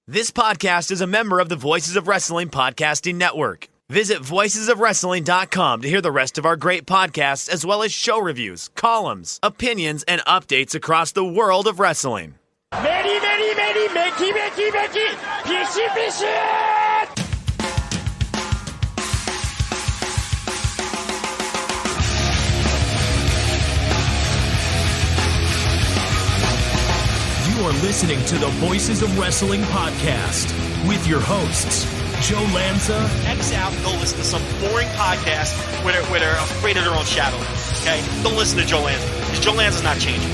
This podcast is a member of the Voices of Wrestling Podcasting Network. Visit voicesofwrestling.com to hear the rest of our great podcasts, as well as show reviews, columns, opinions, and updates across the world of wrestling. Many, Mickey, Fishy! You are listening to the Voices of Wrestling podcast with your hosts, Joe Lanza. X out and go listen to some boring podcast where they're afraid of their own shadow. Okay? Don't listen to Joe Lanza, because Joe Lanza's not changing.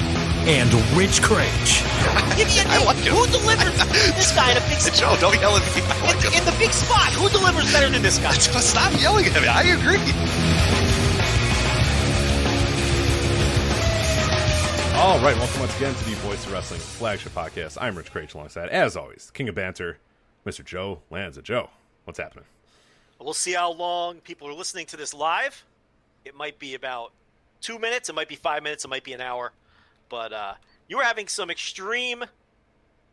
And Rich Craich. I like him. Who delivers this guy in a big spot? Joe, don't yell at me. I like him. In the big spot, who delivers better than this guy? Stop yelling at me. I agree. All right, welcome once again to the Voice of Wrestling Flagship Podcast. I'm Rich Craich alongside, as always, King of Banter, Mr. Joe Lanza. Joe, what's happening? We'll see how long people are listening to this live. It might be about 2 minutes. It might be 5 minutes. It might be an hour. But you were having some extreme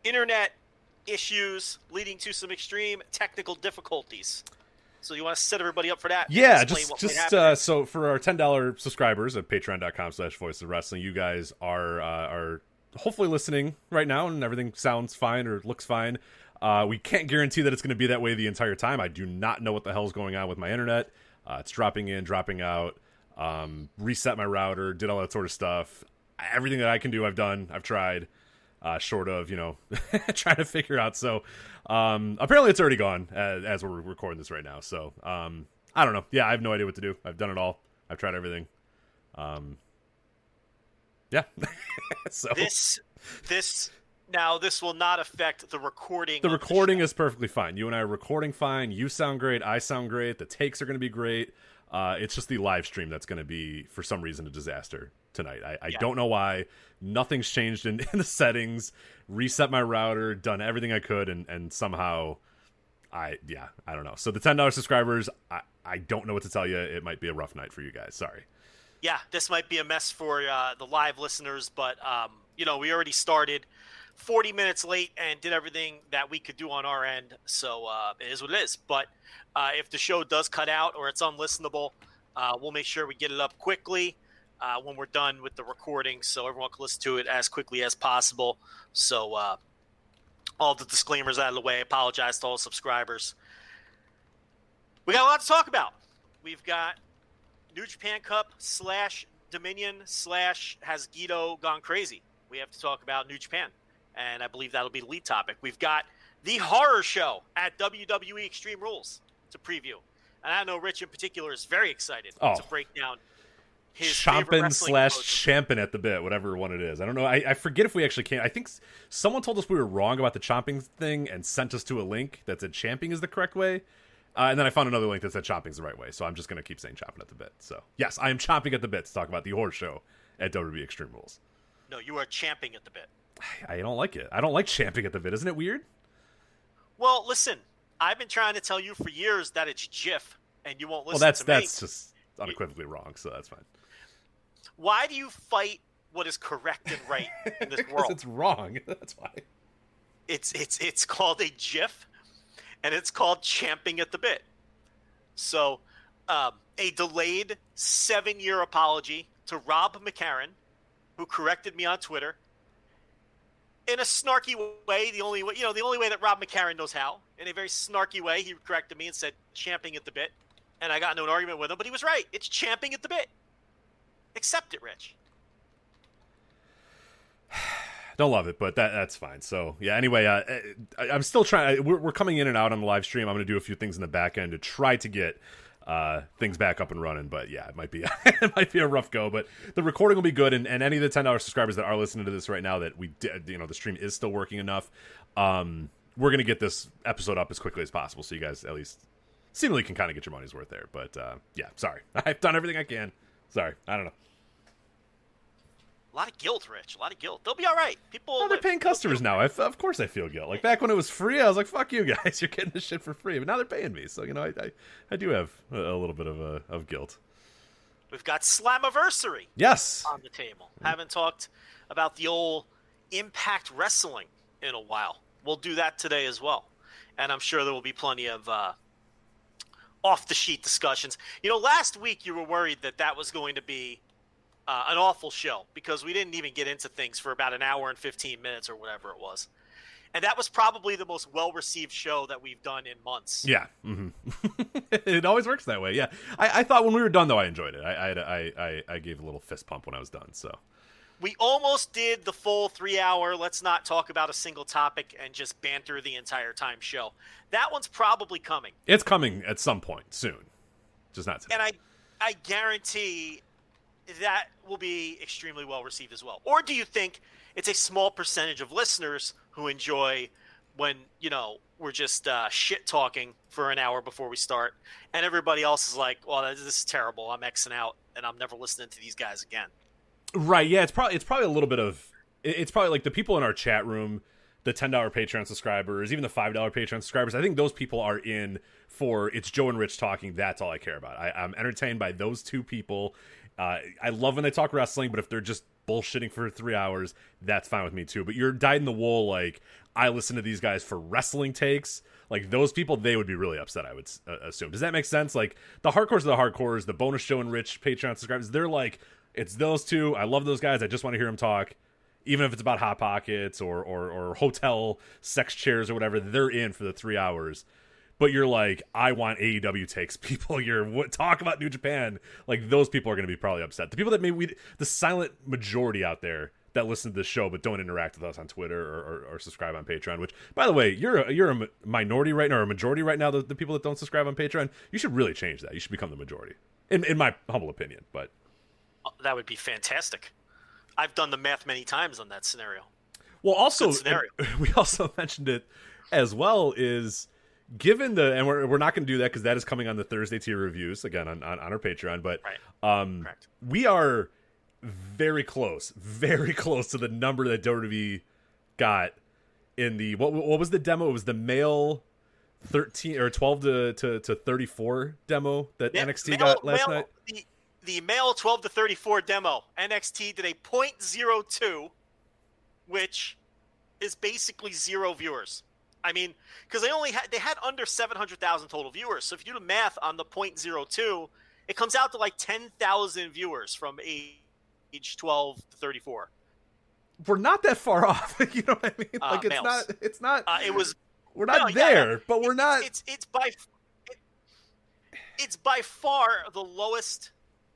internet issues leading to some extreme technical difficulties. So you want to set everybody up for that? Yeah, just so for our $10 subscribers at patreon.com/voice of wrestling, you guys are hopefully listening right now and everything sounds fine or looks fine. We can't guarantee that it's going to be that way the entire time. I do not know what the hell's going on with my internet. It's dropping in, dropping out, reset my router, did all that sort of stuff. Everything that I can do, I've done. I've tried. Short of, trying to figure out. So, apparently it's already gone as we're recording this right now. So, I don't know. Yeah, I have no idea what to do. I've done it all. I've tried everything. Yeah. So this will not affect the recording. The recording is perfectly fine. You and I are recording fine. You sound great. I sound great. The takes are going to be great. It's just the live stream that's going to be, for some reason, a disaster tonight. I don't know why. Nothing's changed in the settings. Reset my router, done everything I could, and somehow I don't know. So the $10 subscribers, I don't know what to tell you. It might be a rough night for you guys. Sorry. Yeah, this might be a mess for the live listeners, but we already started 40 minutes late and did everything that we could do on our end. So it is what it is. But if the show does cut out or it's unlistenable, we'll make sure we get it up quickly when we're done with the recording so everyone can listen to it as quickly as possible. So all the disclaimers out of the way. I apologize to all subscribers. We got a lot to talk about. We've got New Japan Cup / Dominion / has Guido gone crazy? We have to talk about New Japan, and I believe that'll be the lead topic. We've got the horror show at WWE Extreme Rules to preview. And I know Rich in particular is very excited to break down his Chompin' / coach. champing at the bit, whatever one it is. I don't know. I forget if we actually can. I think someone told us we were wrong about the chomping thing and sent us to a link that said champing is the correct way. And then I found another link that said chomping is the right way. So I'm just going to keep saying chomping at the bit. So yes, I am chomping at the bit to talk about the horror show at WWE Extreme Rules. No, you are champing at the bit. I don't like it. I don't like champing at the bit. Isn't it weird? Well, listen, I've been trying to tell you for years that it's GIF, and you won't listen to me. Well, that's just unequivocally wrong, so that's fine. Why do you fight what is correct and right in this world? It's wrong. That's why. It's called a GIF, and it's called champing at the bit. So, a delayed 7-year apology to Rob McCarran, who corrected me on Twitter in a snarky way. The only way that Rob McCarran knows how. In a very snarky way, he corrected me and said champing at the bit, and I got into an argument with him. But he was right. It's champing at the bit. Accept it, Rich. Don't love it, but that's fine. So, yeah, anyway, I'm still trying. We're coming in and out on the live stream. I'm going to do a few things in the back end to try to get things back up and running. But, yeah, it might be a rough go. But the recording will be good. And any of the $10 subscribers that are listening to this right now that we did, the stream is still working enough, we're going to get this episode up as quickly as possible so you guys at least seemingly can kind of get your money's worth there. But, yeah, sorry. I've done everything I can. Sorry. I don't know. A lot of guilt, Rich. A lot of guilt. They'll be all right. People. They're paying customers now. Of course I feel guilt. Like back when it was free, I was like, "Fuck you guys, you're getting this shit for free." But now they're paying me, so I do have a little bit of guilt. We've got Slammiversary. Yes. On the table. Haven't talked about the old Impact Wrestling in a while. we'll do that today as well. And I'm sure there will be plenty of off-the-sheet discussions. Last week you were worried that was going to be an awful show because we didn't even get into things for about an hour and 15 minutes or whatever it was. And that was probably the most well-received show that we've done in months. Yeah. Mm-hmm. It always works that way, yeah. I thought when we were done, though, I enjoyed it. I gave a little fist pump when I was done, so. We almost did the full 3-hour, let's not talk about a single topic and just banter the entire time show. That one's probably coming. It's coming at some point soon. Just not today. And I guarantee that will be extremely well-received as well. Or do you think it's a small percentage of listeners who enjoy when, we're just shit-talking for an hour before we start, and everybody else is like, well, this is terrible. I'm Xing out, and I'm never listening to these guys again. Right, yeah, it's probably a little bit of – it's probably like the people in our chat room, the $10 Patreon subscribers, even the $5 Patreon subscribers. I think those people are in for it's Joe and Rich talking. That's all I care about. I'm entertained by those two people. I love when they talk wrestling, but if they're just bullshitting for 3 hours, that's fine with me too. But you're dyed in the wool, like, I listen to these guys for wrestling takes. Like, those people, they would be really upset, I would assume. Does that make sense? Like, the hardcores of the hardcores, the bonus Joe and Rich Patreon subscribers, they're like, it's those two. I love those guys. I just want to hear them talk. Even if it's about Hot Pockets or hotel sex chairs or whatever, they're in for the 3 hours. But you're like, I want AEW takes. People, talk about New Japan. Like, those people are going to be probably upset. The people that the silent majority out there that listen to this show but don't interact with us on Twitter or subscribe on Patreon, which, by the way, you're a minority right now, or a majority right now, the people that don't subscribe on Patreon. You should really change that. You should become the majority, in my humble opinion. But that would be fantastic. I've done the math many times on that scenario. Well, also, we also mentioned it as well, is given and we're not going to do that because that is coming on the Thursday tier reviews, again, on our Patreon, but Correct. We are very close to the number that WWE got in the, what was the demo? It was the male 13 or 12 to 34 demo that NXT got last night. The male 12 to 34 demo, NXT did a .02, which is basically 0 viewers. I mean, because they had under 700,000 total viewers. So if you do the math on the .02, it comes out to like 10,000 viewers from age 12 to 34. We're not that far off. You know what I mean? Like, it's not. It was. We're not there, but we're not. It's by far the lowest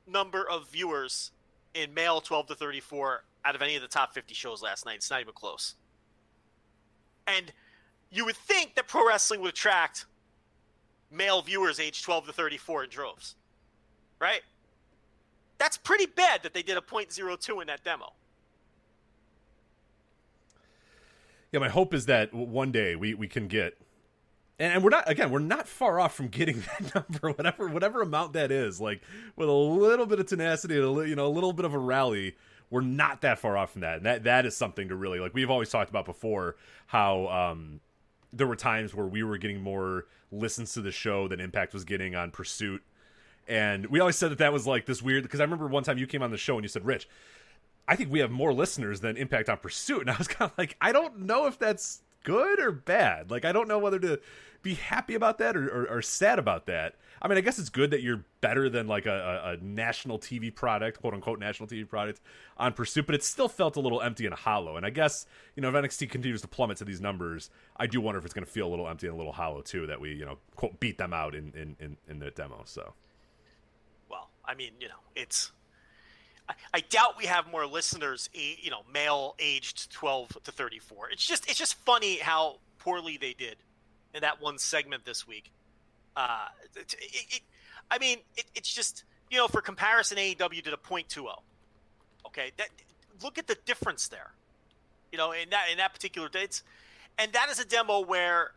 number of viewers in male 12 to 34 out of any of the top 50 shows last night. It's not even close. And you would think that pro wrestling would attract male viewers age 12 to 34 in droves, right? That's pretty bad that they did a .02 in that demo. Yeah, my hope is that one day we can get, and we're not far off from getting that number, whatever amount that is, like, with a little bit of tenacity and a little bit of a rally. We're not that far off from that, and that is something to really, like, we've always talked about before, how there were times where we were getting more listens to the show than Impact was getting on Pursuit, and we always said that was like this weird, because I remember one time you came on the show and you said, Rich, I think we have more listeners than Impact on Pursuit, and I was kind of like, I don't know if that's good or bad. Like, I don't know whether to be happy about that or sad about that. I mean, I guess it's good that you're better than like a national TV product, quote unquote national TV product on Pursuit, but it still felt a little empty and hollow. And I guess, if NXT continues to plummet to these numbers, I do wonder if it's going to feel a little empty and a little hollow too, that we, quote, beat them out in the demo. So, well, I mean, it's, I doubt we have more listeners, male aged 12 to 34. It's just funny how poorly they did in that one segment this week. It's just, for comparison, AEW did a .20. Okay, look at the difference there. In that particular dates, and that is a demo where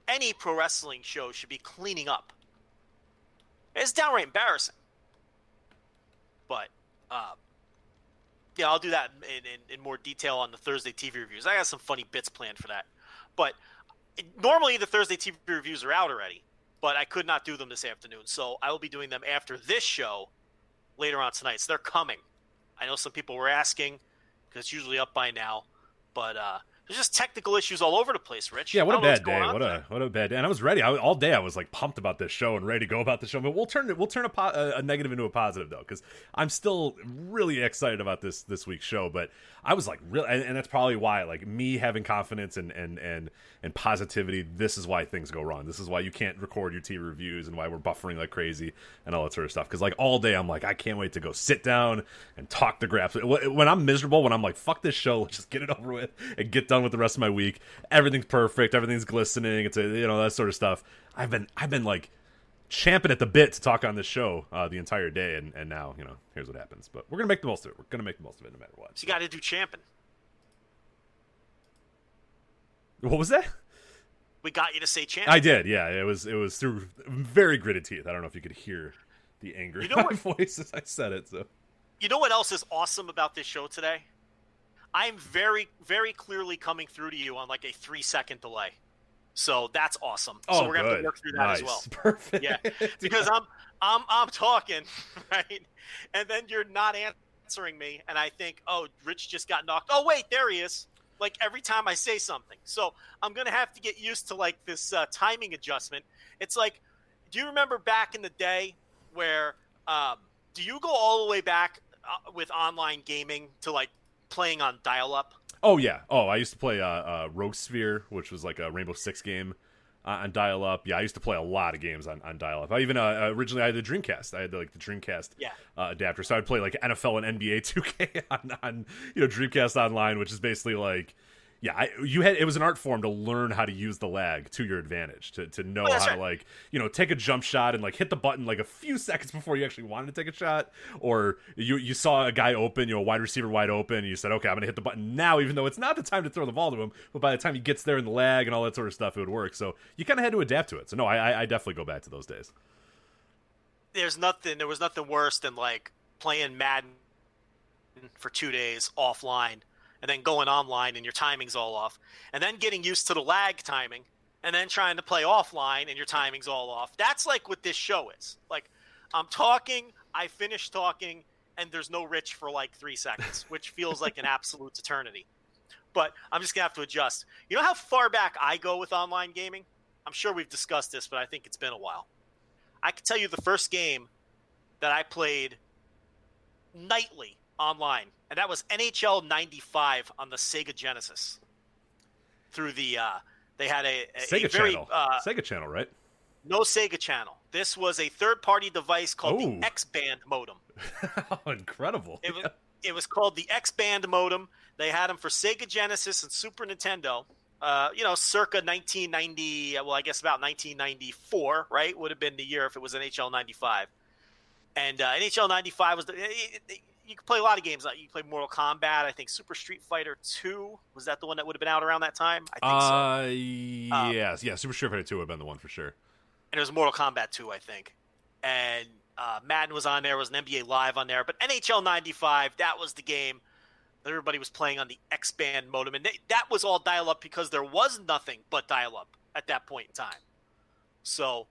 any pro wrestling show should be cleaning up. It's downright embarrassing. But I'll do that in more detail on the Thursday TV reviews. I got some funny bits planned for that. But normally the Thursday TV reviews are out already, but I could not do them this afternoon. So I will be doing them after this show later on tonight. So they're coming. I know some people were asking because it's usually up by now, but There's just technical issues all over the place, Rich. Yeah, what a bad day. What a bad day. And I was ready. All day I was like pumped about this show and ready to go about the show. But we'll turn a negative into a positive though, because I'm still really excited about this week's show. But I was like real, and that's probably why, like, me having confidence and positivity. This is why things go wrong. This is why you can't record your TV reviews and why we're buffering like crazy and all that sort of stuff. Because like all day I'm like, I can't wait to go sit down and talk to Graps. When I'm miserable, when I'm like, fuck this show, let's just get it over with and get done with the rest of my week. Everything's perfect, everything's glistening, it's that sort of stuff. I've been like champing at the bit to talk on this show the entire day, and now here's what happens. But we're gonna make the most of it. We're gonna make the most of it no matter what. So you got to do champing. What was that? We got you to say champing. I did, yeah. It was through very gritted teeth. I don't know if you could hear the anger in my voice as I said it. So you know what else is awesome about this show today? I'm very, very clearly coming through to you on like a 3-second delay. So that's awesome. So we're going to have to work through that as well. Perfect. Yeah. Because I'm talking, right? And then you're not answering me. And I think, oh, Rich just got knocked. Oh, wait, there he is. Like every time I say something. So I'm going to have to get used to like this timing adjustment. It's like, do you remember back in the day where, do you go all the way back with online gaming to like playing on dial-up? Oh yeah. Oh, I used to play Rogue Sphere, which was like a Rainbow Six game on dial-up. Yeah, I used to play a lot of games on dial-up. I even originally I had the Dreamcast. I had the Dreamcast adapter, so I'd play like NFL and NBA 2K on Dreamcast Online, which is basically like. Yeah, it was an art form to learn how to use the lag to your advantage, to know how to like, take a jump shot and like hit the button like a few seconds before you actually wanted to take a shot, or you saw a guy open, a wide receiver wide open, and you said, okay, I'm going to hit the button now, even though it's not the time to throw the ball to him, but by the time he gets there in the lag and all that sort of stuff, it would work. So you kind of had to adapt to it. So no, I definitely go back to those days. There was nothing worse than like playing Madden for 2 days offline, and then going online and your timing's all off, and then getting used to the lag timing, and then trying to play offline and your timing's all off. That's like what this show is. Like, I'm talking, I finish talking, and there's no Rich for like 3 seconds, which feels like an absolute eternity. But I'm just going to have to adjust. You know how far back I go with online gaming? I'm sure we've discussed this, but I think it's been a while. I can tell you the first game that I played nightly online, and that was NHL 95 on the Sega Genesis. Through the they had a Sega very channel. Sega channel, right? No Sega channel. This was a third-party device called the X-Band modem. Oh, incredible. It was called the X-Band modem. They had them for Sega Genesis and Super Nintendo. Circa 1990. Well, I guess about 1994, right? Would have been the year if it was NHL 95. And NHL 95 was you could play a lot of games. You could play Mortal Kombat. I think Super Street Fighter 2. Was that the one that would have been out around that time? I think so. Yes. Yeah, Super Street Fighter 2 would have been the one for sure. And it was Mortal Kombat 2, I think. And Madden was on there. Was an NBA Live on there. But NHL 95, that was the game that everybody was playing on the X-Band modem. And that was all dial-up because there was nothing but dial-up at that point in time. So,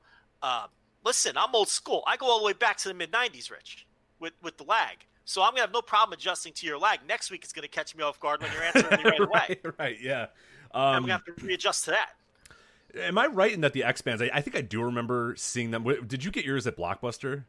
listen, I'm old school. I go all the way back to the mid-90s, Rich, with the lag. So I'm going to have no problem adjusting to your lag. Next week it's going to catch me off guard when you're answering me right away. Right, yeah. I'm going to have to readjust to that. Am I right in that the X-Bands, I think I do remember seeing them. Did you get yours at Blockbuster?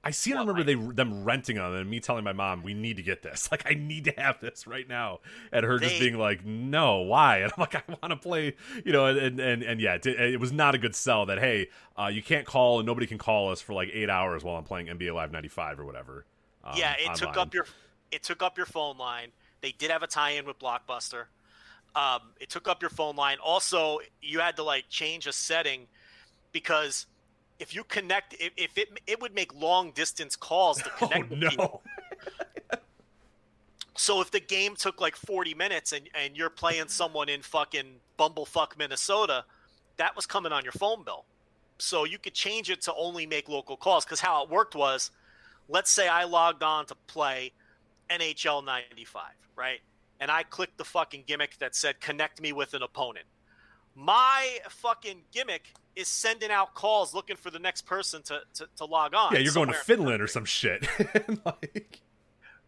I remember them renting them and me telling my mom, we need to get this. Like, I need to have this right now. And her just being like, no, why? And I'm like, I want to play, and yeah, it was not a good sell that, hey, you can't call and nobody can call us for like 8 hours while I'm playing NBA Live 95 or whatever. It took up your phone line. They did have a tie-in with Blockbuster. It took up your phone line. Also, you had to like change a setting because if you connect, if it would make long distance calls to connect with people. So if the game took like 40 minutes and you're playing someone in fucking Bumblefuck, Minnesota, that was coming on your phone bill. So you could change it to only make local calls. Because how it worked was, let's say I logged on to play NHL 95, right? And I clicked the fucking gimmick that said connect me with an opponent. My fucking gimmick is sending out calls looking for the next person to log on. Yeah, you're going to Finland or some shit.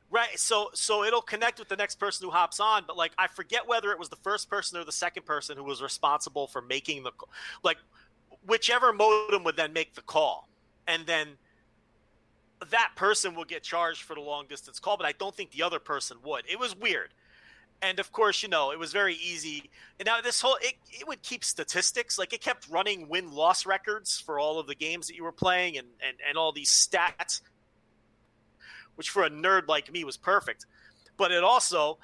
Right, so it'll connect with the next person who hops on, but like I forget whether it was the first person or the second person who was responsible for making the like whichever modem would then make the call, and then that person will get charged for the long distance call, but I don't think the other person would. It was weird. And of course, it was very easy. And now this whole it would keep statistics, like it kept running win-loss records for all of the games that you were playing and all these stats, which for a nerd like me was perfect. But it also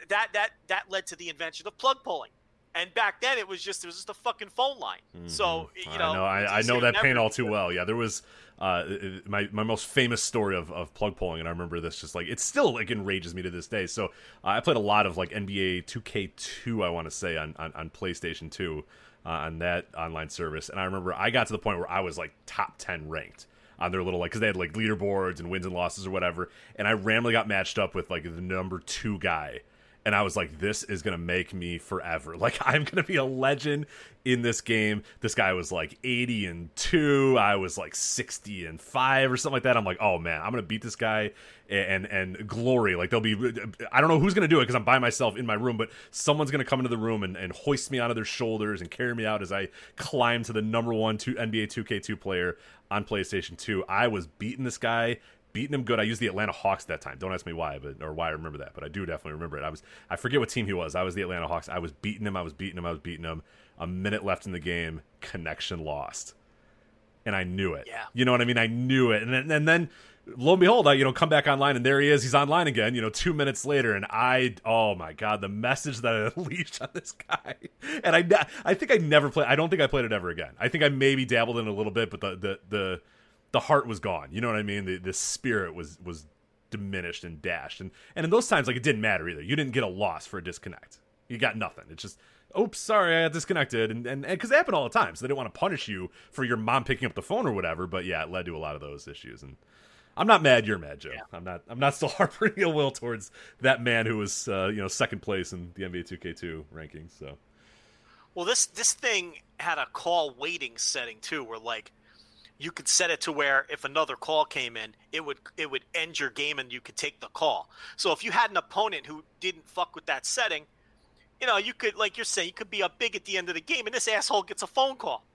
that led to the invention of plug pulling. And back then it was just a fucking phone line. Mm-hmm. So I know that pain all too well. Yeah, there was my most famous story of plug pulling, and I remember this just like it still like enrages me to this day. So I played a lot of like NBA 2K2, I want to say on PlayStation 2 on that online service, and I remember I got to the point where I was like top 10 ranked on their little, like, because they had, like, leaderboards and wins and losses or whatever, and I randomly got matched up with, like, the number 2 guy, and I was like, this is going to make me forever. Like, I'm going to be a legend in this game. This guy was, like, 80-2. I was, like, 60-5 or something like that. I'm like, oh, man, I'm going to beat this guy and glory. Like, there'll be, I don't know who's going to do it because I'm by myself in my room, but someone's going to come into the room and hoist me onto their shoulders and carry me out as I climb to the number 1 NBA 2K2 player on PlayStation 2. I was beating this guy, beating him good. I used the Atlanta Hawks that time. Don't ask me why, or why I remember that, but I do definitely remember it. I forget what team he was. I was the Atlanta Hawks. I was beating him. A minute left in the game, connection lost, and I knew it. Yeah, you know what I mean. I knew it, and then lo and behold, I come back online, and there he is. He's online again. 2 minutes later, and oh my god, the message that I unleashed on this guy. And I think I never played. I don't think I played it ever again. I think I maybe dabbled in it a little bit, but the heart was gone. You know what I mean? The spirit was diminished and dashed. And in those times, like, it didn't matter either. You didn't get a loss for a disconnect. You got nothing. It's just, oops, sorry, I got disconnected. And because it happened all the time, so they didn't want to punish you for your mom picking up the phone or whatever. But yeah, it led to a lot of those issues. And I'm not mad. You're mad, Joe. Yeah. I'm not still harboring ill will towards that man who was second place in the NBA 2K2 rankings. So, well, this thing had a call waiting setting too, where like you could set it to where if another call came in, it would end your game and you could take the call. So if you had an opponent who didn't fuck with that setting, you could, like you're saying, you could be up big at the end of the game, and this asshole gets a phone call.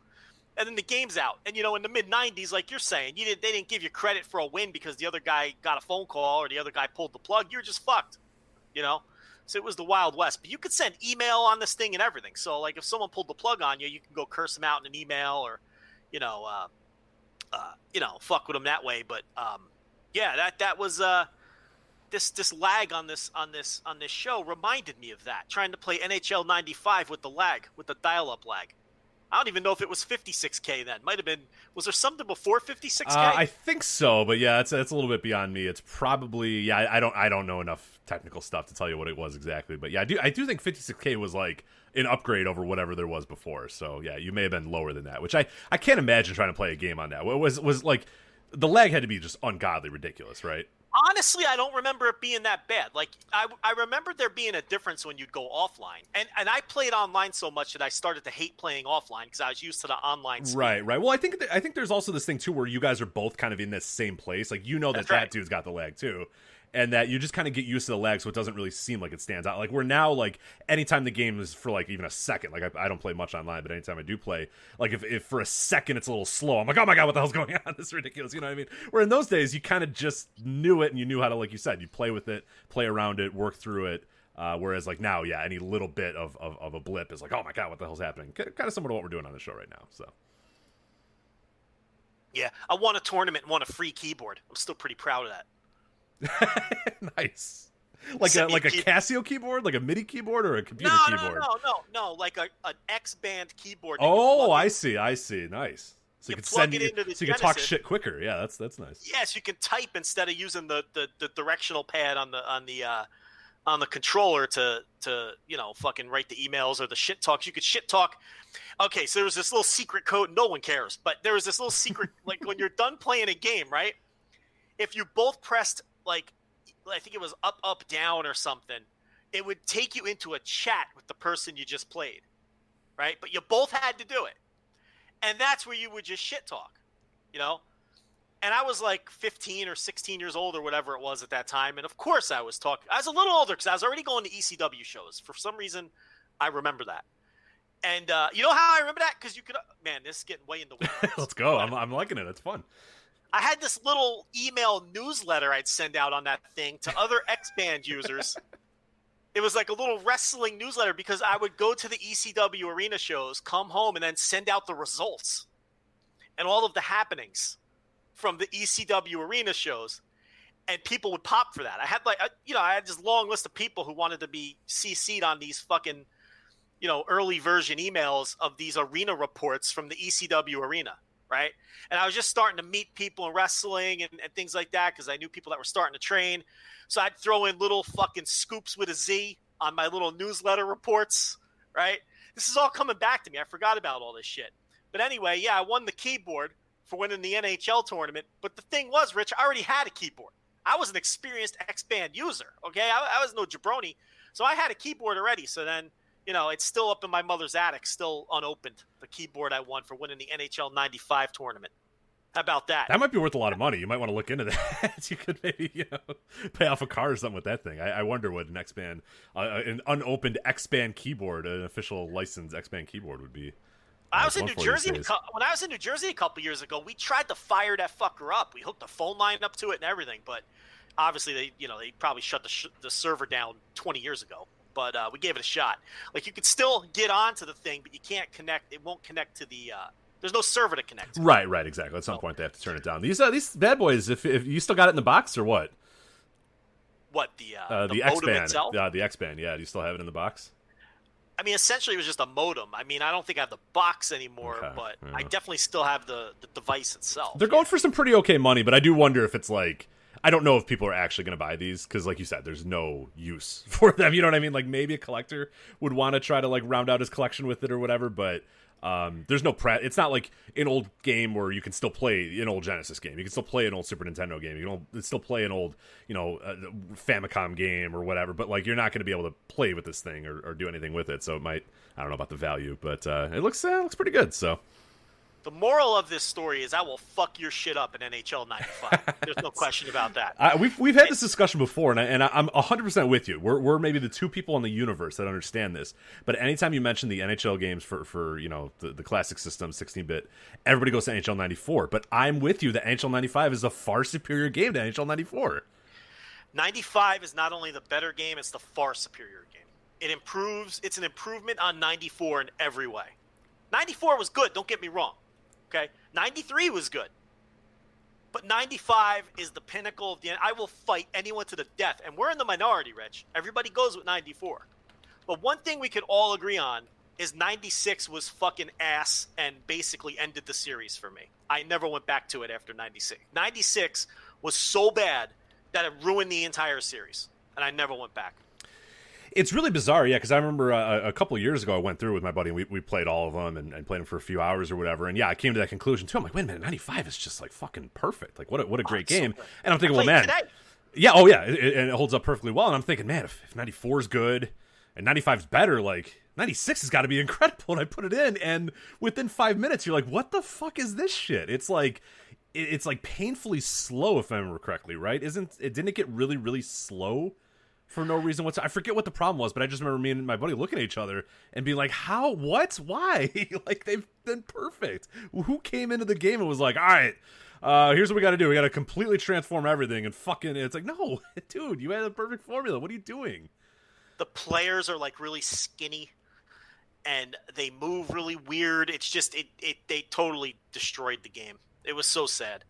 And then the game's out. And, in the mid-'90s, like you're saying, they didn't give you credit for a win because the other guy got a phone call or the other guy pulled the plug. You're just fucked, So it was the Wild West. But you could send email on this thing and everything. So, like, if someone pulled the plug on you, you can go curse them out in an email or, fuck with them that way. But, that was this lag on this show reminded me of that. Trying to play NHL 95 with the lag, with the dial-up lag. I don't even know if it was 56K then. Might have been. Was there something before 56K? I think so, but yeah, it's a little bit beyond me. It's probably I don't know enough technical stuff to tell you what it was exactly, but yeah, I do think 56K was like an upgrade over whatever there was before. So yeah, you may have been lower than that, which I can't imagine trying to play a game on that. It was like the lag had to be just ungodly ridiculous, right? Honestly, I don't remember it being that bad. Like, I remember there being a difference when you'd go offline. And I played online so much that I started to hate playing offline because I was used to the online speed. Right. Well, I think there's also this thing, too, where you guys are both kind of in this same place. Like, that dude's got the lag, too. And that you just kind of get used to the lag, so it doesn't really seem like it stands out. Like, we're now, like, anytime the game is for, like, even a second, like, I don't play much online, but anytime I do play, like, if for a second it's a little slow, I'm like, oh my god, what the hell's going on? This is ridiculous, you know what I mean? Where in those days, you kind of just knew it, and you knew how to, like you said, you play with it, play around it, work through it, whereas, like, now, yeah, any little bit of a blip is like, oh my god, what the hell's happening? Kind of similar to what we're doing on the show right now, so. Yeah, I won a tournament and won a free keyboard. I'm still pretty proud of that. Nice. Like a Casio keyboard, like a MIDI keyboard, or a computer keyboard? No, like an X-band keyboard. Oh, I see. Nice. So you can plug it into the so you can talk shit quicker. Yeah, that's nice. Yes, you can type instead of using the directional pad on the controller to fucking write the emails or the shit talks. You could shit talk. Okay, so there was this little secret code. No one cares, but there was this little secret, like when you're done playing a game, right? If you both pressed, like, I think it was up, down or something, it would take you into a chat with the person you just played, right? But you both had to do it. And that's where you would just shit talk, And I was like 15 or 16 years old or whatever it was at that time. And of course I was talking. I was a little older because I was already going to ECW shows. For some reason, I remember that. And you know how I remember that? Because you could, man, this is getting way in the way. Let's go. I'm liking it. It's fun. I had this little email newsletter I'd send out on that thing to other X-Band users. It was like a little wrestling newsletter because I would go to the ECW arena shows, come home, and then send out the results and all of the happenings from the ECW arena shows. And people would pop for that. I had I had this long list of people who wanted to be CC'd on these fucking, early version emails of these arena reports from the ECW arena, right? And I was just starting to meet people in wrestling and things like that because I knew people that were starting to train. So I'd throw in little fucking scoops with a Z on my little newsletter reports, right? This is all coming back to me. I forgot about all this shit. But anyway, yeah, I won the keyboard for winning the NHL tournament. But the thing was, Rich, I already had a keyboard. I was an experienced X-Band user, okay? I was no jabroni. So I had a keyboard already. So then, it's still up in my mother's attic, still unopened, the keyboard I won for winning the NHL 95 tournament. How about that? That might be worth a lot of money. You might want to look into that. You could maybe, pay off a car or something with that thing. I wonder what an X-Band, an unopened X-Band keyboard, an official licensed X-Band keyboard would be. I was in New Jersey when I was in New Jersey a couple years ago. We tried to fire that fucker up. We hooked a phone line up to it and everything, but obviously they probably shut the server down 20 years ago. But we gave it a shot. Like, you could still get onto the thing, but you can't connect. It won't connect to the. There's no server to connect to. Right, exactly. At some point they have to turn it down. These bad boys. If you still got it in the box or what? What the X-Band itself? The X-Band. Yeah, do you still have it in the box? I mean, essentially, it was just a modem. I mean, I don't think I have the box anymore, but yeah. I definitely still have the device itself. They're going for some pretty okay money, but I do wonder if it's like, I don't know if people are actually going to buy these because, like you said, there's no use for them. You know what I mean? Like, maybe a collector would want to try to like round out his collection with it or whatever, but there's no it's not like an old game where you can still play an old Genesis game. You can still play an old Super Nintendo game. You can still play an old, Famicom game or whatever, but like, you're not going to be able to play with this thing or do anything with it. So it might, I don't know about the value, but it looks pretty good. So the moral of this story is I will fuck your shit up in NHL 95. There's no question about that. We've had this discussion before, and I'm 100% with you. We're maybe the two people in the universe that understand this. But anytime you mention the NHL games for the classic system, 16-bit, everybody goes to NHL 94. But I'm with you that NHL 95 is a far superior game to NHL 94. 95 is not only the better game, it's the far superior game. It improves. It's an improvement on 94 in every way. 94 was good, don't get me wrong. Okay, 93 was good, but 95 is the pinnacle of the end. I will fight anyone to the death, and we're in the minority, Rich. Everybody goes with 94. But one thing we could all agree on is 96 was fucking ass and basically ended the series for me. I never went back to it after 96. 96 was so bad that it ruined the entire series, and I never went back. It's really bizarre, yeah, because I remember a couple of years ago I went through with my buddy, and we played all of them and played them for a few hours or whatever, and yeah, I came to that conclusion too. I'm like, wait a minute, 95 is just like fucking perfect. Like, what a great game. So and I'm thinking, well, man, today. Yeah, oh yeah, and it holds up perfectly well, and I'm thinking, man, if 94 is good and 95 is better, like 96 has got to be incredible, and I put it in, and within 5 minutes you're like, what the fuck is this shit? It's like painfully slow, if I remember correctly, right? Didn't it get really, really slow for no reason whatsoever? I forget what the problem was, but I just remember me and my buddy looking at each other and being like, how, what, why? Like, they've been perfect. Who came into the game and was like, all right, here's what we got to do. We got to completely transform everything and fucking, it's like, no, dude, you had a perfect formula. What are you doing? The players are like really skinny and they move really weird. It's just, they totally destroyed the game. It was so sad.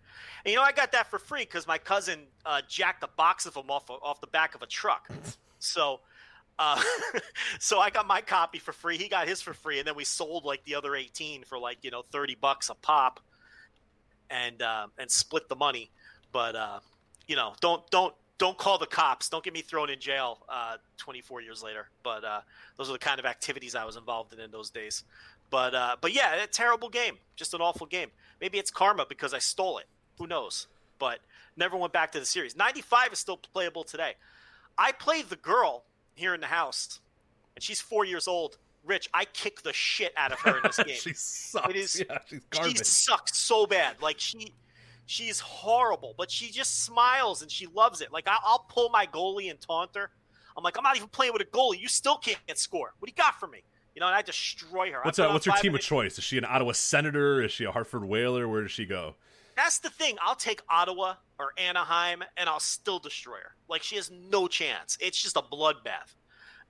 And I got that for free because my cousin jacked a box of them off the back of a truck. So I got my copy for free. He got his for free, and then we sold like the other 18 for like $30 a pop, and split the money. But don't call the cops. Don't get me thrown in jail 24 years later. But those are the kind of activities I was involved in those days. But yeah, a terrible game. Just an awful game. Maybe it's karma because I stole it. Who knows? But never went back to the series. 95 is still playable today. I play the girl here in the house, and she's 4 years old. Rich, I kick the shit out of her in this game. She sucks. It is, yeah, she's garbage. She sucks so bad. Like, she She's horrible, but she just smiles and she loves it. Like, I'll pull my goalie and taunt her. I'm like, I'm not even playing with a goalie. You still can't score. What do you got for me? You know, and I destroy her. What's her team of choice? Is she an Ottawa Senator? Is she a Hartford Whaler? Where does she go? That's the thing. I'll take Ottawa or Anaheim, and I'll still destroy her. Like, she has no chance. It's just a bloodbath.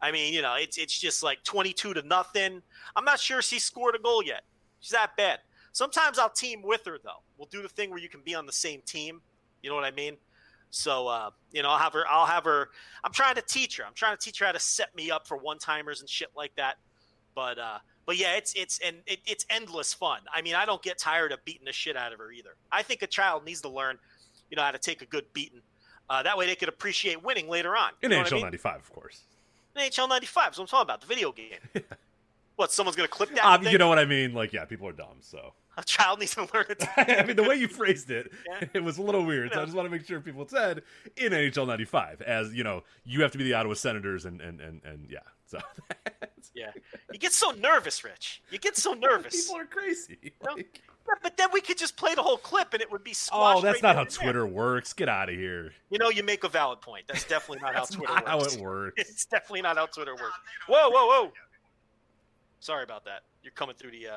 I mean, you know, it's just like 22-0. I'm not sure she scored a goal yet. She's that bad. Sometimes I'll team with her, though. We'll do the thing where you can be on the same team. You know what I mean? So, you know, I'll have her. I'm trying to teach her. I'm trying to teach her how to set me up for one-timers and shit like that. But yeah, it's endless fun. I mean, I don't get tired of beating the shit out of her either. I think a child needs to learn, you know, how to take a good beating. That way they could appreciate winning later on. In NHL 95, of course. In NHL 95, is what I'm talking about, the video game. What, someone's going to clip that? You know what I mean? Like, yeah, people are dumb, so. A child needs to learn it. I mean, the way you phrased it, Yeah. It was a little weird, so I just want to make sure people said in NHL 95, as, you know, you have to be the Ottawa Senators and yeah, so. Yeah. You get so nervous, Rich. You get so nervous. People are crazy. You know? Yeah, but then we could just play the whole clip and it would be squashed. Oh, that's right not how there. Twitter works. Get out of here. You know, you make a valid point. That's definitely not how That's Twitter not works. how it works. It's definitely not how Twitter works. Whoa. Sorry about that. You're coming through the...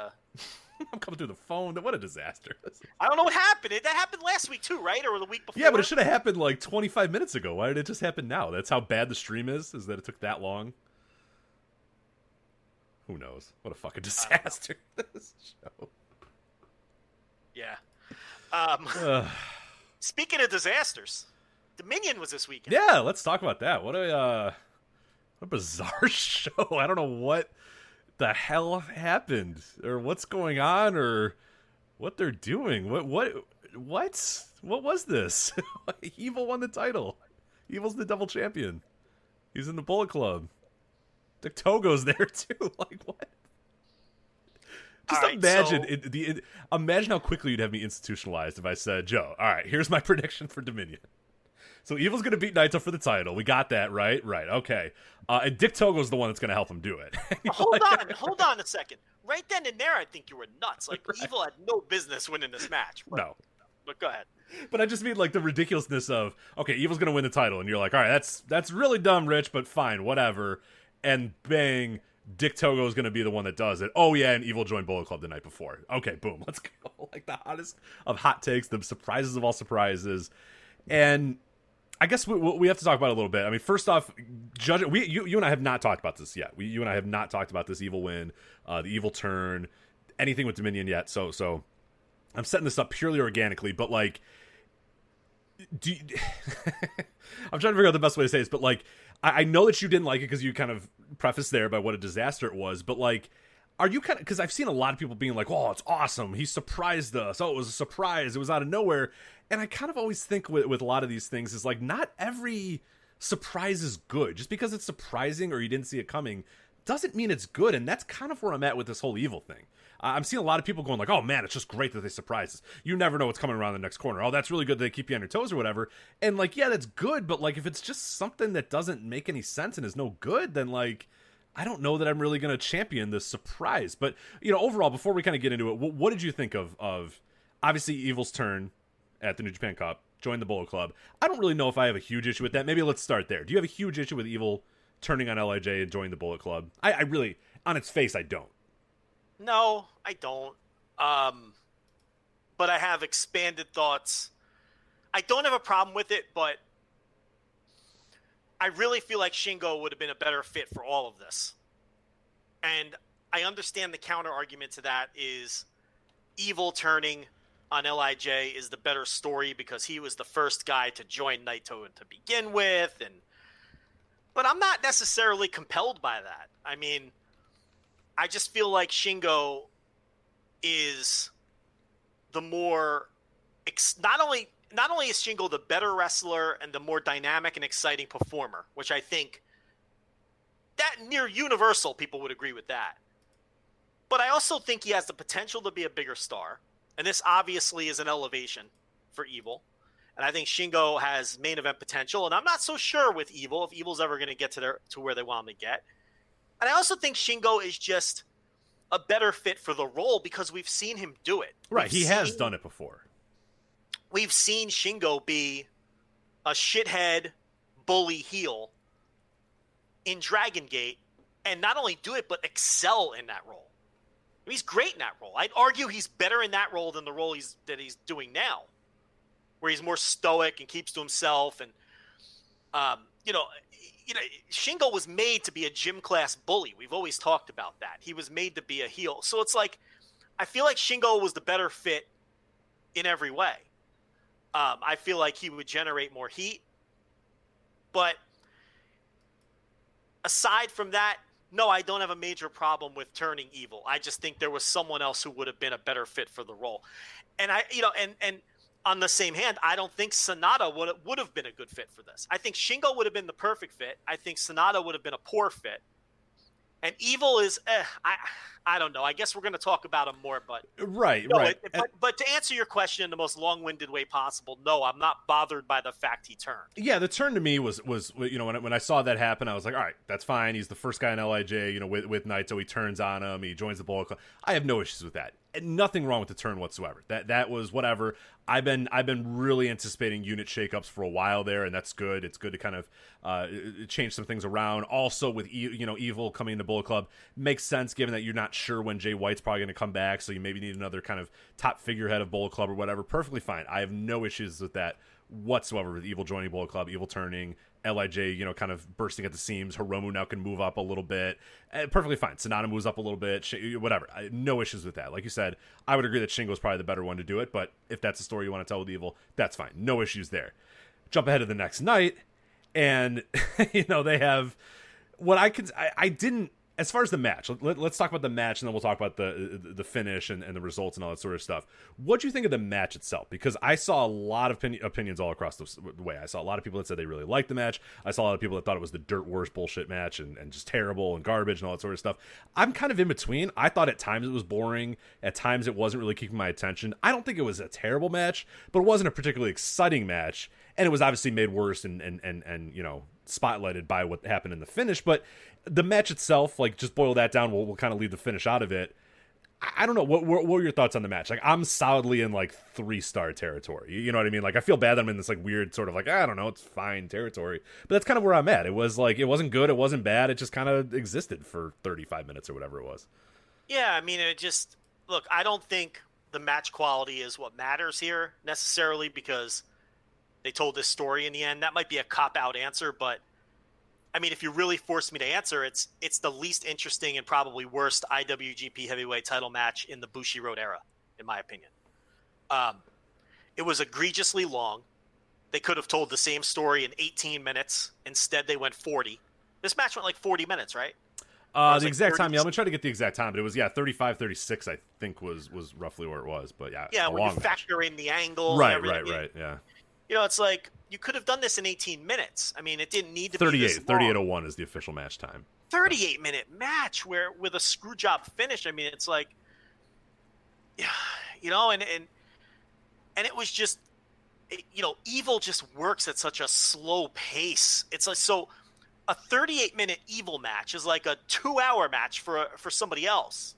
I'm coming through the phone. What a disaster. I don't know what happened. That happened last week too, right? Or the week before? Yeah, but it should have happened like 25 minutes ago. Why did it just happen now? That's how bad the stream is that it took that long? Who knows? What a fucking disaster this show. Yeah. Speaking of disasters, Dominion was this weekend. Yeah, let's talk about that. What a bizarre show. I don't know what the hell happened or what's going on or what they're doing. What was this? Evil won the title. Evil's the double champion. He's in the Bullet Club. Dick Togo's there too. Like, what? Just right, imagine imagine how quickly you'd have me institutionalized if I said, Joe, all right, here's my prediction for Dominion. So Evil's going to beat Naito for the title. We got that, right? Right, okay. And Dick Togo's the one that's going to help him do it. Hold on a second. Right then and there, I think you were nuts. Like, right. Evil had no business winning this match. No. But go ahead. But I just mean, like, the ridiculousness of, okay, Evil's going to win the title. And you're like, all right, that's really dumb, Rich, but fine, whatever. And bang, Dick Togo's going to be the one that does it. Oh, yeah, and Evil joined Bullet Club the night before. Okay, boom, let's go. Like, the hottest of hot takes, the surprises of all surprises. And I guess we have to talk about it a little bit. I mean, first off, you and I have not talked about this yet. You and I have not talked about this Evil win, the Evil turn, anything with Dominion yet. So I'm setting this up purely organically, but, like, I'm trying to figure out the best way to say this, but, like, I know that you didn't like it because you kind of prefaced there by what a disaster it was, but, like, are you kind of, because I've seen a lot of people being like, oh, it's awesome, he surprised us, oh, it was a surprise, it was out of nowhere, and I kind of always think with a lot of these things is, like, not every surprise is good. Just because it's surprising or you didn't see it coming doesn't mean it's good, and that's kind of where I'm at with this whole Evil thing. I'm seeing a lot of people going like, oh man, it's just great that they surprise us. You never know what's coming around the next corner. Oh, that's really good that they keep you on your toes or whatever. And, like, yeah, that's good, but, like, if it's just something that doesn't make any sense and is no good, then, like, I don't know that I'm really going to champion this surprise. But, you know, overall, before we kind of get into it, what did you think of obviously Evil's turn at the New Japan Cup, join the Bullet Club? I don't really know if I have a huge issue with that. Maybe let's start there. Do you have a huge issue with Evil turning on LIJ and joining the Bullet Club? I really, on its face, I don't. No, I don't. But I have expanded thoughts. I don't have a problem with it, but I really feel like Shingo would have been a better fit for all of this. And I understand the counter argument to that is Evil turning on LIJ is the better story because he was the first guy to join Naito to begin with. But I'm not necessarily compelled by that. I mean, I just feel like Shingo is the more not only is Shingo the better wrestler and the more dynamic and exciting performer, which I think that near universal people would agree with that. But I also think he has the potential to be a bigger star, and this obviously is an elevation for Evil. And I think Shingo has main event potential, and I'm not so sure with Evil if Evil's ever going to get to where they want him to get. And I also think Shingo is just a better fit for the role because we've seen him do it. Right, he has done it before. we've seen Shingo be a shithead bully heel in Dragon Gate, and not only do it, but excel in that role. He's great in that role. I'd argue he's better in that role than the role that he's doing now, where he's more stoic and keeps to himself. And, Shingo was made to be a gym class bully. We've always talked about that. He was made to be a heel. So it's like, I feel like Shingo was the better fit in every way. I feel like he would generate more heat. But aside from that, no, I don't have a major problem with turning evil. I just think there was someone else who would have been a better fit for the role. And and on the same hand, I don't think Sonata would have been a good fit for this. I think Shingo would have been the perfect fit. I think Sonata would have been a poor fit. And Evil is, I don't know. I guess we're going to talk about him more, but right. But to answer your question in the most long-winded way possible, no, I'm not bothered by the fact he turned. Yeah, the turn to me was when I saw that happen, I was like, all right, that's fine. He's the first guy in LIJ, with Naito. He turns on him. He joins the Bullet Club. I have no issues with that. And nothing wrong with the turn whatsoever. That was whatever. I've been really anticipating unit shakeups for a while there, and that's good. It's good to kind of change some things around. Also, with Evil coming into Bullet Club makes sense given that you're not sure when Jay White's probably going to come back, so you maybe need another kind of top figurehead of Bullet Club or whatever. Perfectly fine. I have no issues with that whatsoever, with Evil joining Bullet Club, Evil turning, LIJ, kind of bursting at the seams. Hiromu now can move up a little bit. Perfectly fine. Sonata moves up a little bit. Whatever. No issues with that. Like you said, I would agree that Shingo's probably the better one to do it, but if that's the story you want to tell with Evil, that's fine. No issues there. Jump ahead to the next night, and, they have what I didn't, as far as the match, let's talk about the match, and then we'll talk about the finish and the results and all that sort of stuff. What do you think of the match itself? Because I saw a lot of opinions all across the way. I saw a lot of people that said they really liked the match. I saw a lot of people that thought it was the dirt worst bullshit match and just terrible and garbage and all that sort of stuff. I'm kind of in between. I thought at times it was boring. At times it wasn't really keeping my attention. I don't think it was a terrible match, but it wasn't a particularly exciting match. And it was obviously made worse and spotlighted by what happened in the finish. But the match itself, like, just boil that down, we'll kind of leave the finish out of it. I don't know. What were your thoughts on the match? Like, I'm solidly in, like, 3-star territory. You know what I mean? Like, I feel bad that I'm in this, like, weird sort of, like, I don't know, it's fine territory. But that's kind of where I'm at. It was, like, it wasn't good, it wasn't bad, it just kind of existed for 35 minutes or whatever it was. Yeah, I mean, look, I don't think the match quality is what matters here, necessarily, because they told this story in the end. That might be a cop-out answer, but I mean, if you really force me to answer, it's the least interesting and probably worst IWGP Heavyweight title match in the Bushiroad era, in my opinion. It was egregiously long. They could have told the same story in 18 minutes. Instead, they went 40. This match went like 40 minutes, right? The exact time, I'm going to try to get the exact time, but it was, 35-36, I think was roughly where it was. But yeah, when you factor in the angle. Right, and everything. Right, yeah. It's like, you could have done this in 18 minutes. I mean, it didn't need to 38, be this long. 38:01 is the official match time. 38-minute match with a screw job finish. I mean, it's like, and it was just, Evil just works at such a slow pace. It's like, so a 38-minute Evil match is like a 2-hour match for somebody else.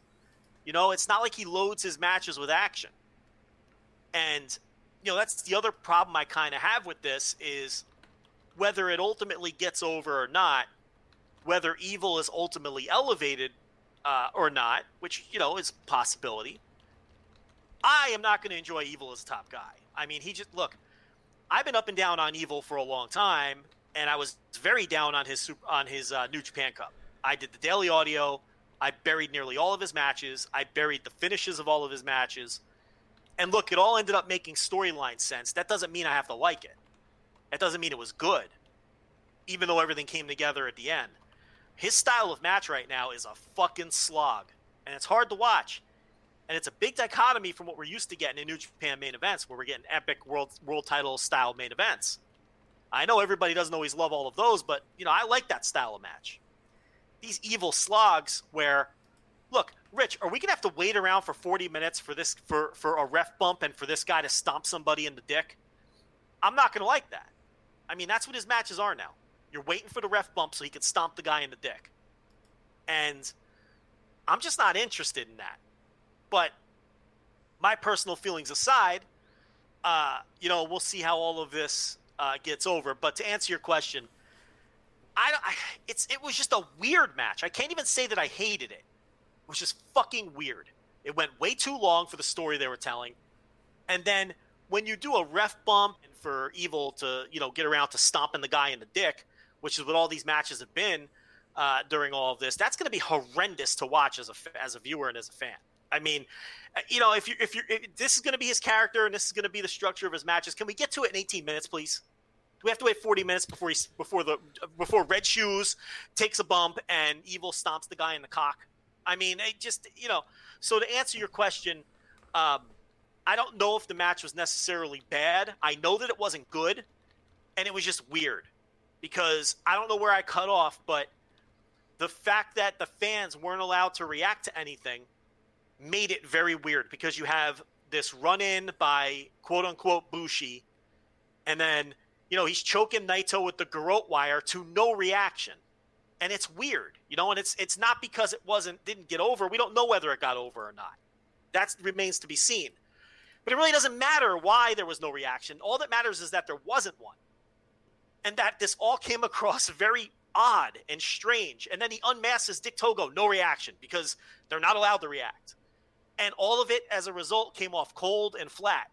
It's not like he loads his matches with action. And that's the other problem I kind of have with this is whether it ultimately gets over or not, whether Evil is ultimately elevated or not, which, is a possibility. I am not going to enjoy Evil as a top guy. I mean, I've been up and down on Evil for a long time, and I was very down on his New Japan Cup. I did the daily audio. I buried nearly all of his matches. I buried the finishes of all of his matches. And look, it all ended up making storyline sense. That doesn't mean I have to like it. That doesn't mean it was good, even though everything came together at the end. His style of match right now is a fucking slog, and it's hard to watch. And it's a big dichotomy from what we're used to getting in New Japan main events, where we're getting epic world title style main events. I know everybody doesn't always love all of those, but I like that style of match. These Evil slogs where, look, Rich, are we going to have to wait around for 40 minutes for a ref bump and for this guy to stomp somebody in the dick? I'm not going to like that. I mean, that's what his matches are now. You're waiting for the ref bump so he can stomp the guy in the dick. And I'm just not interested in that. But my personal feelings aside, we'll see how all of this gets over. But to answer your question, it was just a weird match. I can't even say that I hated it. It was just fucking weird. It went way too long for the story they were telling. And then when you do a ref bump and for Evil to, get around to stomping the guy in the dick, which is what all these matches have been during all of this, that's going to be horrendous to watch as a viewer and as a fan. I mean, if this is going to be his character and this is going to be the structure of his matches, can we get to it in 18 minutes, please? Do we have to wait 40 minutes before Red Shoes takes a bump and Evil stomps the guy in the cock? I mean, it just, so to answer your question, I don't know if the match was necessarily bad. I know that it wasn't good, and it was just weird because I don't know where I cut off, but the fact that the fans weren't allowed to react to anything made it very weird because you have this run-in by quote-unquote Bushi, and then, he's choking Naito with the garrote wire to no reaction. And it's weird, and it's not because it didn't get over. We don't know whether it got over or not. That remains to be seen. But it really doesn't matter why there was no reaction. All that matters is that there wasn't one. And that this all came across very odd and strange. And then he unmasks Dick Togo, no reaction, because they're not allowed to react. And all of it, as a result, came off cold and flat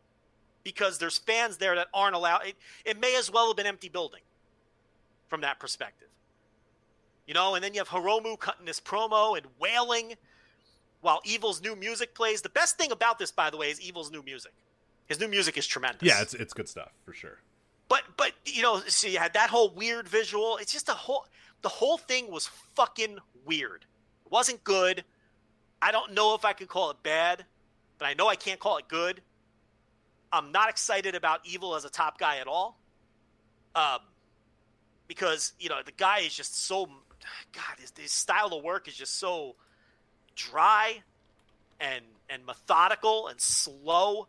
because there's fans there that aren't allowed. It may as well have been empty building from that perspective. And then you have Hiromu cutting this promo and wailing while Evil's new music plays. The best thing about this, by the way, is Evil's new music. His new music is tremendous. Yeah, it's good stuff for sure. But so you had that whole weird visual. It's just the whole thing was fucking weird. It wasn't good. I don't know if I can call it bad, but I know I can't call it good. I'm not excited about Evil as a top guy at all. Because, the guy is just so, his style of work is just so dry and methodical and slow.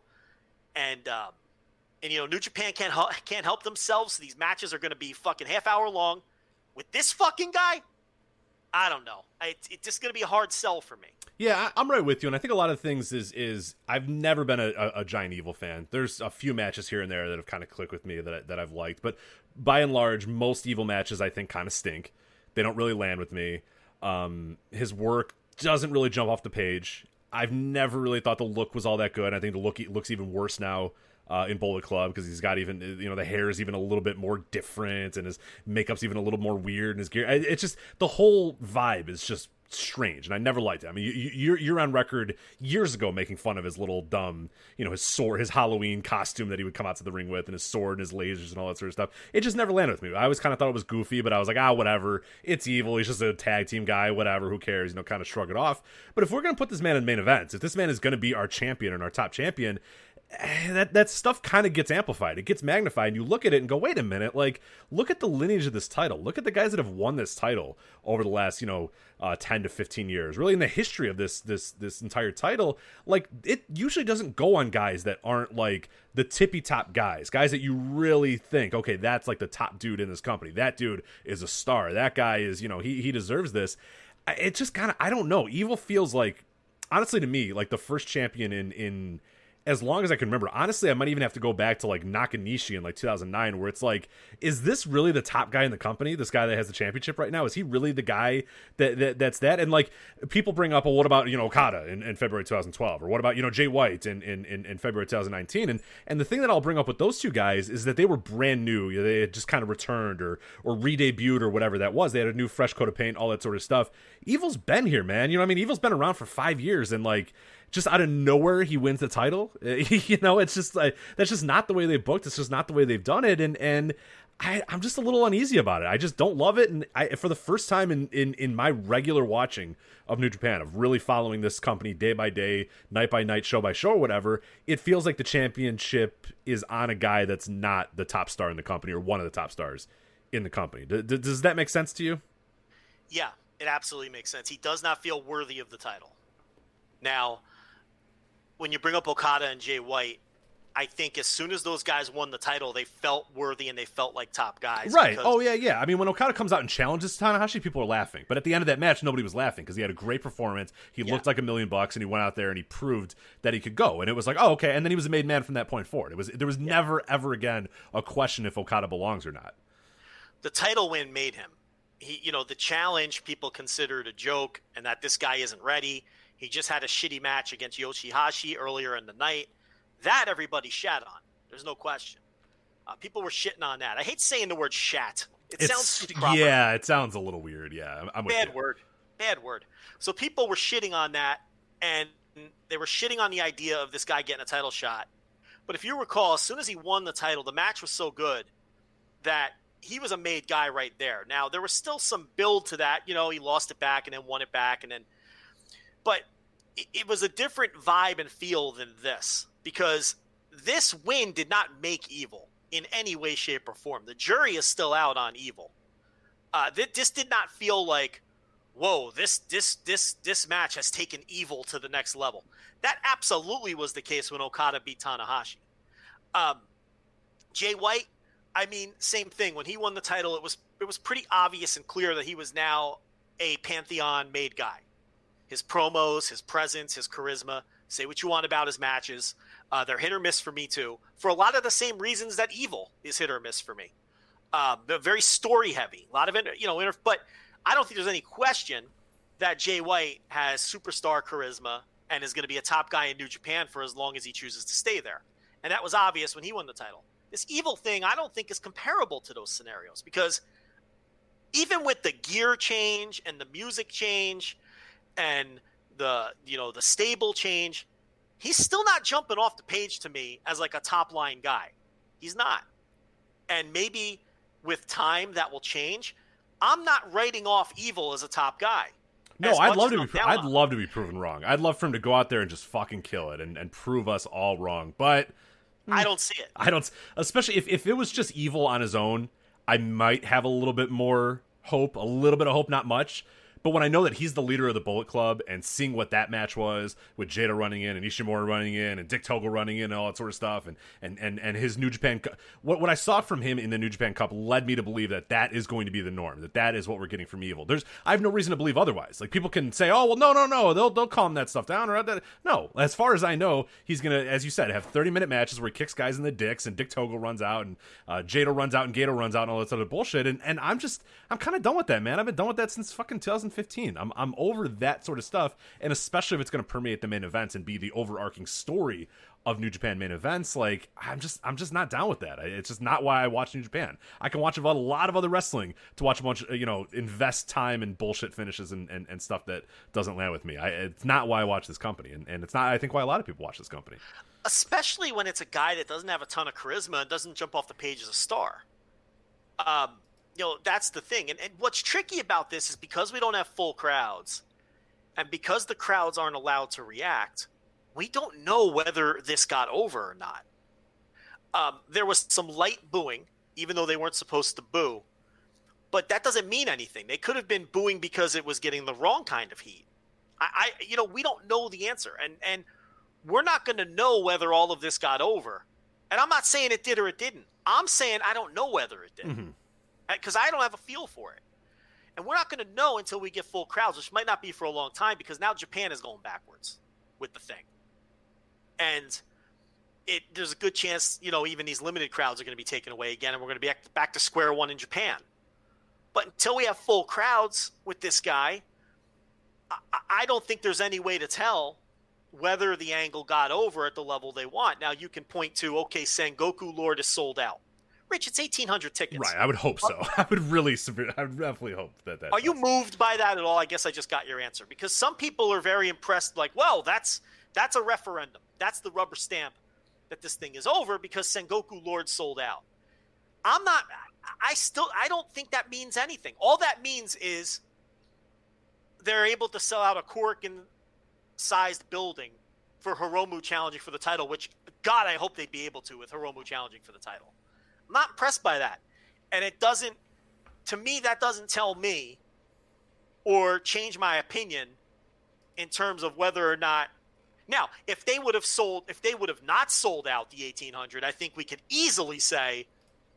And New Japan can't help themselves. So these matches are going to be fucking half hour long. With this fucking guy, I don't know. It's just going to be a hard sell for me. Yeah, I'm right with you, and I think a lot of things is I've never been a giant Evil fan. There's a few matches here and there that have kind of clicked with me that I've liked, but by and large, most Evil matches I think kind of stink. They don't really land with me. His work doesn't really jump off the page. I've never really thought the look was all that good. I think the look looks even worse now in Bullet Club because he's got even the hair is even a little bit more different and his makeup's even a little more weird and his gear. It's just the whole vibe is just strange, and I never liked it. I mean, you're on record years ago making fun of his little dumb, his sword, his Halloween costume that he would come out to the ring with, and his sword and his lasers and all that sort of stuff. It just never landed with me. I always kind of thought it was goofy, but I was like, whatever. It's Evil. He's just a tag team guy. Whatever. Who cares? Kind of shrug it off. But if we're gonna put this man in main events, if this man is gonna be our champion and our top champion, that stuff kind of gets amplified. It gets magnified, and you look at it and go, wait a minute, look at the lineage of this title. Look at the guys that have won this title over the last 10 to 15 years, really in the history of this entire title. It usually doesn't go on guys that aren't the tippy top guys that you really think, okay, that's the top dude in this company. That dude is a star. That guy is, he deserves this. It just kind of, I don't know. Evil feels honestly to me, the first champion in as long as I can remember. Honestly, I might even have to go back to Nakanishi in 2009, where it's is this really the top guy in the company? This guy that has the championship right now, is he really the guy that's that? And people bring up, well, what about Okada in February 2012, or what about Jay White in February 2019? And the thing that I'll bring up with those two guys is that they were brand new. They had just kind of returned or re-debuted or whatever that was. They had a new fresh coat of paint, all that sort of stuff. Evil's been here, man. Evil's been around for 5 years, and just out of nowhere he wins the title. It's just that's just not the way they booked. It's just not the way they've done it, and I'm just a little uneasy about it. I just don't love it, and for the first time in my regular watching of New Japan, of really following this company day by day, night by night, show by show, or whatever, it feels like the championship is on a guy that's not the top star in the company or one of the top stars in the company. Does that make sense to you? Yeah, it absolutely makes sense. He does not feel worthy of the title. Now, when you bring up Okada and Jay White, I think as soon as those guys won the title, they felt worthy and they felt like top guys. Right. Because, Oh, yeah. I mean, when Okada comes out and challenges Tanahashi, people are laughing. But at the end of that match, nobody was laughing because he had a great performance. He looked like $1 million, and he went out there and he proved that he could go. And it was like, oh, okay. And then he was a made man from that point forward. There was never, ever again a question if Okada belongs or not. The title win made him. The challenge people considered a joke and that this guy isn't ready. He just had a shitty match against Yoshihashi earlier in the night. That everybody shat on. There's no question. People were shitting on that. I hate saying the word shat. It sounds proper. Yeah, it sounds a little weird. Yeah, I'm with you. Bad word. So people were shitting on that, and they were shitting on the idea of this guy getting a title shot. But if you recall, as soon as he won the title, the match was so good that he was a made guy right there. Now, there was still some build to that. He lost it back and then won it back. But it was a different vibe and feel than this. Because this win did not make Evil in any way, shape, or form. The jury is still out on Evil. This did not feel like, whoa, this match has taken Evil to the next level. That absolutely was the case when Okada beat Tanahashi. Jay White, I mean, same thing. When he won the title, it was pretty obvious and clear that he was now a Pantheon-made guy. His promos, his presence, his charisma. Say what you want about his matches. They're hit or miss for me, too. For a lot of the same reasons that Evil is hit or miss for me. They're very story-heavy. A lot of but I don't think there's any question that Jay White has superstar charisma and is going to be a top guy in New Japan for as long as he chooses to stay there. And that was obvious when he won the title. This Evil thing, I don't think is comparable to those scenarios because even with the gear change and the music change and the stable change, he's still not jumping off the page to me as like a top line guy. He's not. And maybe with time that will change. I'm not writing off Evil as a top guy. No, I'd love to be proven wrong. I'd love for him to go out there and just fucking kill it and prove us all wrong. But I don't see it. I don't, especially if it was just Evil on his own, I might have a little bit more hope, not much. But when I know that he's the leader of the Bullet Club and seeing what that match was with Jada running in and Ishimori running in and Dick Togo running in and all that sort of stuff and his New Japan, what I saw from him in the New Japan Cup led me to believe that is going to be the norm, that is what we're getting from Evil. I have no reason to believe otherwise. Like people can say, oh, well, no, they'll calm that stuff down or that. No, as far as I know, he's going to, as you said, have 30-minute matches where he kicks guys in the dicks and Dick Togo runs out and Jada runs out and Gato runs out and all that other bullshit. And I'm kind of done with that, man. I've been done with that since fucking 2015. I'm over that sort of stuff, and especially if it's going to permeate the main events and be the overarching story of New Japan main events. Like I'm just not down with that. It's just not why I watch New Japan. I can watch a lot of other wrestling to watch a bunch of, invest time in bullshit finishes and stuff that doesn't land with me. It's not why I watch this company, and it's not, I think, why a lot of people watch this company. Especially when it's a guy that doesn't have a ton of charisma and doesn't jump off the page as a star. That's the thing. And what's tricky about this is because we don't have full crowds and because the crowds aren't allowed to react, we don't know whether this got over or not. There was some light booing, even though they weren't supposed to boo. But that doesn't mean anything. They could have been booing because it was getting the wrong kind of heat. We don't know the answer. And we're not going to know whether all of this got over. And I'm not saying it did or it didn't. I'm saying I don't know whether it did. Mm-hmm. Because I don't have a feel for it. And we're not going to know until we get full crowds, which might not be for a long time because now Japan is going backwards with the thing. And there's a good chance, even these limited crowds are going to be taken away again, and we're going to be back to square one in Japan. But until we have full crowds with this guy, I don't think there's any way to tell whether the angle got over at the level they want. Now, you can point to, okay, Sengoku Lord is sold out. Rich, it's 1,800 tickets. Right, I would hope so. I would definitely hope that. Are you moved by that at all? I guess I just got your answer. Because some people are very impressed, like, well, that's a referendum. That's the rubber stamp that this thing is over because Sengoku Lord sold out. I don't think that means anything. All that means is they're able to sell out a Korakuen-sized building for Hiromu challenging for the title, which, God, I hope they'd be able to with Hiromu challenging for the title. I'm not impressed by that. And to me, that doesn't tell me or change my opinion in terms of whether or not Now, if they would have not sold out the 1800, I think we could easily say,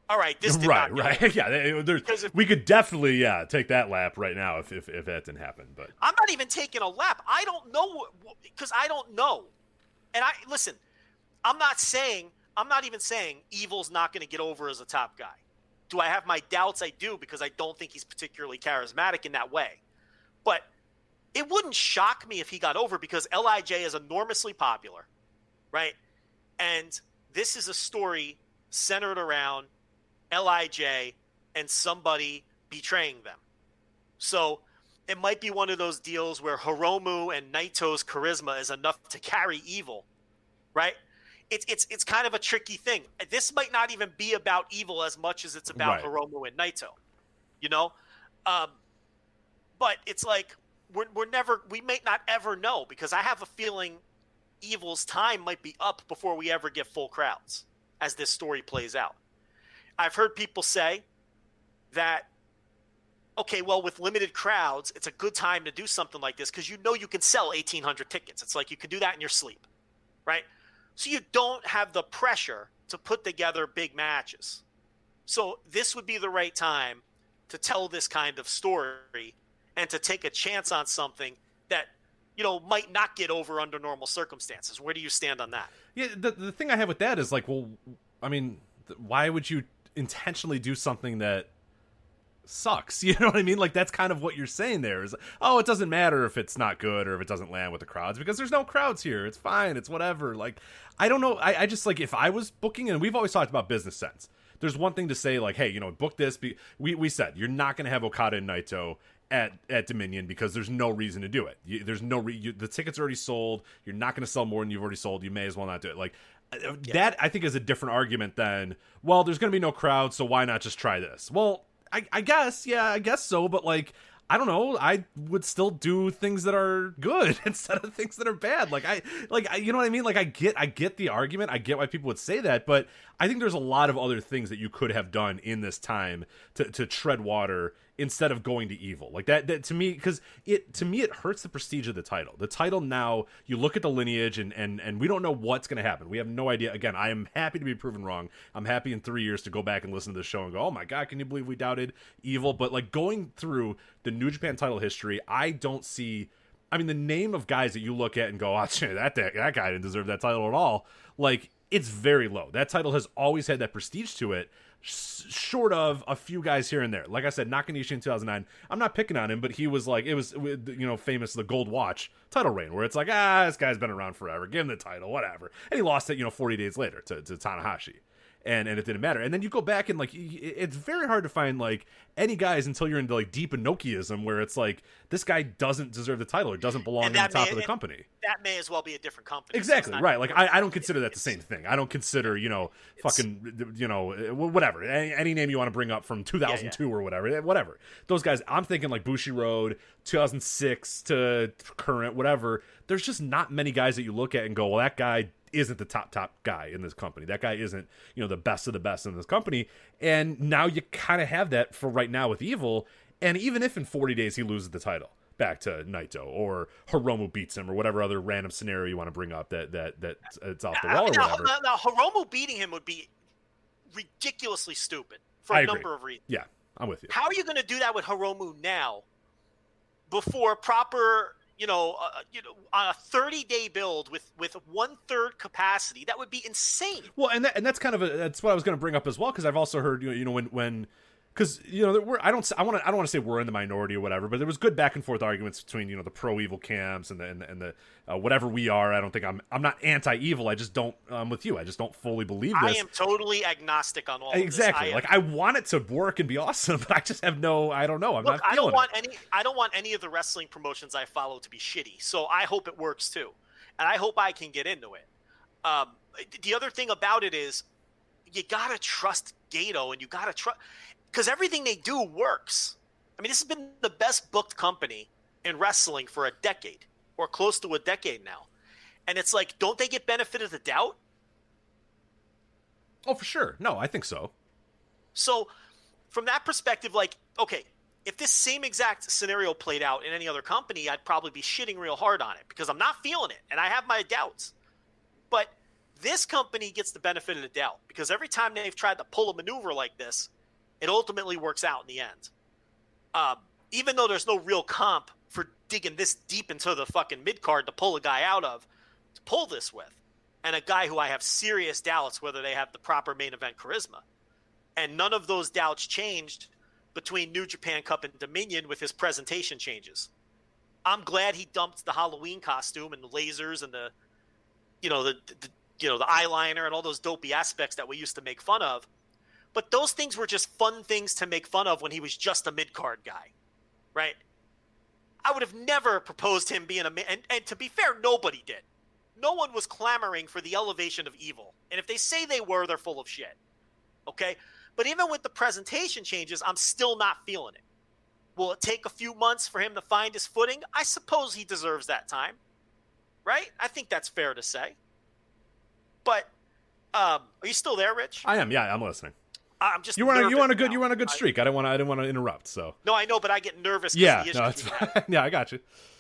all right, this did not go over. Yeah, we could definitely take that lap right now if that didn't happen. But I'm not even taking a lap. I don't know because I don't know. And listen, I'm not even saying Evil's not going to get over as a top guy. Do I have my doubts? I do, because I don't think he's particularly charismatic in that way. But it wouldn't shock me if he got over, because LIJ is enormously popular, right? And this is a story centered around LIJ and somebody betraying them. So it might be one of those deals where Hiromu and Naito's charisma is enough to carry Evil, right? It's kind of a tricky thing. This might not even be about Evil as much as it's about Hiromu and Naito, you know? But it's like we may not ever know, because I have a feeling Evil's time might be up before we ever get full crowds as this story plays out. I've heard people say that, okay, well, with limited crowds, it's a good time to do something like this because you know you can sell 1,800 tickets. It's like you can do that in your sleep, right? So you don't have the pressure to put together big matches. So this would be the right time to tell this kind of story and to take a chance on something that, you know, might not get over under normal circumstances. Where do you stand on that? Yeah, the thing I have with that is like, well, I mean, why would you intentionally do something that sucks? You know what I mean? Like, that's kind of what you're saying there is, oh, it doesn't matter if it's not good or if it doesn't land with the crowds because there's no crowds here. It's fine. It's whatever. Like, I don't know. I just, like, if I was booking, and we've always talked about business sense, there's one thing to say, like, hey, you know, book this. We said you're not going to have Okada and Naito at Dominion because there's no reason to do it. There's no the tickets are already sold. You're not going to sell more than you've already sold. You may as well not do it. Like, that I think is a different argument than, well, there's going to be no crowd, so why not just try this? Well, I guess, yeah, I guess so, but like, I don't know, I would still do things that are good instead of things that are bad. Like, you know what I mean? Like, I get the argument, I get why people would say that, but I think there's a lot of other things that you could have done in this time to tread water instead of going to Evil. Like, that to me, because it hurts the prestige of the title. The title now, you look at the lineage and we don't know what's going to happen. We have no idea. Again, I am happy to be proven wrong. I'm happy in 3 years to go back and listen to the show and go, oh my God, can you believe we doubted Evil? But like, going through the New Japan title history, I don't see, I mean, the name of guys that you look at and go, oh, that guy didn't deserve that title at all. Like, it's very low. That title has always had that prestige to it, short of a few guys here and there. Like I said, Nakanishi in 2009, I'm not picking on him, but he was like, it was, you know, famous, the Gold Watch title reign, where it's like, this guy's been around forever, give him the title, whatever. And he lost it, you know, 40 days later to Tanahashi. And it didn't matter. And then you go back and, like, it's very hard to find, like, any guys until you're into, like, deep Inokiism, where it's like, this guy doesn't deserve the title or doesn't belong in the top of the company. That may as well be a different company. Exactly, so right. Like, I don't consider that the same thing. I don't consider, you know, fucking, you know, whatever. Any name you want to bring up from 2002 or whatever. Those guys, I'm thinking, like, Bushiroad, 2006 to current, whatever. There's just not many guys that you look at and go, well, that guy isn't the top guy in this company. That guy isn't, you know, the best of the best in this company. And now you kind of have that for right now with Evil. And even if in 40 days he loses the title back to Naito, or Hiromu beats him, or whatever other random scenario you want to bring up that it's off the wall or whatever. Now, Hiromu beating him would be ridiculously stupid for a number of reasons. Yeah, I'm with you. How are you going to do that with Hiromu now before proper, on a 30-day build with 1/3 capacity? That would be insane. Well, and that's kind of that's what I was going to bring up as well, because I've also heard when because I don't want to say we're in the minority or whatever, but there was good back and forth arguments between the pro Evil camps and the whatever we are. I don't think I'm not anti Evil. I just don't. I'm with you. I just don't fully believe this. I am totally agnostic on all exactly. Of this. I want it to work and be awesome, but I just have no. I don't know. I don't want any of the wrestling promotions I follow to be shitty. So I hope it works too, and I hope I can get into it. The other thing about it is you gotta trust Gato, and you gotta trust. Because everything they do works. I mean, this has been the best booked company in wrestling for a decade, or close to a decade now. And it's like, don't they get benefit of the doubt? Oh, for sure. No, I think so. So, from that perspective, like, okay, if this same exact scenario played out in any other company, I'd probably be shitting real hard on it because I'm not feeling it and I have my doubts. But this company gets the benefit of the doubt because every time they've tried to pull a maneuver like this, it ultimately works out in the end. Even though there's no real comp for digging this deep into the fucking mid-card to pull a guy out of, to pull this with, and a guy who I have serious doubts whether they have the proper main event charisma. And none of those doubts changed between New Japan Cup and Dominion with his presentation changes. I'm glad he dumped the Halloween costume and the lasers and the eyeliner and all those dopey aspects that we used to make fun of. But those things were just fun things to make fun of when he was just a mid-card guy, right? I would have never proposed him being and to be fair, nobody did. No one was clamoring for the elevation of Evil. And if they say they were, they're full of shit. Okay? But even with the presentation changes, I'm still not feeling it. Will it take a few months for him to find his footing? I suppose he deserves that time. Right? I think that's fair to say. But are you still there, Rich? I am. Yeah, I'm listening. I'm just you want a good streak. I didn't want to interrupt. So no, I know, but I get nervous. Yeah, no, it's fine. Yeah, I got you.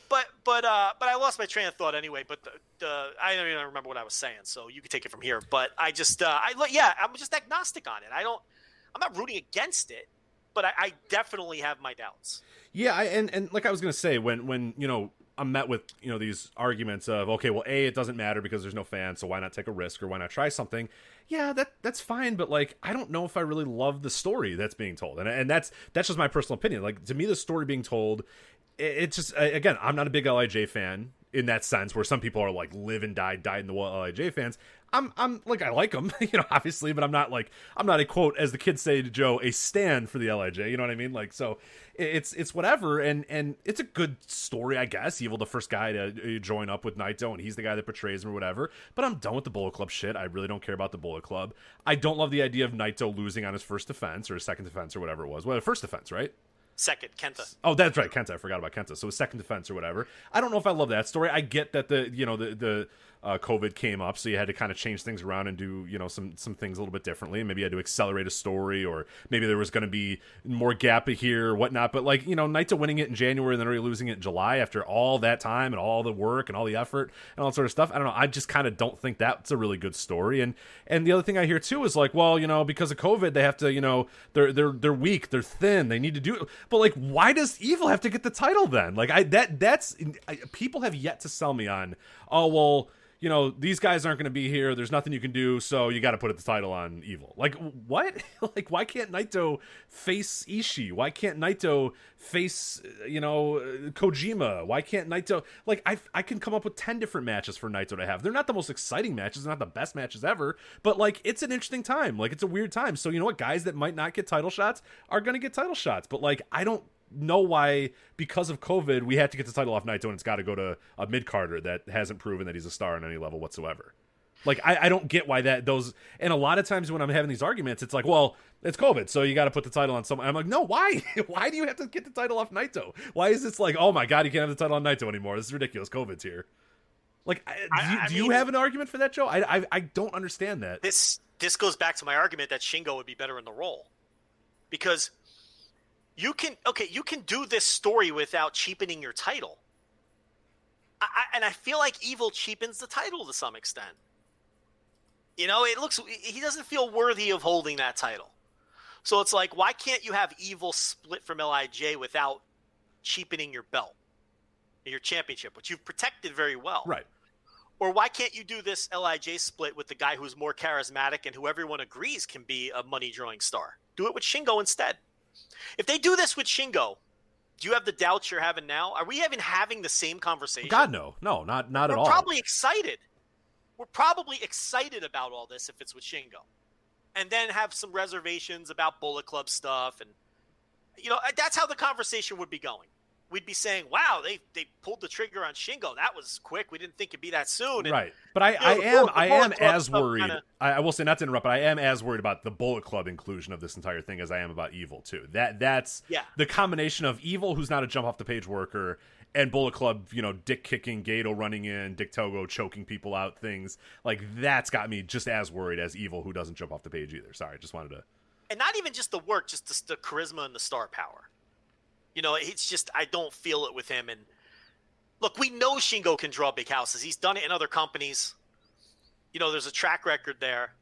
But I lost my train of thought anyway. But I don't even remember what I was saying. So you can take it from here. But I'm just agnostic on it. I'm not rooting against it, but I definitely have my doubts. Yeah, and like I was gonna say, when I'm met with these arguments of, okay, well, A, it doesn't matter because there's no fans, so why not take a risk or why not try something? Yeah, that's fine, but like I don't know if I really love the story that's being told, and that's just my personal opinion. Like to me, the story being told, it's just, again, I'm not a big LIJ fan in that sense, where some people are like live and die in the LIJ fans. I'm like, I like them, obviously, but I'm not a, quote, as the kids say to Joe, a stan for the LIJ. You know what I mean? Like, so it's whatever. And it's a good story, I guess. Evil, the first guy to join up with Naito, and he's the guy that betrays him or whatever. But I'm done with the Bullet Club shit. I really don't care about the Bullet Club. I don't love the idea of Naito losing on his first defense or his second defense or whatever it was. Well, first defense, right? Second, Kenta. Oh, that's right, Kenta. I forgot about Kenta. So his second defense or whatever. I don't know if I love that story. I get that the COVID came up, so you had to kind of change things around and do some things a little bit differently. Maybe you had to accelerate a story, or maybe there was going to be more gap here or whatnot. But like Naito winning it in January and then already losing it in July after all that time and all the work and all the effort and all that sort of stuff. I don't know. I just kind of don't think that's a really good story. And the other thing I hear too is like, well, because of COVID, they have to they're weak, they're thin, they need to do. But like, why does Evil have to get the title then? Like people have yet to sell me on, oh well, these guys aren't going to be here. There's nothing you can do, so you got to put the title on Evil. Like, what? Like, why can't Naito face Ishii? Why can't Naito face, Kojima? Why can't Naito... Like, I can come up with 10 different matches for Naito to have. They're not the most exciting matches. They're not the best matches ever. But, like, it's an interesting time. Like, it's a weird time. So, you know what? Guys that might not get title shots are going to get title shots. But, like, I don't know why, because of COVID, we have to get the title off Naito and it's got to go to a mid-carder that hasn't proven that he's a star on any level whatsoever. Like, I don't get why and a lot of times when I'm having these arguments, it's like, well, it's COVID, so you got to put the title on someone. I'm like, no, why? Why do you have to get the title off Naito? Why is this like, oh my God, you can't have the title on Naito anymore? This is ridiculous. COVID's here. Like, do you have an argument for that, Joe? I don't understand that. This goes back to my argument that Shingo would be better in the role. Because you can do this story without cheapening your title. And I feel like Evil cheapens the title to some extent. He doesn't feel worthy of holding that title. So it's like, why can't you have Evil split from LIJ without cheapening your belt, your championship, which you've protected very well? Right. Or why can't you do this LIJ split with the guy who's more charismatic and who everyone agrees can be a money-drawing star? Do it with Shingo instead. If they do this with Shingo, do you have the doubts you're having now? Are we even having the same conversation? God, no. No, not at all. We're probably excited. We're probably excited about all this if it's with Shingo. And then have some reservations about Bullet Club stuff. And, that's how the conversation would be going. We'd be saying, wow, they pulled the trigger on Shingo. That was quick. We didn't think it'd be that soon. And, right. But I am as worried. I will say, not to interrupt, but I am as worried about the Bullet Club inclusion of this entire thing as I am about Evil, too. That's the combination of Evil, who's not a jump off the page worker, and Bullet Club, dick kicking, Gato running in, Dick Togo choking people out, things. Like, that's got me just as worried as Evil, who doesn't jump off the page either. Sorry, just wanted to... And not even just the work, just the charisma and the star power. It's just I don't feel it with him. And look, we know Shingo can draw big houses. He's done it in other companies. There's a track record there.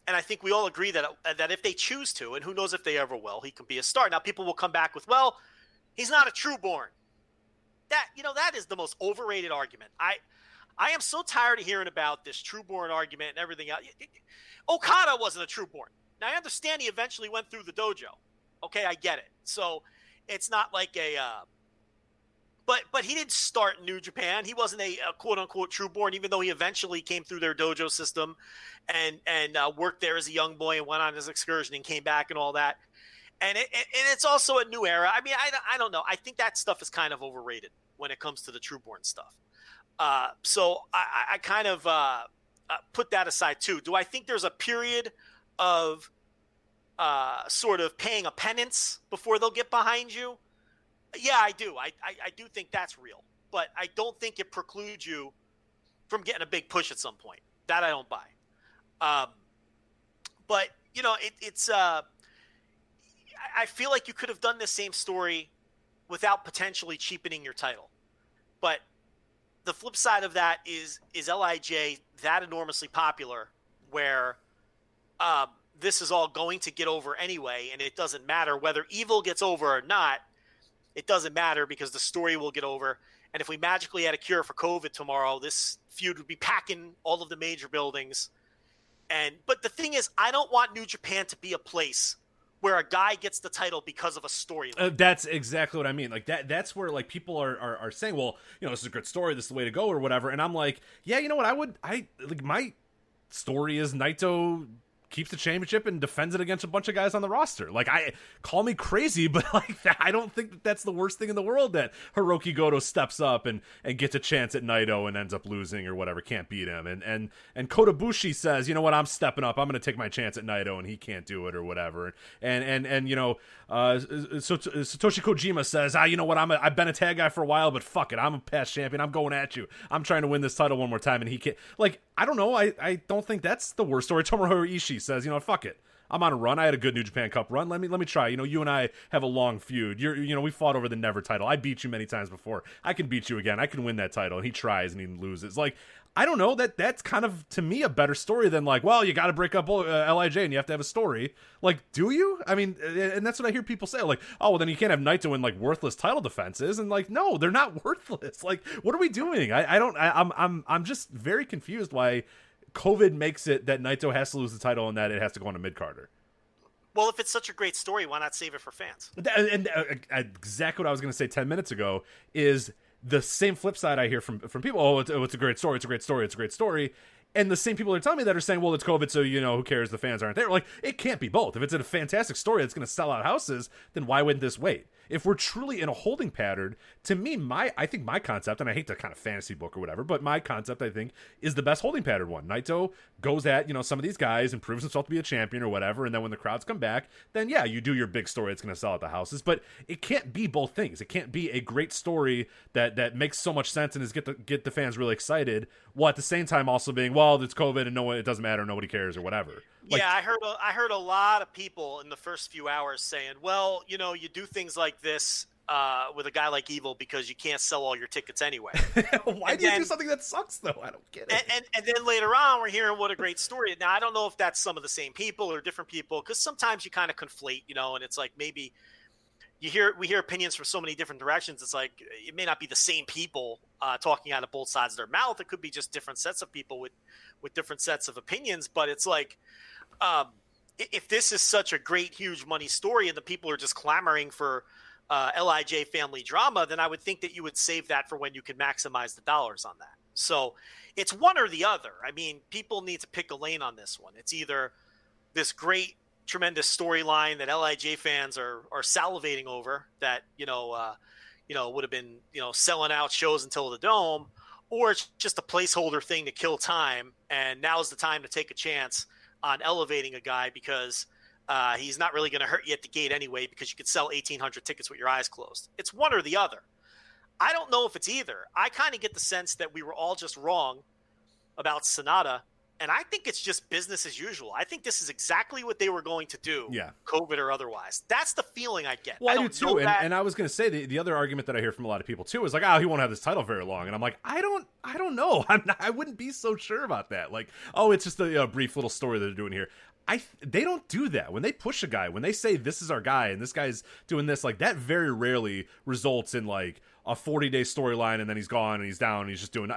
And I think we all agree that if they choose to, and who knows if they ever will, he can be a star. Now, people will come back with, well, he's not a true-born. That is the most overrated argument. I am so tired of hearing about this true-born argument and everything else. Okada wasn't a true-born. Now, I understand he eventually went through the dojo. Okay, I get it. So it's not like But he didn't start New Japan. He wasn't a quote-unquote true-born, even though he eventually came through their dojo system and worked there as a young boy and went on his excursion and came back and all that. And it's also a new era. I mean, I don't know. I think that stuff is kind of overrated when it comes to the true-born stuff. So I kind of put that aside too. Do I think there's a period of sort of paying a penance before they'll get behind you? Yeah, I do. I do think that's real, but I don't think it precludes you from getting a big push at some point. That I don't buy. But it's. I feel like you could have done the same story without potentially cheapening your title. But the flip side of that is LIJ that enormously popular where this is all going to get over anyway, and it doesn't matter whether Evil gets over or not. It doesn't matter because the story will get over. And if we magically had a cure for COVID tomorrow, this feud would be packing all of the major buildings. But the thing is, I don't want New Japan to be a place where a guy gets the title because of a storyline. That's exactly what I mean. Like that's where like people are saying, well, this is a good story, this is the way to go or whatever. And I'm like, yeah, you know what? My story is Naito keeps the championship and defends it against a bunch of guys on the roster. Like, call me crazy, but like I don't think that's the worst thing in the world that Hiroki Goto steps up and gets a chance at Naito and ends up losing or whatever, can't beat him. And Kota Ibushi says, you know what, I'm stepping up. I'm going to take my chance at Naito and he can't do it or whatever. And Satoshi Kojima says, you know what, I've been a tag guy for a while, but fuck it, I'm a past champion. I'm going at you. I'm trying to win this title one more time, and he can't. Like, I don't know. I don't think that's the worst story. Tomohiro Ishii says, fuck it. I'm on a run. I had a good New Japan Cup run. Let me try. You and I have a long feud. We fought over the Never title. I beat you many times before. I can beat you again. I can win that title. And he tries and he loses. Like, I don't know. That's kind of, to me, a better story than like, well, you got to break up LIJ and you have to have a story. Like, do you? I mean, and that's what I hear people say. Like, oh, well, then you can't have Naito win like worthless title defenses. And like, no, they're not worthless. Like, what are we doing? I'm just very confused why COVID makes it that Naito has to lose the title and that it has to go on a mid-carder. Well, if it's such a great story, why not save it for fans? And exactly what I was going to say 10 minutes ago is the same flip side I hear from people. Oh, it's a great story. It's a great story. It's a great story. And the same people are telling me that are saying, well, it's COVID, so, who cares? The fans aren't there. Like, it can't be both. If it's a fantastic story that's going to sell out houses, then why wouldn't this wait? If we're truly in a holding pattern, to me, I think my concept, and I hate to kind of fantasy book or whatever, but my concept, I think, is the best holding pattern one. Naito goes at, some of these guys and proves himself to be a champion or whatever, and then when the crowds come back, then yeah, you do your big story that's going to sell out the houses, but it can't be both things. It can't be a great story that makes so much sense and is get the fans really excited, while at the same time also being, well, it's COVID and it doesn't matter, nobody cares or whatever. Like, yeah, I heard a lot of people in the first few hours saying, well, you do things like this with a guy like Evil because you can't sell all your tickets anyway. Why do you do something that sucks, though? I don't get it. And then later on, we're hearing what a great story. Now, I don't know if that's some of the same people or different people, because sometimes you kind of conflate, and it's like maybe we hear opinions from so many different directions. It's like it may not be the same people talking out of both sides of their mouth. It could be just different sets of people with different sets of opinions. But it's like, if this is such a great, huge money story and the people are just clamoring for LIJ family drama, then I would think that you would save that for when you can maximize the dollars on that. So it's one or the other. I mean, people need to pick a lane on this one. It's either this great, tremendous storyline that LIJ fans are salivating over that, would have been, selling out shows until the Dome, or it's just a placeholder thing to kill time. And now's the time to take a chance on elevating a guy because he's not really going to hurt you at the gate anyway, because you could sell 1,800 tickets with your eyes closed. It's one or the other. I don't know if it's either. I kind of get the sense that we were all just wrong about Sonata And I think it's just business as usual. I think this is exactly what they were going to do, COVID or otherwise. That's the feeling I get. Well, I do too. And I was going to say the other argument that I hear from a lot of people too is like, he won't have this title very long. And I'm like, I don't know. I wouldn't be so sure about that. Like, it's just a brief little story that they're doing here. They don't do that. When they push a guy, when they say this is our guy and this guy's doing this, like that very rarely results in like a 40-day storyline and then he's gone and he's down and he's just doing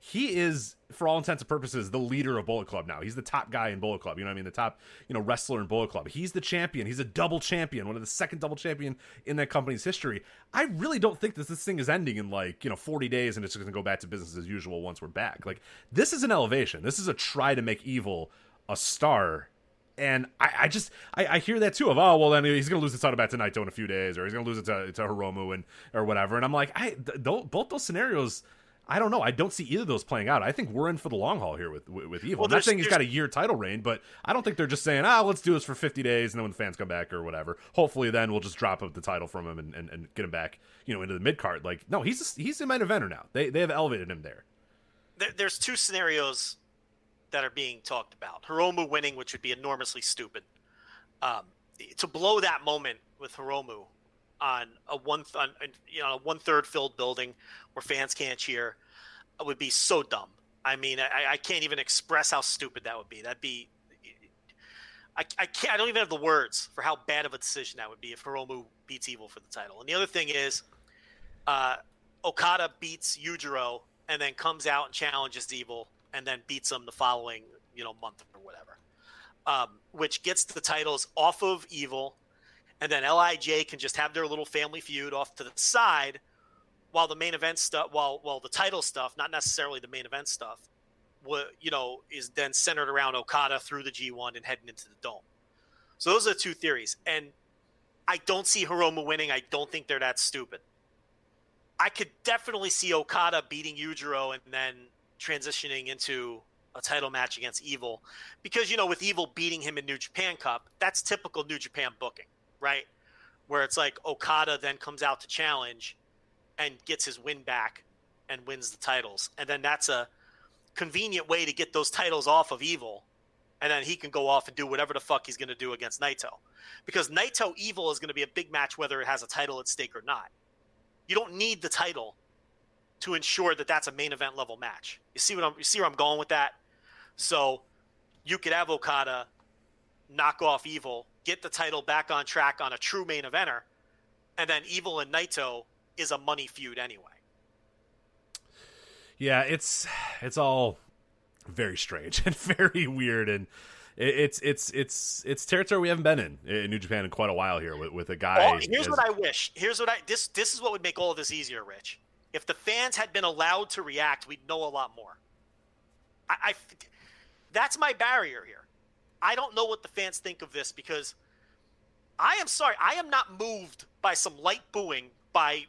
he is, for all intents and purposes, the leader of Bullet Club now. He's the top guy in Bullet Club. You know what I mean? The top, wrestler in Bullet Club. He's the champion. He's a double champion, one of the second double champion in that company's history. I really don't think that this thing is ending in 40 days and it's just going to go back to business as usual once we're back. Like, this is an elevation. This is a try to make Evil a star. And I hear that too of, then he's going to lose the title back to Naito in a few days, or he's going to lose it to Hiromu or whatever. And I'm like, both those scenarios, I don't know. I don't see either of those playing out. I think we're in for the long haul here with Evil. I'm not saying he's got a year title reign, but I don't think they're just saying, let's do this for 50 days, and then when the fans come back or whatever, hopefully then we'll just drop the title from him and get him back, into the mid card. Like, no, he's a main eventer now. They have elevated him there. There's two scenarios that are being talked about. Hiromu winning, which would be enormously stupid. To blow that moment with Hiromu on a one-third filled building where fans can't cheer would be so dumb. I mean, I can't even express how stupid that would be. That'd be, I don't even have the words for how bad of a decision that would be if Hiromu beats Evil for the title. And the other thing is, Okada beats Yujiro and then comes out and challenges Evil and then beats him the following, month or whatever, which gets the titles off of Evil, and then LIJ can just have their little family feud off to the side, while the main event stuff, while the title stuff, not necessarily the main event stuff, is then centered around Okada through the G1 and heading into the Dome. So those are the two theories, and I don't see Hiromu winning. I don't think they're that stupid. I could definitely see Okada beating Yujiro and then transitioning into a title match against Evil, because with Evil beating him in New Japan Cup, that's typical New Japan booking, right? Where it's like Okada then comes out to challenge and gets his win back and wins the titles, and then that's a convenient way to get those titles off of Evil, and then he can go off and do whatever the fuck he's going to do against Naito, because Naito Evil is going to be a big match whether it has a title at stake or not. You don't need the title to ensure that that's a main event level match. You see where I'm going with that? So you could have Okada knock off Evil, get the title back on track on a true main eventer, and then Evil and Naito is a money feud anyway. Yeah, it's all very strange and very weird, and it's territory we haven't been in New Japan in quite a while here with a guy. Here's what I wish. This is what would make all of this easier, Rich. If the fans had been allowed to react, we'd know a lot more. That's my barrier here. I don't know what the fans think of this, because I am sorry, I am not moved by some light booing by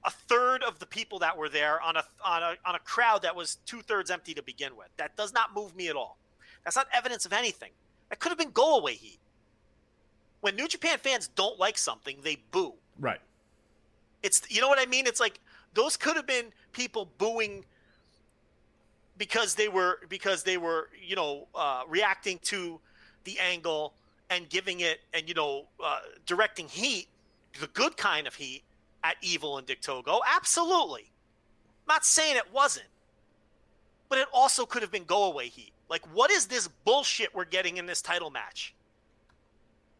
a third of the people that were there on a crowd that was 2/3 empty to begin with. That does not move me at all. That's not evidence of anything. That could have been go away heat. When New Japan fans don't like something, they boo. Right. It's, you know what I mean? It's like, those could have been people booing because they were reacting to the angle and giving it and directing heat, the good kind of heat, at Evil and Dick Togo. Absolutely. I'm not saying it wasn't, but it also could have been go away heat. Like, what is this bullshit we're getting in this title match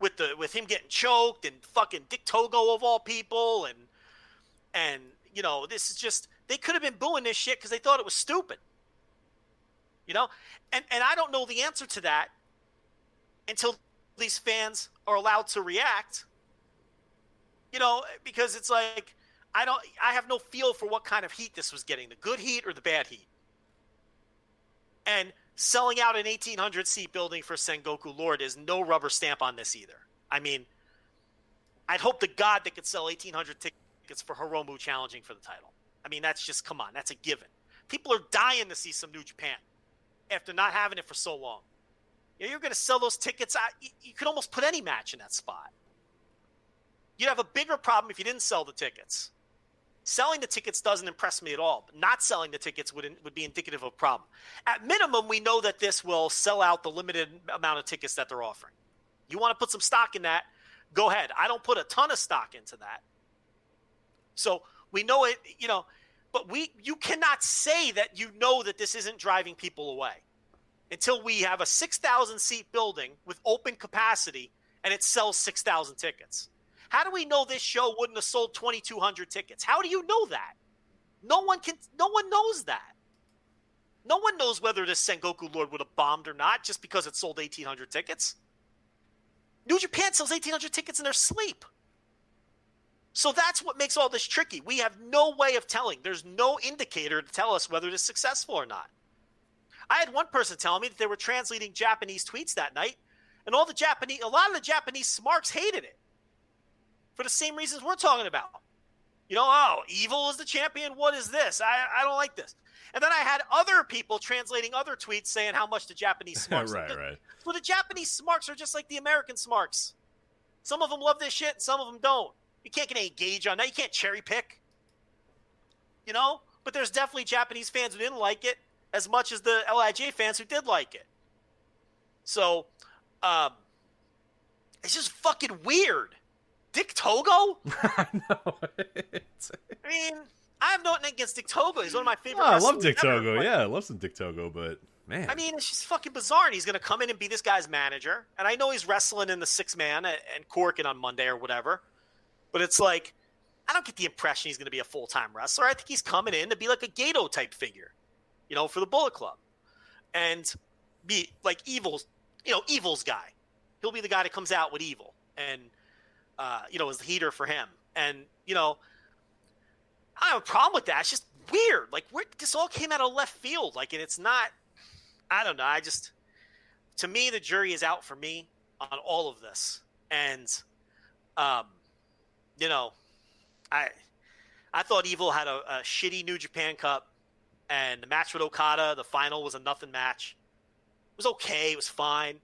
with him getting choked and fucking Dick Togo of all people, and this is just, they could have been booing this shit because they thought it was stupid. And I don't know the answer to that until these fans are allowed to react, because it's like, I have no feel for what kind of heat this was getting, the good heat or the bad heat. And selling out an 1,800 seat building for Sengoku Lord is no rubber stamp on this either. I mean, I'd hope to God they could sell 1,800 tickets for Hiromu challenging for the title. I mean, that's just, come on, that's a given. People are dying to see some New Japan after not having it for so long. You're going to sell those tickets out. You could almost put any match in that spot. You'd have a bigger problem if you didn't sell the tickets. Selling the tickets doesn't impress me at all. But not selling the tickets would be indicative of a problem. At minimum, we know that this will sell out the limited amount of tickets that they're offering. You want to put some stock in that, go ahead. I don't put a ton of stock into that. So we know it, but you cannot say that you know that this isn't driving people away until we have a 6,000 seat building with open capacity and it sells 6,000 tickets. How do we know this show wouldn't have sold 2,200 tickets? How do you know that? No one knows that. No one knows whether this Sengoku Lord would have bombed or not just because it sold 1,800 tickets. New Japan sells 1,800 tickets in their sleep. So that's what makes all this tricky. We have no way of telling. There's no indicator to tell us whether it is successful or not. I had one person tell me that they were translating Japanese tweets that night, and a lot of the Japanese smarks hated it for the same reasons we're talking about. Evil is the champion. What is this? I don't like this. And then I had other people translating other tweets saying how much the Japanese smarks. Right. So the Japanese smarks are just like the American smarks. Some of them love this shit, and some of them don't. You can't get any gauge on that. You can't cherry pick. But there's definitely Japanese fans who didn't like it as much as the LIJ fans who did like it. So, it's just fucking weird. Dick Togo? I know. I mean, I have nothing against Dick Togo. He's one of my favorite I wrestlers love Dick ever, Togo. but- Yeah, I love some Dick Togo, but man. I mean, it's just fucking bizarre. And he's going to come in and be this guy's manager. And I know he's wrestling in the 6-man and Corkin on Monday or whatever. But it's like, I don't get the impression he's going to be a full-time wrestler. I think he's coming in to be like a Gato type figure, for the Bullet Club. And be like Evil's guy. He'll be the guy that comes out with Evil and, is the heater for him. And, I don't have a problem with that. It's just weird. Like, this all came out of left field. Like, and it's not, I don't know. To me, the jury is out for me on all of this. And, I thought Evil had a shitty New Japan Cup, and the match with Okada, the final, was a nothing match. It was okay. It was fine.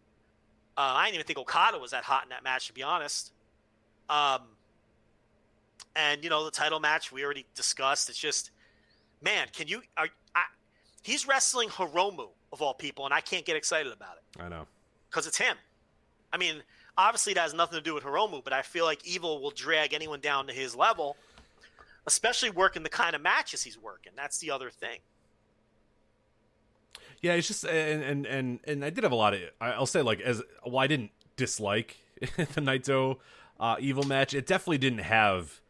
I didn't even think Okada was that hot in that match, to be honest. And, the title match we already discussed. It's just, man, he's wrestling Hiromu, of all people, and I can't get excited about it. I know. Because it's him. I mean, obviously that has nothing to do with Hiromu, but I feel like Evil will drag anyone down to his level, especially working the kind of matches he's working. That's the other thing. Yeah, it's just and I did have a lot of, I'll say, like, I didn't dislike the Naito Evil match. It definitely didn't have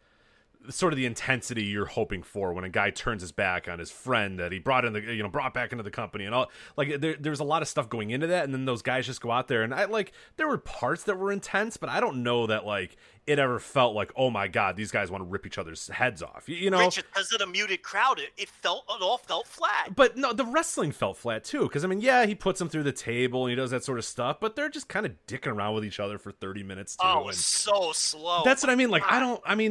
sort of the intensity you're hoping for when a guy turns his back on his friend that he brought back into the company and all. Like, there's a lot of stuff going into that, and then those guys just go out there, and there were parts that were intense, but I don't know that like it ever felt like, oh my god, these guys want to rip each other's heads off. Richard, because of the muted crowd, it all felt flat. But no, the wrestling felt flat too, because I mean, yeah, he puts them through the table and he does that sort of stuff, but they're just kind of dicking around with each other for 30 minutes too. Oh, it's so slow. That's what I mean. Like,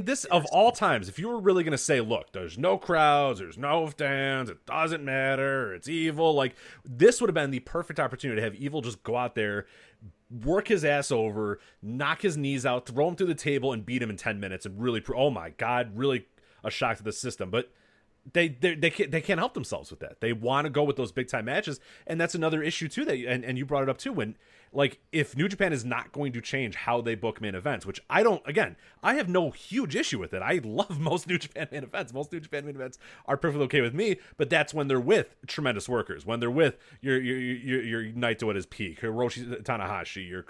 this of all times, if you were really gonna say, look, there's no crowds, there's no fans, it doesn't matter, it's Evil, like, this would have been the perfect opportunity to have Evil just go out there, work his ass over, knock his knees out, throw him through the table, and beat him in 10 minutes, and really, oh my god, really a shock to the system. But they can't help themselves with that. They want to go with those big time matches, and that's another issue too. And you brought it up too, when, like, if New Japan is not going to change how they book main events, which I have no huge issue with it. I love most New Japan main events. Most New Japan main events are perfectly okay with me, but that's when they're with tremendous workers, when they're with your Naito at his peak, Hiroshi Tanahashi, your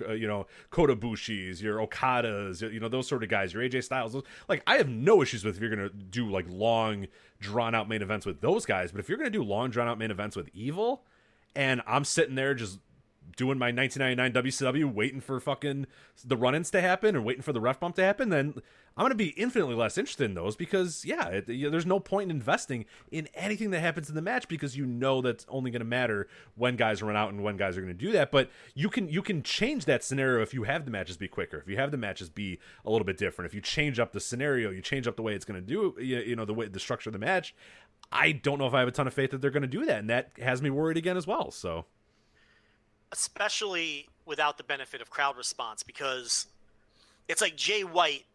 Kota Bushi's, your Okadas, those sort of guys, your AJ Styles. Like, I have no issues with if you're gonna do like long drawn out main events with those guys, but if you're gonna do long drawn out main events with Evil, and I'm sitting there just doing my 1999 WCW, waiting for fucking the run-ins to happen or waiting for the ref bump to happen, then I'm going to be infinitely less interested in those, because there's no point in investing in anything that happens in the match, because that's only going to matter when guys run out and when guys are going to do that. But you can change that scenario if you have the matches be quicker, if you have the matches be a little bit different, if you change up the scenario, you change up the way it's going to do, the structure of the match. I don't know if I have a ton of faith that they're going to do that, and that has me worried again as well. So, especially without the benefit of crowd response, because it's like Jay White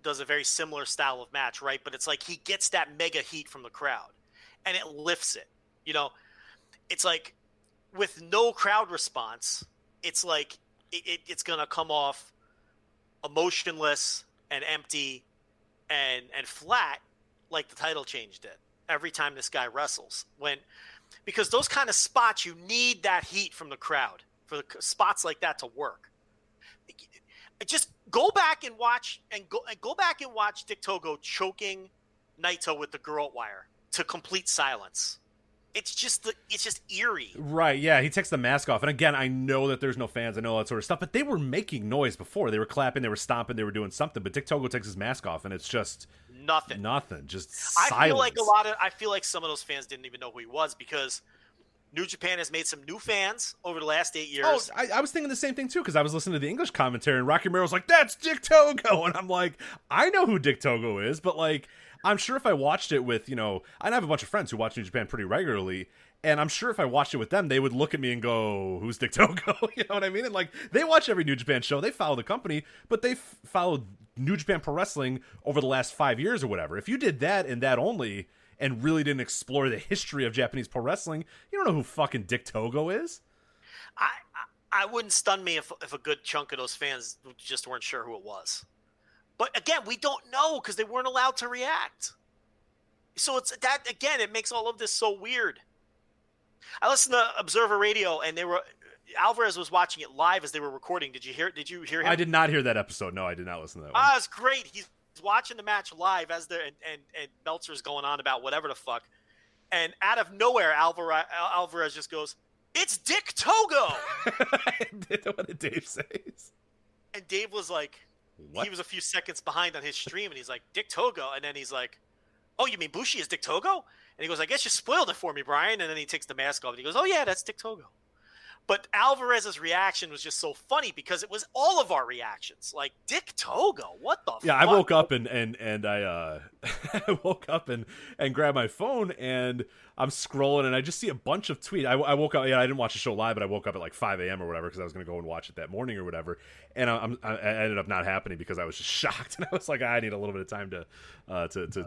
does a very similar style of match, right? But it's like he gets that mega heat from the crowd, and it lifts it. You know, it's like with no crowd response, it's like it's gonna come off emotionless and empty and flat, like the title change did every time this guy wrestles. Because those kind of spots, you need that heat from the crowd for the spots like that to work. Just go back and watch Dick Togo choking Naito with the Garrote wire to complete silence. It's just eerie. Right, yeah, he takes the mask off. And again, I know that there's no fans, I know all that sort of stuff, but they were making noise before. They were clapping, they were stomping, they were doing something, but Dick Togo takes his mask off and it's just nothing. Just silence. I feel like some of those fans didn't even know who he was, because New Japan has made some new fans over the last 8 years. Oh, I was thinking the same thing too, because I was listening to the English commentary and Rocky Romero's like, "That's Dick Togo," and I'm like, I know who Dick Togo is, but like, I'm sure if I watched it with, I have a bunch of friends who watch New Japan pretty regularly, and I'm sure if I watched it with them, they would look at me and go, "Who's Dick Togo?" You know what I mean? And like, they watch every New Japan show, they follow the company, but they followed New Japan Pro Wrestling over the last 5 years or whatever. If you did that and that only, and really didn't explore the history of Japanese pro wrestling, you don't know who fucking Dick Togo is. I wouldn't stun me if a good chunk of those fans just weren't sure who it was. But again, we don't know because they weren't allowed to react. So it's that again, it makes all of this so weird. I listened to Observer Radio, and Alvarez was watching it live as they were recording. Did you hear him? I did not hear that episode. No, I did not listen to that one. It's great. He's watching the match live as they're and Meltzer's going on about whatever the fuck. And out of nowhere, Alvarez just goes, "It's Dick Togo!" What did Dave say? And Dave was like, what? He was a few seconds behind on his stream, and he's like, "Dick Togo," and then he's like, "Oh, you mean Bushi is Dick Togo?" And he goes, "I guess you spoiled it for me, Brian." And then he takes the mask off, and he goes, "Oh yeah, that's Dick Togo." But Alvarez's reaction was just so funny because it was all of our reactions. Like, Dick Togo, what the fuck? Yeah, I woke up and I I woke up and grabbed my phone and I'm scrolling and I just see a bunch of tweets. I woke up, I didn't watch the show live, but I woke up at like 5 a.m. or whatever because I was going to go and watch it that morning or whatever. And I ended up not happening because I was just shocked and I was like, I need a little bit of time to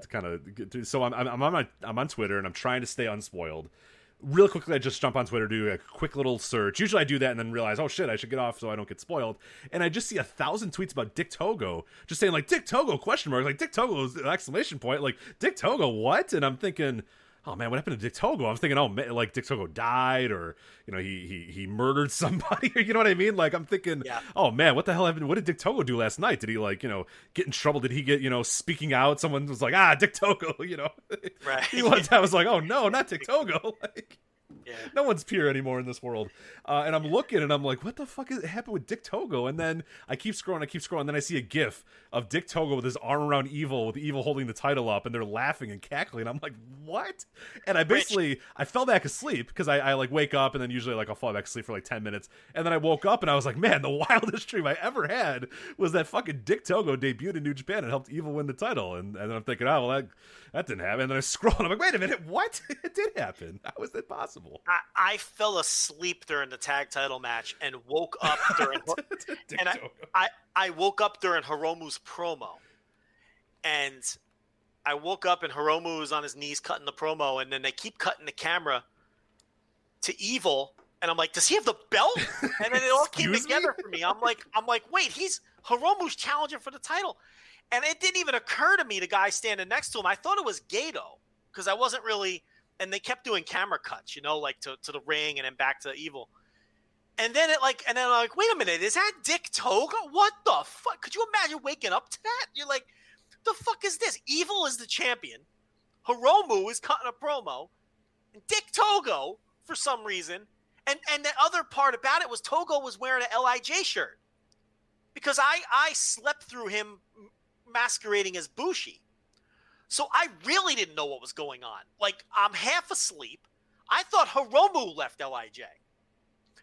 kind of get to. So I'm on Twitter and I'm trying to stay unspoiled. Real quickly, I just jump on Twitter, do a quick little search. Usually I do that and then realize, oh shit, I should get off so I don't get spoiled. And I just see 1,000 tweets about Dick Togo, just saying like, Dick Togo, question mark, like Dick Togo is an exclamation point, like Dick Togo, what? And I'm thinking, oh man, what happened to Dick Togo? I'm thinking, oh man, like Dick Togo died, or he murdered somebody, or you know what I mean? Like I'm thinking, yeah. Oh man, what the hell happened? What did Dick Togo do last night? Did he get in trouble? Did he get speaking out? Someone was like, Dick Togo, Right. I was like, oh no, not Dick Togo, like. Yeah. No one's pure anymore in this world. And I'm looking and I'm like, what the fuck happened with Dick Togo? And then I keep scrolling. Then I see a gif of Dick Togo with his arm around Evil, with Evil holding the title up, and they're laughing and cackling. I'm like, what? And I fell back asleep because I like wake up and then usually like I'll fall back asleep for like 10 minutes. And then I woke up and I was like, man, the wildest dream I ever had was that fucking Dick Togo debuted in New Japan and helped Evil win the title. And then I'm thinking, oh, well, that didn't happen. And then I scroll and I'm like, wait a minute, what? It did happen. How was that possible? I fell asleep during the tag title match and woke up during I woke up during Hiromu's promo, and I woke up and Hiromu was on his knees cutting the promo, and then they keep cutting the camera to Evil, and I'm like, does he have the belt? And then it all came together for me. I'm like, wait, Hiromu's challenging for the title, and it didn't even occur to me the guy standing next to him. I thought it was Gato because I wasn't really. And they kept doing camera cuts, like to the ring and then back to Evil. And then I'm like, wait a minute, is that Dick Togo? What the fuck? Could you imagine waking up to that? You're like, the fuck is this? Evil is the champion. Hiromu is cutting a promo. And Dick Togo, for some reason. And the other part about it was Togo was wearing an LIJ shirt. Because I slept through him masquerading as Bushi. So I really didn't know what was going on. Like, I'm half asleep. I thought Hiromu left LIJ.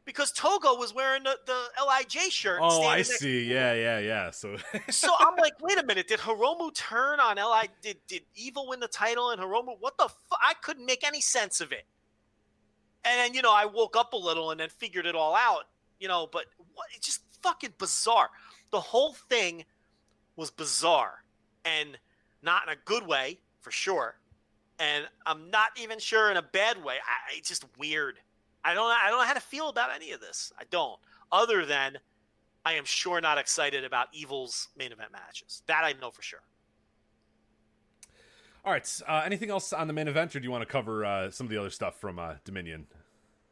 Because Togo was wearing the LIJ shirt. Oh, I see. Yeah. So I'm like, wait a minute. Did Hiromu turn on LIJ? Did Evil win the title and Hiromu? What the fuck? I couldn't make any sense of it. And then, I woke up a little and then figured it all out. But it's just fucking bizarre. The whole thing was bizarre. and not in a good way for sure. And I'm not even sure in a bad way. It's just weird. I don't know how to feel about any of this. I don't. Other than I am sure not excited about Evil's main event matches. That I know for sure. All right. Anything else on the main event, or do you want to cover some of the other stuff from Dominion?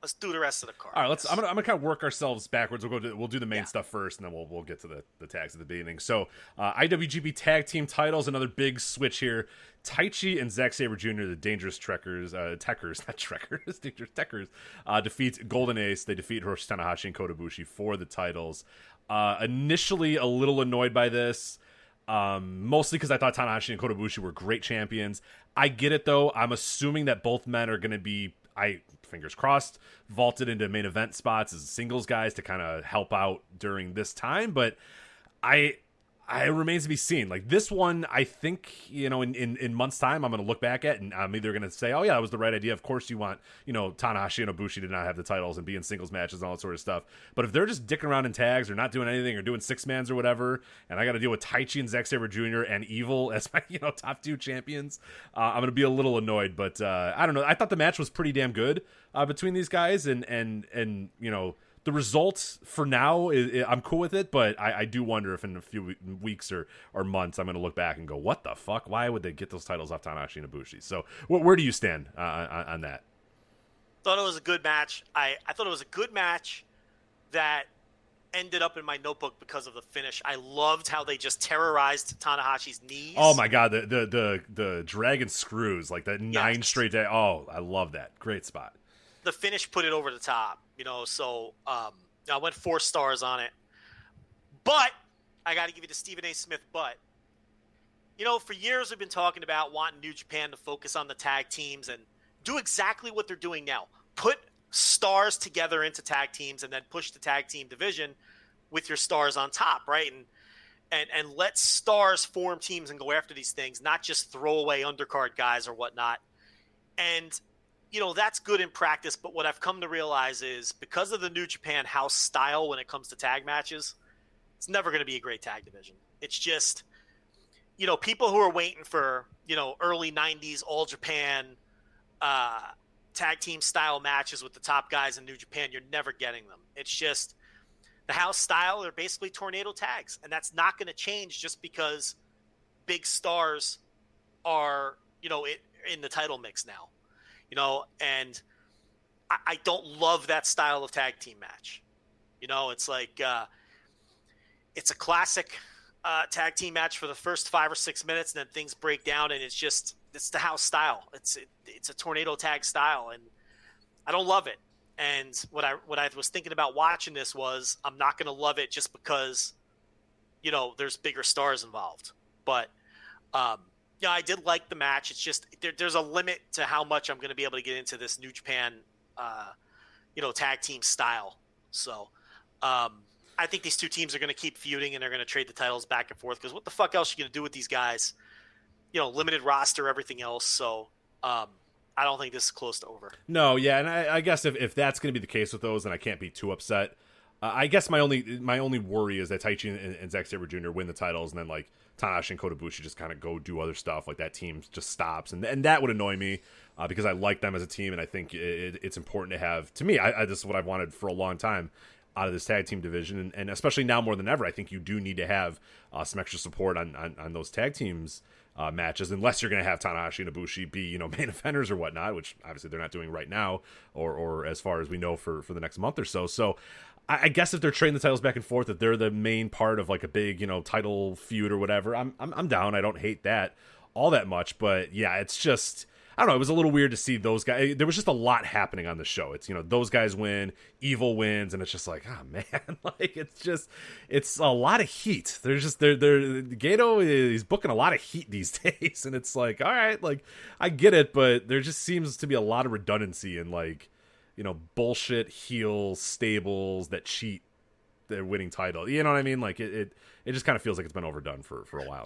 Let's do the rest of the card. All right, I'm gonna kind of work ourselves backwards. We'll do the main stuff first, and then we'll get to the tags at the beginning. So, IWGP Tag Team Titles, another big switch here. Taichi and Zack Sabre Jr., the Dangerous Tekkers, Dangerous Tekkers, defeat Golden Ace. They defeat Hiroshi Tanahashi and Kota Ibushi for the titles. Initially, a little annoyed by this, mostly because I thought Tanahashi and Kota Ibushi were great champions. I get it though. I'm assuming that both men are going to be, fingers crossed, vaulted into main event spots as singles guys to kind of help out during this time, but it remains to be seen. Like this one, I think, in months' time, I'm going to look back at, and I'm either going to say, oh yeah, that was the right idea. Of course you want, Tanahashi and Ibushi to not have the titles and be in singles matches and all that sort of stuff. But if they're just dicking around in tags or not doing anything or doing six-mans or whatever, and I got to deal with Taichi and Zack Sabre Jr. and Evil as my, top two champions, I'm going to be a little annoyed. But I don't know. I thought the match was pretty damn good between these guys, and the results for now, I'm cool with it, but I do wonder if in a few weeks or months I'm going to look back and go, what the fuck? Why would they get those titles off Tanahashi and Ibushi? So where do you stand on that? Thought it was a good match. I thought it was a good match that ended up in my notebook because of the finish. I loved how they just terrorized Tanahashi's knees. Oh my god, the dragon screws, like that 9 straight day. Oh, I love that. Great spot. The finish put it over the top, so I went 4 stars on it. But I got to give you the Stephen A. Smith but. For years we've been talking about wanting New Japan to focus on the tag teams and do exactly what they're doing now. Put stars together into tag teams and then push the tag team division with your stars on top, right? And let stars form teams and go after these things, not just throw away undercard guys or whatnot. And that's good in practice, but what I've come to realize is because of the New Japan house style when it comes to tag matches, it's never going to be a great tag division. It's just, people who are waiting for, early 90s All Japan tag team style matches with the top guys in New Japan, you're never getting them. It's just the house style. They're basically tornado tags, and that's not going to change just because big stars are, in the title mix now. And I don't love that style of tag team match. It's like it's a classic tag team match for the first 5 or 6 minutes, and then things break down, and it's the house style. It's a tornado tag style, and I don't love it. And what I was thinking about watching this was I'm not going to love it just because there's bigger stars involved. But I did like the match. It's just there's a limit to how much I'm going to be able to get into this New Japan, tag team style. So I think these two teams are going to keep feuding and they're going to trade the titles back and forth because what the fuck else are you going to do with these guys? Limited roster, everything else. So I don't think this is close to over. No, yeah, and I guess if that's going to be the case with those, then I can't be too upset. I guess my only worry is that Taichi and Zack Sabre Jr. win the titles, and then like Tanahashi and Kota Ibushi just kind of go do other stuff. Like that team just stops, and that would annoy me because I like them as a team, and I think it's important to have. To me, this is what I've wanted for a long time out of this tag team division, and especially now more than ever, I think you do need to have some extra support on those tag teams matches, unless you're going to have Tanahashi and Ibushi be main eventers or whatnot, which obviously they're not doing right now, or as far as we know for the next month or so. So I guess if they're trading the titles back and forth, if they're the main part of like a big title feud or whatever, I'm down. I don't hate that all that much, but yeah, it's just, I don't know. It was a little weird to see those guys. There was just a lot happening on the show. It's, those guys win, Evil wins, and it's just like, oh man, like it's a lot of heat. There's just, Gato is booking a lot of heat these days, and it's like, all right, like I get it, but there just seems to be a lot of redundancy in like, bullshit heel stables that cheat their winning title. You know what I mean? Like it just kind of feels like it's been overdone for a while.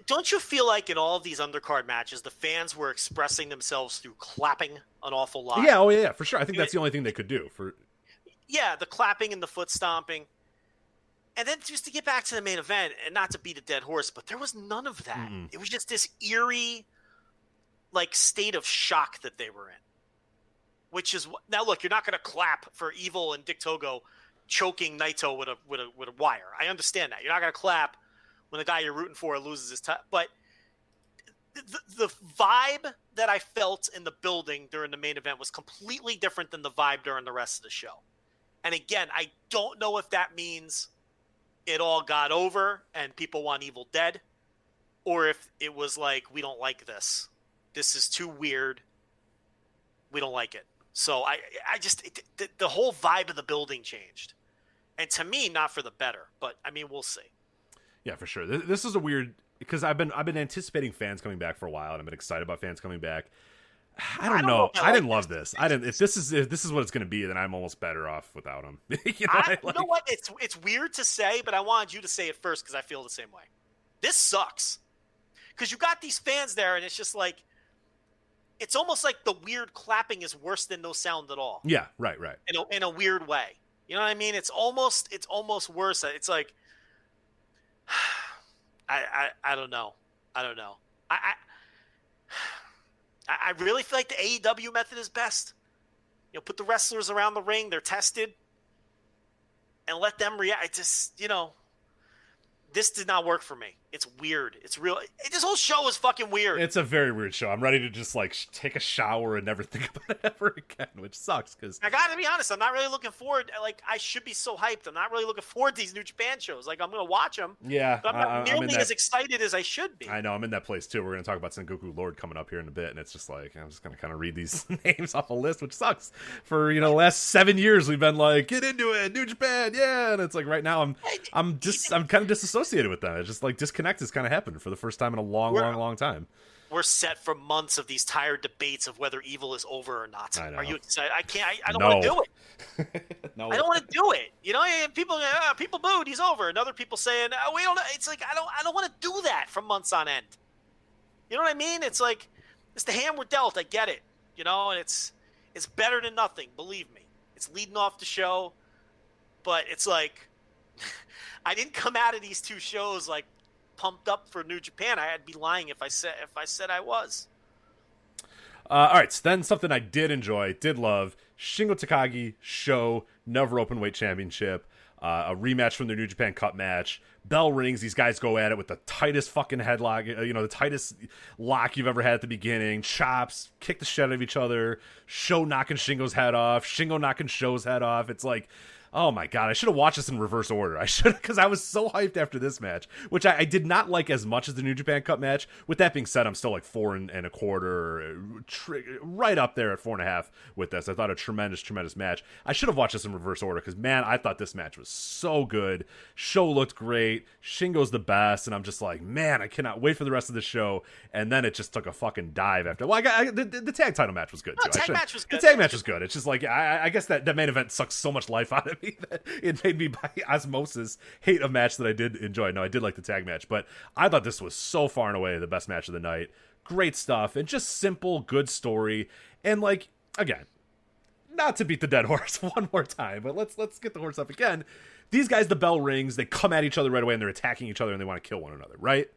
Don't you feel like in all of these undercard matches, the fans were expressing themselves through clapping an awful lot? Yeah, oh yeah, for sure. I think that's the only thing they could do. The clapping and the foot stomping. And then just to get back to the main event, and not to beat a dead horse, but there was none of that. Mm-mm. It was just this eerie, like, state of shock that they were in. Which is now, look, you're not going to clap for Evil and Dick Togo choking Naito with a wire. I understand that. You're not going to clap when the guy you're rooting for loses his time. But the vibe that I felt in the building during the main event was completely different than the vibe during the rest of the show. And again, I don't know if that means it all got over and people want Evil dead, or if it was like, we don't like this. This is too weird. We don't like it. So the whole vibe of the building changed. And to me, not for the better, but I mean, we'll see. Yeah, for sure. This is a weird, because I've been anticipating fans coming back for a while, and I've been excited about fans coming back. I don't know. I didn't love this. I didn't. If this is what it's going to be, then I'm almost better off without him. You know what? It's weird to say, but I wanted you to say it first because I feel the same way. This sucks because you got these fans there, and it's just like, it's almost like the weird clapping is worse than no sound at all. Yeah, right. In a weird way, you know what I mean? It's almost worse. It's like, I don't know. I really feel like the AEW method is best. You know, put the wrestlers around the ring, they're tested, and let them react. It just, this did not work for me. It's weird. It's real. This whole show is fucking weird. It's a very weird show. I'm ready to just like take a shower and never think about it ever again, which sucks because I gotta be honest. I'm not really looking forward. Like, I should be so hyped. I'm not really looking forward to these New Japan shows. Like, I'm gonna watch them. Yeah, but I'm not nearly as excited as I should be. I know. I'm in that place too. We're gonna talk about Sengoku Lord coming up here in a bit, and it's just like I'm just gonna kind of read these names off a list, which sucks. For the last 7 years, we've been like, get into it, New Japan, yeah, and it's like right now I'm kind of disassociated with them. It's just like disconnect has kind of happened for the first time in a long time. We're set for months of these tired debates of whether Evil is over or not. I know. Are you excited? I don't want to do it. No. I don't want to do it. People booed. He's over. And other people saying, oh, we don't know. It's like, I don't want to do that for months on end. You know what I mean? It's like, it's the hand we're dealt. I get it. And it's better than nothing. Believe me. It's leading off the show. But it's like, I didn't come out of these two shows like pumped up for New Japan. I'd be lying if I said I was. All right, so then something I did love, Shingo Takagi Sho Never Openweight Championship, a rematch from their New Japan Cup match. Bell rings, these guys go at it with the tightest fucking headlock, the tightest lock you've ever had at the beginning. Chops, kick the shit out of each other. Sho knocking Shingo's head off, Shingo knocking Sho's head off. It's like, oh my god, I should have watched this in reverse order. I should have, because I was so hyped after this match, which I did not like as much as the New Japan Cup match. With that being said, I'm still like 4 1/4, right up there at 4.5 with this. I thought a tremendous match. I should have watched this in reverse order because, man, I thought this match was so good. Show looked great. Shingo's the best, and I'm just like, man, I cannot wait for the rest of the show. And then it just took a fucking dive after. Well, the tag title match was good too. The tag match was good. The tag match was good. It's just like I guess that main event sucks so much life out of me that it made me by osmosis hate a match that I did enjoy. No, I did like the tag match, but I thought this was so far and away the best match of the night. Great stuff and just simple, good story. And like, again, not to beat the dead horse one more time, but let's get the horse up again. These guys, the bell rings, they come at each other right away and they're attacking each other and they want to kill one another, right?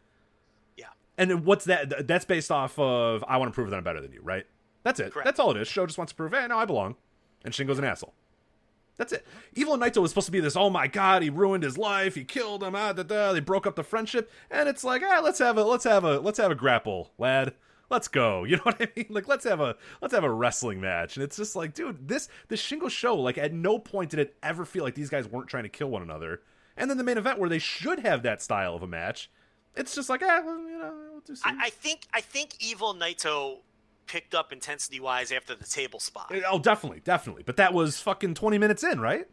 Yeah. And what's that? That's based off of I want to prove that I'm better than you, right? That's it. Correct. That's all it is. Sho just wants to prove, hey, no, I belong. And Shingo's an asshole. That's it. Evil and Naito was supposed to be this, oh my god, he ruined his life, he killed him, they broke up the friendship, and it's like, let's have a grapple, lad. Let's go. You know what I mean? Like, let's have a wrestling match. And it's just like, dude, this Shingo Sho, like, at no point did it ever feel like these guys weren't trying to kill one another. And then the main event where they should have that style of a match, it's just like, we'll do some. I think Evil Naito picked up intensity-wise after the table spot. Oh, definitely. But that was fucking 20 minutes in, right?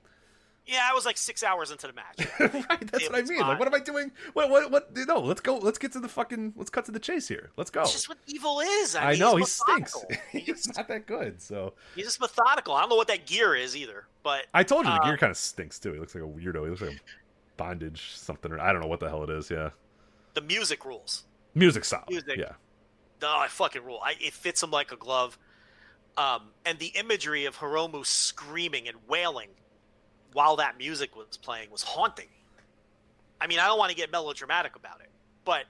Yeah, I was like 6 hours into the match. Right, that's what I mean. Like, what am I doing? What? No, let's go. Let's get to let's cut to the chase here. Let's go. It's just what Evil is. I know, he methodical. stinks. He's not that good, so. He's just methodical. I don't know what that gear is either, but. I told you, the gear kind of stinks, too. He looks like a weirdo. He looks like a bondage something, or I don't know what the hell it is, yeah. The music rules. Music style, yeah. Oh, I fucking rule. It fits him like a glove. And the imagery of Hiromu screaming and wailing while that music was playing was haunting. I mean, I don't want to get melodramatic about it, but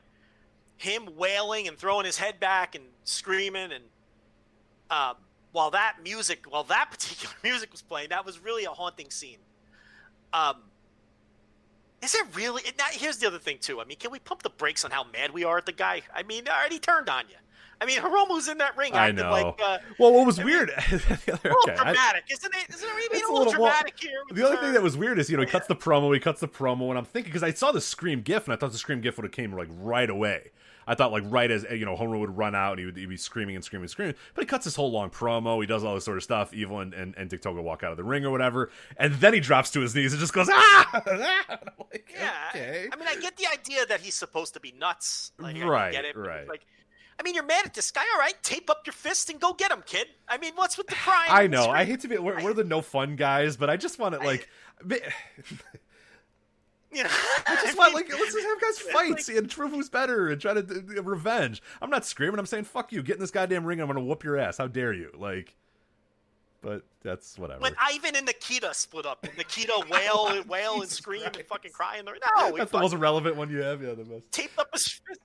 him wailing and throwing his head back and screaming, and while that particular music was playing, that was really a haunting scene. Is it really? Now, here's the other thing too. I mean, can we pump the brakes on how mad we are at the guy? I mean, I already turned on you. I mean, Hiromu's in that ring. I know. Like, well, what was weird? A little dramatic, isn't it? Isn't it a little dramatic here? The other thing that was weird is, he cuts the promo, and I'm thinking, because I saw the Scream GIF, and I thought the Scream GIF would have came like right away. I thought like right as Homer would run out and he'd be screaming and screaming and screaming, but he cuts this whole long promo. He does all this sort of stuff. Evil and Dick Togo walk out of the ring or whatever, and then he drops to his knees and just goes ah. Like, yeah, okay. I mean, I get the idea that he's supposed to be nuts. Like, right, I get it. Right. Like, I mean, you're mad at this guy. All right, tape up your fist and go get him, kid. I mean, what's with the crying? I know. I hate to be. We're the no fun guys, but I just want to like. You know, I just want let's just have guys fight and prove who's better and try to revenge. I'm not screaming. I'm saying fuck you. Get in this goddamn ring. And I'm gonna whoop your ass. How dare you? Like, but that's whatever. When Ivan and Nikita split up, and Nikita wail and scream and fucking cry in the ring. No, that's the most irrelevant one you have. Yeah, the best. Taped up his fist.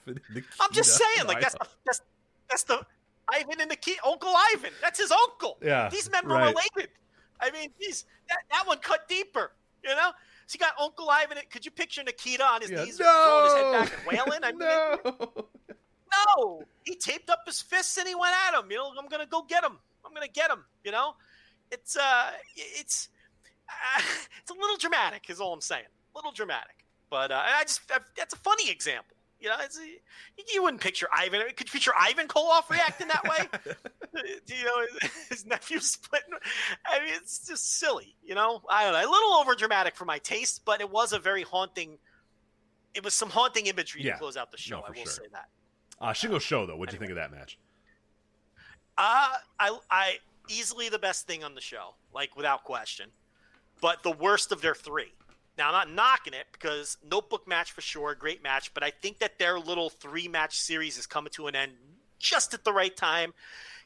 I'm just saying, like that's the Ivan and Nikita, Uncle Ivan. That's his uncle. Yeah, these men were related. I mean, that one cut deeper. You know. So you got Uncle Ivan. Could you picture Nikita on his knees, throwing his head back and wailing? I mean, no. He taped up his fists and he went at him. I'm gonna go get him. I'm gonna get him. It's a little dramatic, is all I'm saying. A little dramatic, but that's a funny example. You wouldn't picture Ivan. Could you picture Ivan Koloff reacting that way? His nephew splitting. I mean, it's just silly. I don't know. A little over dramatic for my taste, but it was a very haunting. It was some haunting imagery to close out the show. I will say that. Shingo Show, though. What'd you think of that match? I easily the best thing on the show, like without question, but the worst of their three. Now, I'm not knocking it because Notebook match for sure, great match, but I think that their little 3-match series is coming to an end just at the right time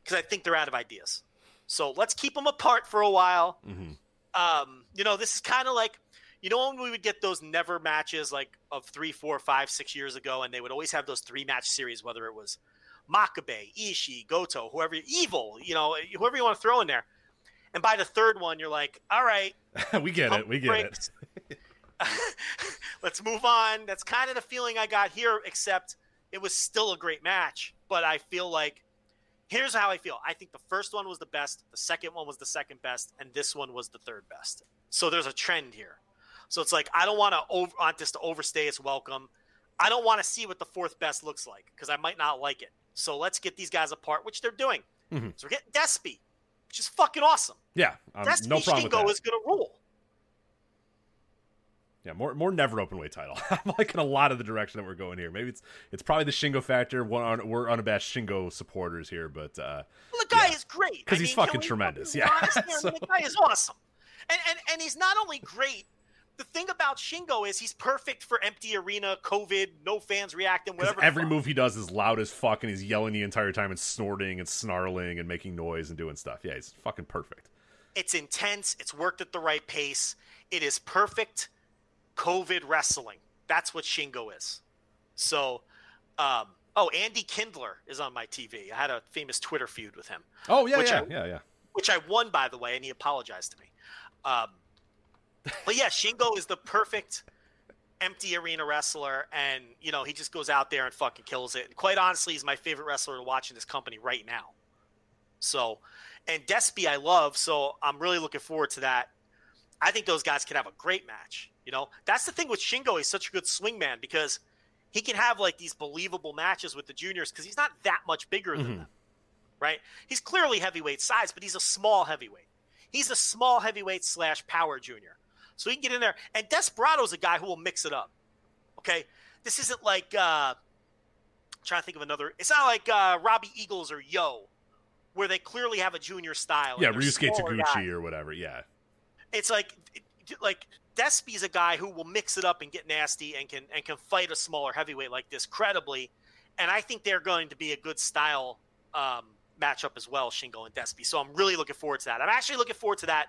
because I think they're out of ideas. So let's keep them apart for a while. Mm-hmm. This is kind of like, when we would get those never matches like of 3, 4, 5, 6 years ago, and they would always have those 3-match series, whether it was Makabe, Ishii, Goto, whoever, Evil, whoever you want to throw in there. And by the third one, you're like, all right. We get it. Let's move on. That's kind of the feeling I got here, except it was still a great match. But I feel like, here's how I feel. I think the first one was the best. The second one was the second best. And this one was the third best. So there's a trend here. So it's like, I don't want this to overstay its welcome. I don't want to see what the fourth best looks like because I might not like it. So let's get these guys apart, which they're doing. Mm-hmm. So we're getting Despy, which is fucking awesome. Yeah, no problem with that. Shingo is going to rule. Yeah, more never open weight title. I'm liking a lot of the direction that we're going here. Maybe it's probably the Shingo factor. We're unabashed Shingo supporters here, but the guy is great because he's fucking tremendous. Yeah, the guy is awesome, and he's not only great. The thing about Shingo is he's perfect for empty arena, COVID, no fans reacting, whatever. Every move he does is loud as fuck, and he's yelling the entire time and snorting and snarling and making noise and doing stuff. Yeah, he's fucking perfect. It's intense. It's worked at the right pace. It is perfect COVID wrestling. That's what Shingo is. So, Andy Kindler is on my TV. I had a famous Twitter feud with him. Oh, yeah. Which I won, by the way, and he apologized to me. But yeah, Shingo is the perfect empty arena wrestler, and he just goes out there and fucking kills it. And quite honestly, he's my favorite wrestler to watch in this company right now. So, and Despy I love, so I'm really looking forward to that. I think those guys can have a great match. That's the thing with Shingo. He's such a good swingman because he can have like these believable matches with the juniors because he's not that much bigger than them, right? He's clearly heavyweight size, but he's a small heavyweight. He's a small heavyweight / power junior. So he can get in there. And Desperado's a guy who will mix it up. Okay? This isn't like I'm trying to think of another. It's not like Robbie Eagles or Yo, where they clearly have a junior style. Yeah, Ryusuke Taguchi or whatever. Yeah. It's like Despy's a guy who will mix it up and get nasty and can fight a smaller heavyweight like this credibly. And I think they're going to be a good style matchup as well, Shingo and Despy. So I'm really looking forward to that. I'm actually looking forward to that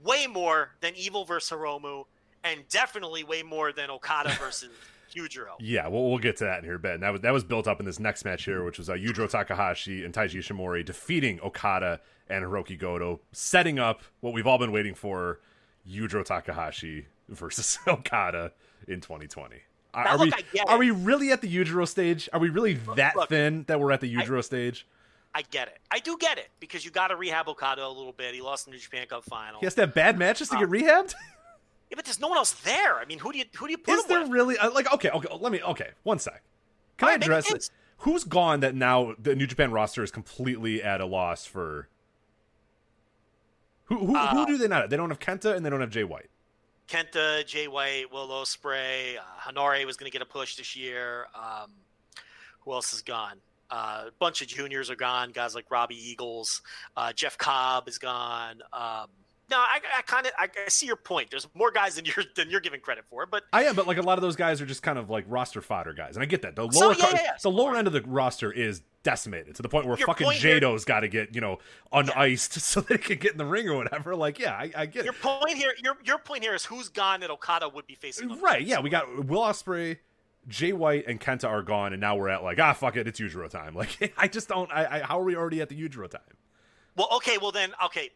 way more than Evil versus Hiromu and definitely way more than Okada versus Yujiro. Yeah, we'll get to that in here a bit. And that was built up in this next match here, which was Yujiro Takahashi and Taiji Ishimori defeating Okada and Hiroki Goto, setting up what we've all been waiting for, Yujiro Takahashi versus Okada in 2020. Are we really at the Yujiro stage? Are we really that thin that we're at the Yujiro stage? I get it. I do get it, because you got to rehab Okada a little bit. He lost in the New Japan Cup final. He has to have bad matches to get rehabbed? Yeah, but there's no one else there. I mean, who do you put him with? Is there really okay, one sec. Can I address it? Who's gone that now the New Japan roster is completely at a loss for? Who do they not have? They don't have Kenta and they don't have Jay White. Kenta, Jay White, Will Ospreay, Hanare was going to get a push this year. Who else is gone? A bunch of juniors are gone. Guys like Robbie Eagles, Jeff Cobb is gone. No, I see your point. There's more guys than you're giving credit for, but I am. But like a lot of those guys are just kind of like roster fodder guys, and I get that. The lower end of the roster is decimated to the point where fucking Jado's got to get uniced so that he can get in the ring or whatever. Like, yeah, I get it. Your point here is who's gone that Okada would be facing. Right? Yeah, we got Will Ospreay, Jay White, and Kenta are gone, and now we're at like fuck it, it's Yujiro time. Like, I just don't. How are we already at the Yujiro time? Well, okay,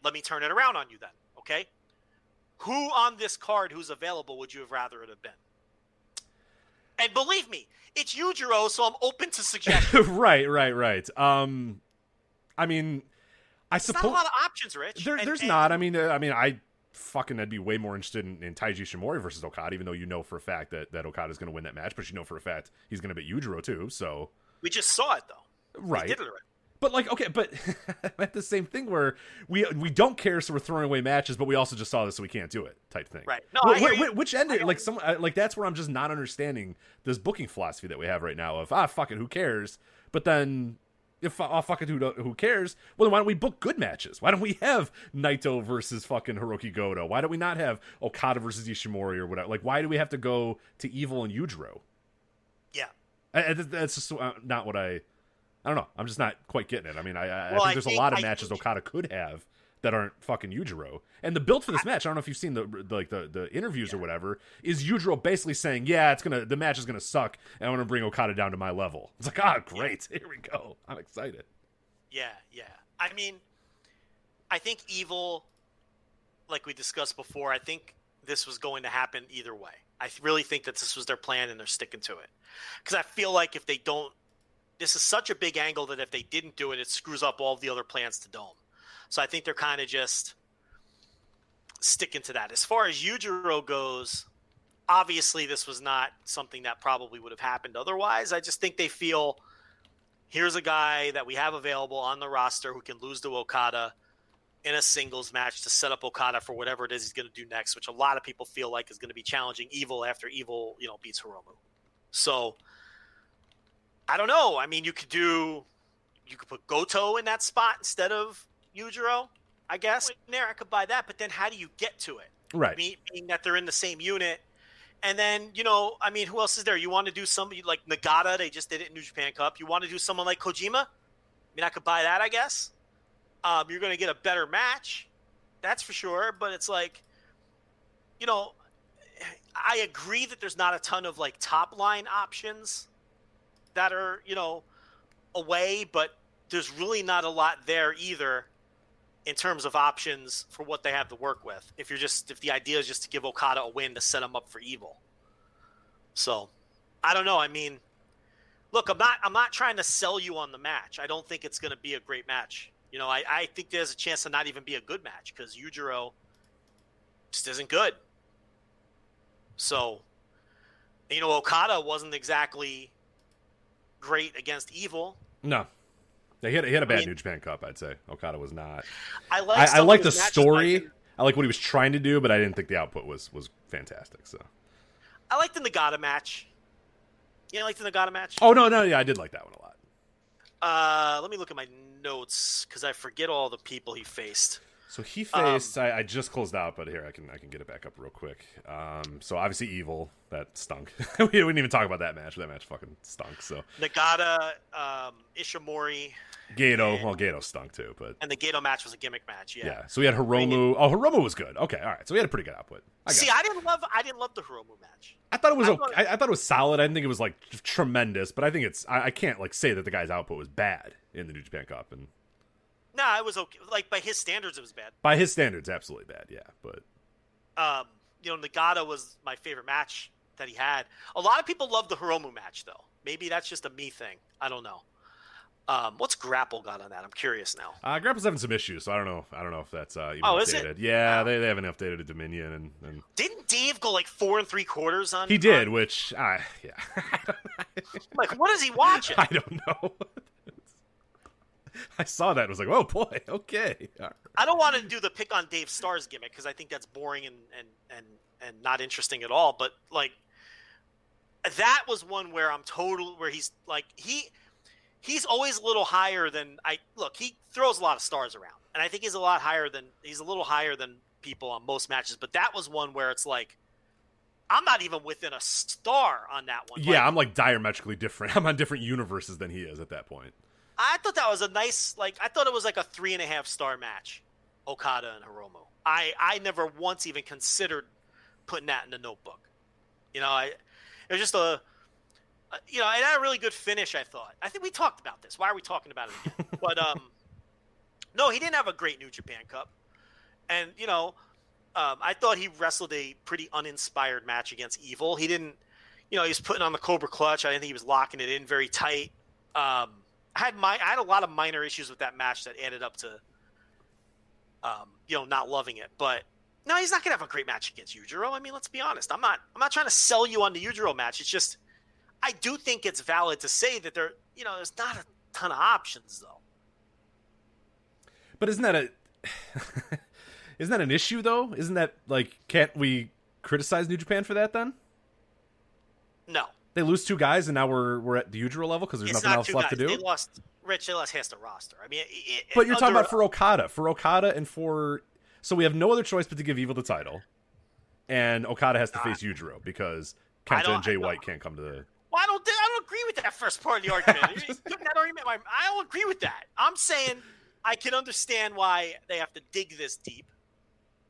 let me turn it around on you then, okay? Who on this card who's available would you have rather it have been? And believe me, it's Yujiro, so I'm open to suggestions. Right. I mean, I suppose... There's not a lot of options, Rich. There's not. I mean, I'd be way more interested in Taiji Ishimori versus Okada, even though you know for a fact that Okada's going to win that match, but you know for a fact he's going to beat Yujiro too, so... We just saw it, though. Right. We did it already. But like, okay, but at the same thing where we don't care, so we're throwing away matches, but we also just saw this, so we can't do it, type thing. Right? No, which ended like that's where I'm just not understanding this booking philosophy that we have right now of fuck it, who cares? But then if fuck it, who cares? Well, then why don't we book good matches? Why don't we have Naito versus fucking Hiroki Goto? Why don't we not have Okada versus Ishimori or whatever? Like, why do we have to go to Evil and Yujiro? Yeah, that's just not what I don't know. I'm just not quite getting it. I mean, I think there's a lot of matches Okada could have that aren't fucking Yujiro. And the build for this match, I don't know if you've seen the interviews or whatever, is Yujiro basically saying, "Yeah, the match is gonna suck, and I'm gonna bring Okada down to my level." It's like, great, here we go. I'm excited. Yeah. I mean, I think Evil, like we discussed before, I think this was going to happen either way. I really think that this was their plan, and they're sticking to it. Because I feel like if they don't. This is such a big angle that if they didn't do it, it screws up all the other plans to Dome. So I think they're kind of just sticking to that. As far as Yujiro goes, obviously this was not something that probably would have happened otherwise. I just think they feel, here's a guy that we have available on the roster who can lose to Okada in a singles match to set up Okada for whatever it is he's going to do next, which a lot of people feel like is going to be challenging Evil after Evil, beats Hiromu. So I don't know. I mean, you could put Goto in that spot instead of Yujiro, I guess. There, I could buy that, but then how do you get to it? Right. Being that they're in the same unit. And then, I mean, who else is there? You want to do somebody like Nagata, they just did it in New Japan Cup. You want to do someone like Kojima? I mean, I could buy that, I guess. You're going to get a better match. That's for sure. But it's like, I agree that there's not a ton of like top line options that are, away, but there's really not a lot there either in terms of options for what they have to work with. If the idea is just to give Okada a win to set him up for Evil. So, I don't know. I mean, look, I'm not trying to sell you on the match. I don't think it's going to be a great match. I think there's a chance to not even be a good match because Yujiro just isn't good. So, Okada wasn't exactly great against Evil. No. He had a bad New Japan Cup, I'd say. Okada was not. I like the story. I like what he was trying to do, but I didn't think the output was fantastic. So I liked the Nagata match. You like the Nagata match? Oh, no, yeah, I did like that one a lot. Let me look at my notes, because I forget all the people he faced. So he faced. I just closed out, but here I can get it back up real quick. So obviously Evil, that stunk. We didn't even talk about that match. That match fucking stunk. So Nagata, Ishimori, Gato. Gato stunk too, but the Gato match was a gimmick match. Yeah. So we had Hiromu. Oh, Hiromu was good. Okay, all right. So we had a pretty good output. I didn't love the Hiromu match. I thought it was okay. I thought it was solid. I didn't think it was like tremendous, but I think it's. I can't like say that the guy's output was bad in the New Japan Cup and. Nah, it was okay. Like, by his standards, it was bad. By his standards, absolutely bad, yeah. But Nagata was my favorite match that he had. A lot of people love the Hiromu match, though. Maybe that's just a me thing. I don't know. What's Grapple got on that? I'm curious now. Grapple's having some issues, so I don't know if that's even updated. Is it? Yeah, they haven't updated a Dominion and didn't Dave go like 4 3/4 on? He did, which yeah. Like, what is he watching? I don't know. I saw that and was like, oh boy, okay. Right. I don't want to do the pick on Dave Starr's gimmick because I think that's boring and not interesting at all. But like, that was one where where he's like he's always a little higher than he throws a lot of stars around, and I think he's a little higher than people on most matches. But that was one where it's like, I'm not even within a star on that one. Yeah, I'm like diametrically different. I'm on different universes than he is at that point. I thought that was a nice, I thought it was like a 3.5 star match, Okada and Hiromu. I never once even considered putting that in the notebook. It was just it had a really good finish, I thought. I think we talked about this. Why are we talking about it again? But, no, he didn't have a great New Japan Cup. And, I thought he wrestled a pretty uninspired match against Evil. He didn't, he was putting on the Cobra Clutch. I didn't think he was locking it in very tight. I had a lot of minor issues with that match that added up to, not loving it. But no, he's not gonna have a great match against Yujiro. I mean, let's be honest. I'm not trying to sell you on the Yujiro match. It's just, I do think it's valid to say that there's not a ton of options though. But isn't that an issue though? Isn't that can't we criticize New Japan for that then? No. They lose 2 guys, and now we're at the Yujiro level because there's nothing else left to do. They lost half the roster. I mean, but you're talking about for Okada, and so we have no other choice but to give Evil the title, and Okada has to face Yujiro because Kenta and Jay White can't come to the. Well, I don't agree with that first part of the argument. That argument, I don't agree with that. I'm saying I can understand why they have to dig this deep.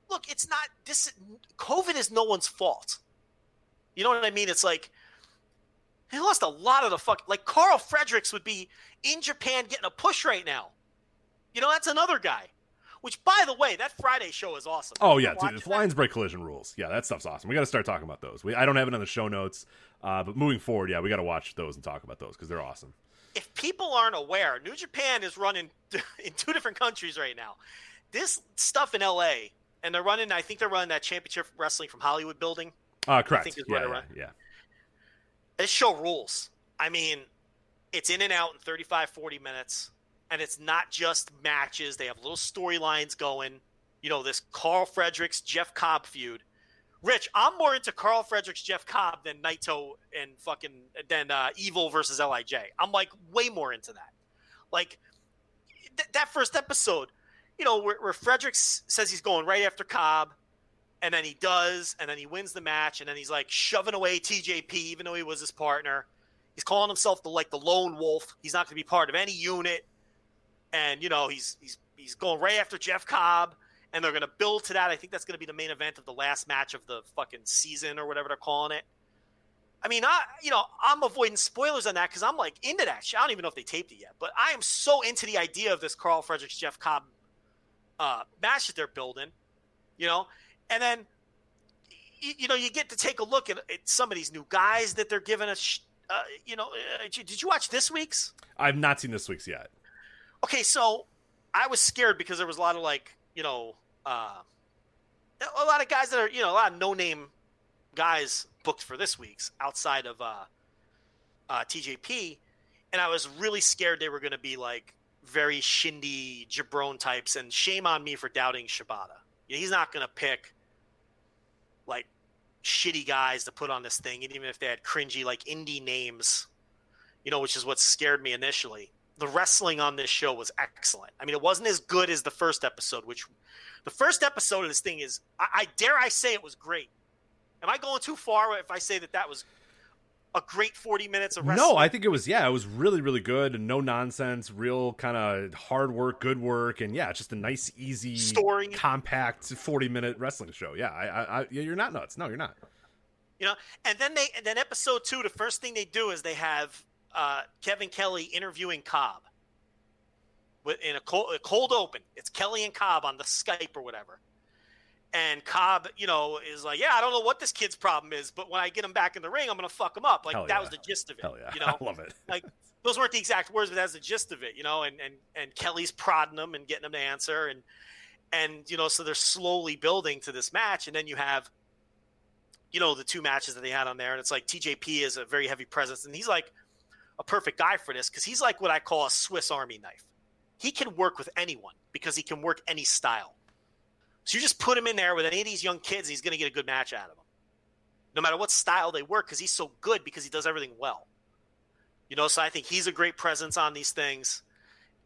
Look, it's not this. COVID is no one's fault. You know what I mean? It's like. He lost a lot of the Carl Fredericks would be in Japan getting a push right now. That's another guy. Which, by the way, that Friday show is awesome. Oh, yeah, dude. Lions Break Collision Rules. Yeah, that stuff's awesome. We got to start talking about those. I don't have it on the show notes, but moving forward, yeah, we got to watch those and talk about those because they're awesome. If people aren't aware, New Japan is running in 2 different countries right now. This stuff in L.A., and I think they're running that Championship Wrestling from Hollywood building. Correct. I think is yeah. This show rules. I mean, it's in and out in 35, 40 minutes, and it's not just matches. They have little storylines going. This Carl Fredericks, Jeff Cobb feud. Rich, I'm more into Carl Fredericks, Jeff Cobb than Naito and Evil versus LIJ. I'm way more into that. That first episode, where Fredericks says he's going right after Cobb. And then he does, and then he wins the match, and then he's shoving away TJP, even though he was his partner. He's calling himself the lone wolf. He's not going to be part of any unit, and he's going right after Jeff Cobb, and they're going to build to that. I think that's going to be the main event of the last match of the fucking season or whatever they're calling it. I mean, I'm avoiding spoilers on that because I'm into that shit. I don't even know if they taped it yet, but I am so into the idea of this Carl Fredericks Jeff Cobb match that they're building, And then, you get to take a look at some of these new guys that they're giving us. Did you watch this week's? I've not seen this week's yet. Okay, so I was scared because there was a lot of a lot of guys that are, a lot of no-name guys booked for this week's outside of TJP, and I was really scared they were going to be very shindy jabron types, and shame on me for doubting Shibata. He's not going to pick shitty guys to put on this thing, and even if they had cringy indie names, which is what scared me initially. the wrestling on this show was excellent. I mean, it wasn't as good as the first episode, which the first episode of this thing is, I dare I say it was great. Am I going too far if I say that was a great 40 minutes of wrestling? No, I think it was really, really good and no nonsense, real kind of hard work, good work. And yeah, just a nice, easy story, compact 40-minute wrestling show. Yeah. You're not nuts. No, you're not. You know, and then episode 2, the first thing they do is they have Kevin Kelly interviewing Cobb in a cold open. It's Kelly and Cobb on the Skype or whatever. And Cobb, you know, is like, yeah, I don't know what this kid's problem is, but when I get him back in the ring, I'm going to fuck him up. Like, that was the gist of it. Hell yeah. You know? I love it. Like, those weren't the exact words, but that's the gist of it, you know? And Kelly's prodding him and getting him to answer. And you know, so they're slowly building to this match. And then you have, you know, the 2 matches that they had on there. And it's like TJP is a very heavy presence. And he's like a perfect guy for this because he's like what I call a Swiss Army knife. He can work with anyone because he can work any style. So you just put him in there with any of these young kids, he's going to get a good match out of them. No matter what style they work, because he's so good because he does everything well. You know, so I think he's a great presence on these things.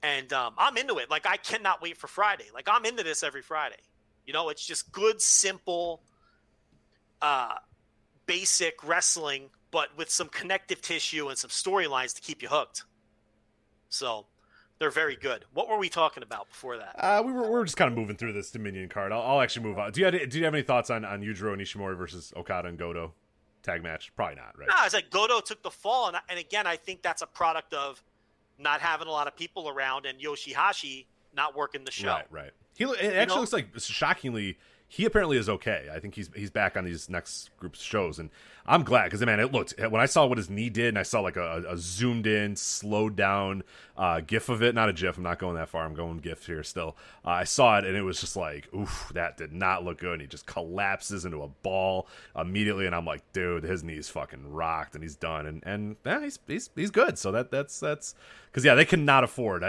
And I'm into it. Like, I cannot wait for Friday. Like, I'm into this every Friday. You know, it's just good, simple, basic wrestling, but with some connective tissue and some storylines to keep you hooked. So they're very good. What were we talking about before that? We were just kind of moving through this Dominion card. I'll actually move on. Do you have any thoughts on Yujiro and Ishimori versus Okada and Goto tag match? Probably not, right? No, it's like Goto took the fall, and again, I think that's a product of not having a lot of people around and Yoshihashi not working the show. Right. It actually looks like, shockingly, he apparently is okay. I think he's back on these next group of shows, and I'm glad because, man, it looked, when I saw what his knee did and I saw like a zoomed in, slowed down gif of it, not a gif, I'm not going that far, I'm going gif here still. I saw it and it was just like, oof, that did not look good. And he just collapses into a ball immediately, and I'm like, dude, his knee's fucking rocked and he's done, and yeah, he's good. So that's because, yeah, they cannot afford.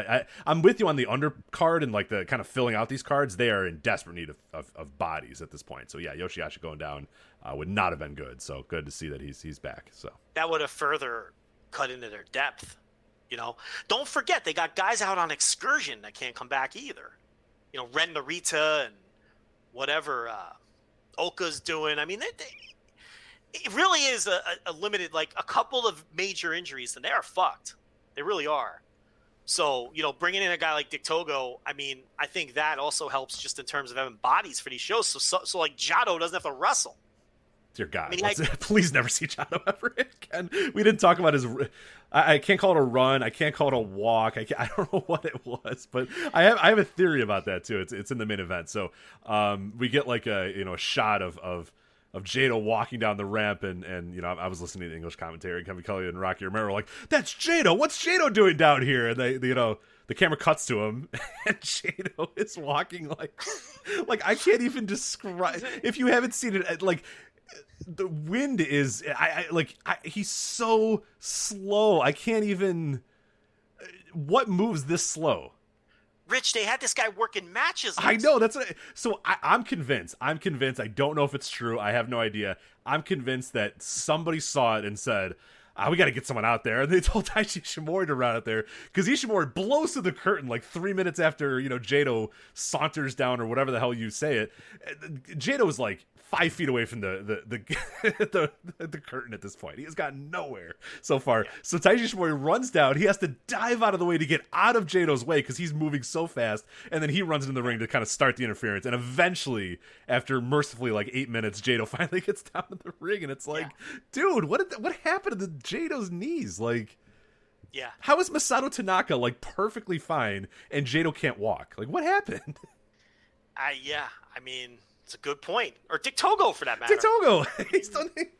I'm with you on the undercard and like the kind of filling out these cards. They are in desperate need of bodies at this point. So yeah, Yoshihashi going down would not have been good. So good to see that he's back. So that would have further cut into their depth. You know, don't forget they got guys out on excursion that can't come back either. You know, Ren Narita and whatever Oka's doing. I mean, it really is a limited, like a couple of major injuries, and they are fucked. They really are. So, you know, bringing in a guy like Dick Togo, I mean, I think that also helps just in terms of having bodies for these shows. So like Jado doesn't have to wrestle. Dear God, I mean, please never see Jado ever again. We didn't talk about his. I can't call it a run. I can't call it a walk. I don't know what it was, but I have a theory about that too. It's in the main event. So we get like a shot of Jado walking down the ramp, and you know, I was listening to English commentary. Kevin Kelly and Rocky Romero were like, "That's Jado. What's Jado doing down here?" And they you know, the camera cuts to him, and Jado is walking like I can't even describe. If you haven't seen it, like. The wind is he's so slow. I can't even. What moves this slow? Rich, they had this guy working matches. I know that's so. I'm convinced. I don't know if it's true. I have no idea. I'm convinced that somebody saw it and said, we got to get someone out there. And they told Taiji Ishimori to run out there because Ishimori blows through the curtain like 3 minutes after, you know, Jado saunters down or whatever the hell you say it. Jado is like 5 feet away from the curtain at this point. He has gotten nowhere so far. Yeah. So Taiji Ishimori runs down. He has to dive out of the way to get out of Jado's way because he's moving so fast. And then he runs into the ring to kind of start the interference. And eventually, after mercifully like 8 minutes, Jado finally gets down to the ring. And it's like, dude, what happened to Jado's knees? Like, yeah, how is Masato Tanaka like perfectly fine and Jado can't walk? Like, what happened? I mean, it's a good point. Or Dick Togo, for that matter. Dick Togo.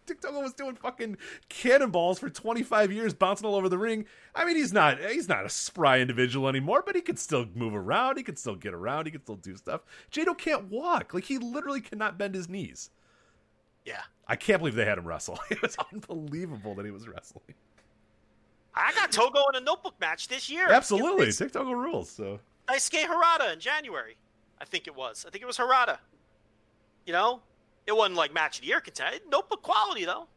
Dick Togo was doing fucking cannonballs for 25 years, bouncing all over the ring. I mean, he's not a spry individual anymore, but he could still move around. He could still get around. He could still do stuff. Jado can't walk. Like, he literally cannot bend his knees. Yeah. I can't believe they had him wrestle. It was unbelievable that he was wrestling. I got Togo in a notebook match this year. Absolutely. Dick Togo rules. So Daisuke Harada in January. I think it was Harada. You know, it wasn't like match of the year contender. Notebook quality, though.